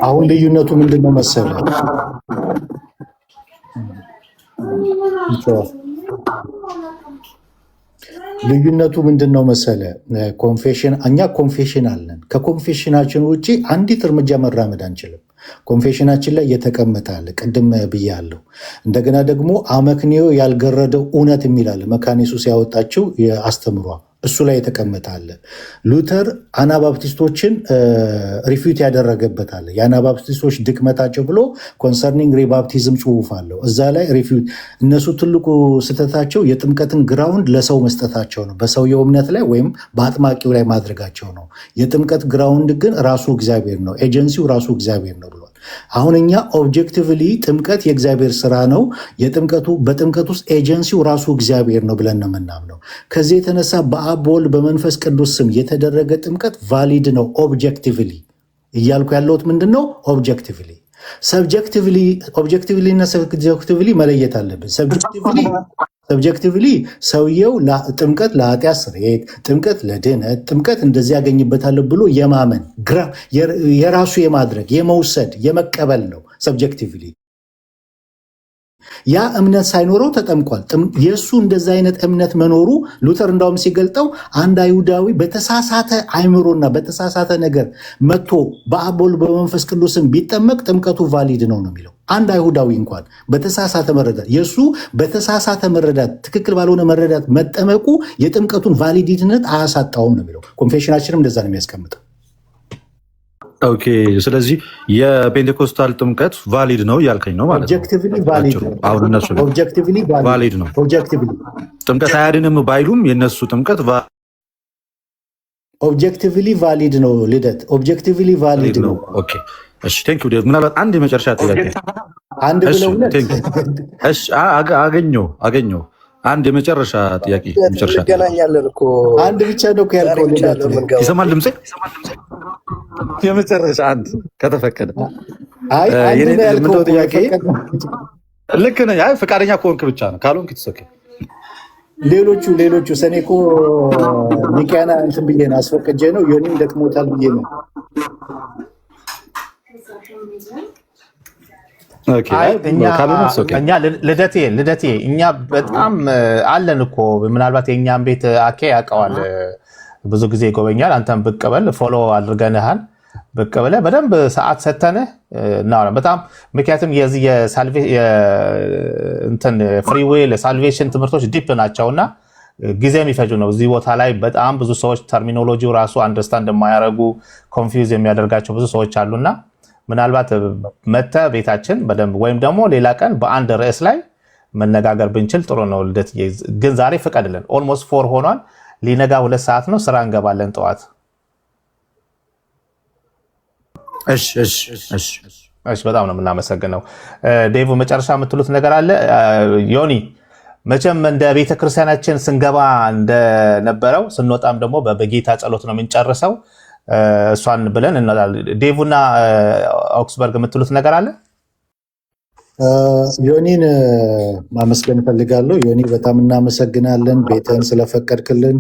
አሁን ልዩነቱ ምንድን ነው መሰለ? ልዩነቱ ምንድን ነው መሰለ? ኮንፌሽን፣ እኛ ኮንፌሽን አለን። ከኮንፌሽናችን ውጭ አንዲት እርምጃ መራመድ አንችልም። ኮንፌሽናችን ላይ የተቀመጠ አለ፣ ቅድም ብያለሁ። እንደገና ደግሞ አመክንዮ ያልገረደው እውነት የሚላለ መካነ ኢየሱስ ያወጣችው አስተምሯ እሱ ላይ የተቀመጠ አለ። ሉተር አናባፕቲስቶችን ሪፊዩት ያደረገበት አለ። የአናባፕቲስቶች ድክመታቸው ብሎ ኮንሰርኒንግ ሪባፕቲዝም ጽሑፍ አለው። እዛ ላይ ሪፊዩት፣ እነሱ ትልቁ ስህተታቸው የጥምቀትን ግራውንድ ለሰው መስጠታቸው ነው፣ በሰውየው እምነት ላይ ወይም በአጥማቂው ላይ ማድረጋቸው ነው። የጥምቀት ግራውንድ ግን ራሱ እግዚአብሔር ነው፣ ኤጀንሲው ራሱ እግዚአብሔር ነው ብሏል። አሁን እኛ ኦብጀክቲቭሊ ጥምቀት የእግዚአብሔር ስራ ነው፣ በጥምቀት ውስጥ ኤጀንሲው ራሱ እግዚአብሔር ነው ብለን ነው የምናምነው። ከዚህ የተነሳ በአብ በወልድ በመንፈስ ቅዱስ ስም የተደረገ ጥምቀት ቫሊድ ነው። ኦብጀክቲቭሊ እያልኩ ያለሁት ምንድን ነው? ኦብጀክቲቭሊ እና ሰብጀክቲቭሊ መለየት አለብን። ሰብጀክቲቭሊ ሰውየው ጥምቀት ለኃጢአት ስርየት፣ ጥምቀት ለድህነት፣ ጥምቀት እንደዚህ ያገኝበታል ብሎ የማመን የራሱ የማድረግ የመውሰድ የመቀበል ነው። ሰብጀክቲቭሊ ያ እምነት ሳይኖረው ተጠምቋል። የእሱ እንደዛ አይነት እምነት መኖሩ ሉተር እንዳውም ሲገልጠው አንድ አይሁዳዊ በተሳሳተ አይምሮና በተሳሳተ ነገር መጥቶ በአብ በወልድ በመንፈስ ቅዱስም ቢጠመቅ ጥምቀቱ ቫሊድ ነው ነው የሚለው። አንድ አይሁዳዊ እንኳን በተሳሳተ መረዳት የእሱ በተሳሳተ መረዳት ትክክል ባልሆነ መረዳት መጠመቁ የጥምቀቱን ቫሊዲትነት አያሳጣውም ነው የሚለው። ኮንፌሽናችንም እንደዛ ነው የሚያስቀምጠው። ኦኬ፣ ስለዚህ የፔንቴኮስታል ጥምቀት ቫሊድ ነው እያልከኝ ነው ማለት ነው። አሁን እነሱ ቫሊድ ነው፣ ጥምቀት አያድንም ባይሉም የእነሱ ጥምቀት ኦብጀክቲቭሊ ቫሊድ ነው። ልደት ኦብጀክቲቭሊ ቫሊድ ነው። ኦኬ፣ እሺ፣ ቴንክ ዩ። ምናልባት አንድ የመጨረሻ ጥያቄ አገኘው አንድ የመጨረሻ ጥያቄ እንገናኛለን እኮ አንድ ብቻ ነው ያልከው። ይሰማል ድምጼ? የመጨረሻ አንድ ከተፈቀደ ምንድነው ጥያቄ? ልክ ነህ። አይ ፈቃደኛ ከሆንክ ብቻ ነው፣ ካልሆንክ ትሰከ ሌሎቹ ሰኔ እኮ ኒቅያና እንትን ብዬ ነው አስፈቅጄ ነው ዮኒም ደክሞታል ብዬ ነው። እኛ ልደቴ እኛ በጣም አለን እኮ ምናልባት የእኛም ቤት አኬ ያውቀዋል። ብዙ ጊዜ ይጎበኛል። አንተም ብቅ በል ፎሎ አድርገንሃል። ብቅ ብለህ በደንብ ሰዓት ሰተንህ እናወራ በጣም ምክንያቱም የዚህ ፍሪ ዊል ሳልቬሽን ትምህርቶች ዲፕ ናቸውና ጊዜ የሚፈጁ ነው። እዚህ ቦታ ላይ በጣም ብዙ ሰዎች ተርሚኖሎጂው ራሱ አንደርስታንድ የማያደርጉ ኮንፊውዝ የሚያደርጋቸው ብዙ ሰዎች አሉና ምናልባት መተህ ቤታችን በደንብ ወይም ደግሞ ሌላ ቀን በአንድ ርዕስ ላይ መነጋገር ብንችል ጥሩ ነው። ልደት ግን ዛሬ ፍቀድልን። ኦልሞስት 4 ሆኗል። ሊነጋ 2 ሰዓት ነው። ስራ እንገባለን ጠዋት። እሺ በጣም ነው የምናመሰግነው። ዴቭ መጨረሻ የምትሉት ነገር አለ? ዮኒ መቼም እንደ ቤተክርስቲያናችን ስንገባ እንደነበረው ስንወጣም ደግሞ በጌታ ጸሎት ነው የምንጨርሰው። እሷን ብለን እንወጣለን። ዴቭና ኦክስበርግ የምትሉት ነገር አለ? ዮኒን ማመስገን እፈልጋለሁ። ዮኒ በጣም እናመሰግናለን ቤተን ስለፈቀድክልን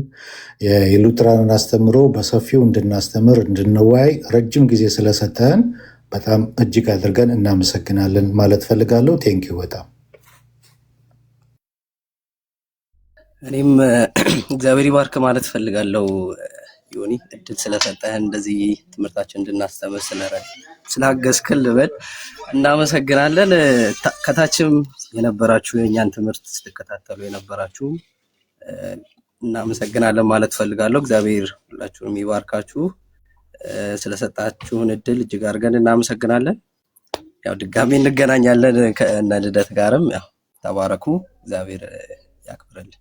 የሉትራንን አስተምሮ በሰፊው እንድናስተምር እንድንወያይ ረጅም ጊዜ ስለሰጠህን በጣም እጅግ አድርገን እናመሰግናለን ማለት ፈልጋለሁ። ቴንኪው በጣም እኔም እግዚአብሔር ይባርክ ማለት ፈልጋለሁ። ዮኒ እድል ስለሰጠህን እንደዚህ ትምህርታችን እንድናስተምር ስላገዝክን ልበል እናመሰግናለን። ከታችም የነበራችሁ የእኛን ትምህርት ስትከታተሉ የነበራችሁ እናመሰግናለን ማለት ፈልጋለሁ። እግዚአብሔር ሁላችሁንም ይባርካችሁ። ስለሰጣችሁን እድል እጅግ አድርገን እናመሰግናለን። ያው ድጋሜ እንገናኛለን ከእነ ልደት ጋርም ያው ተባረኩ። እግዚአብሔር ያክብረልን።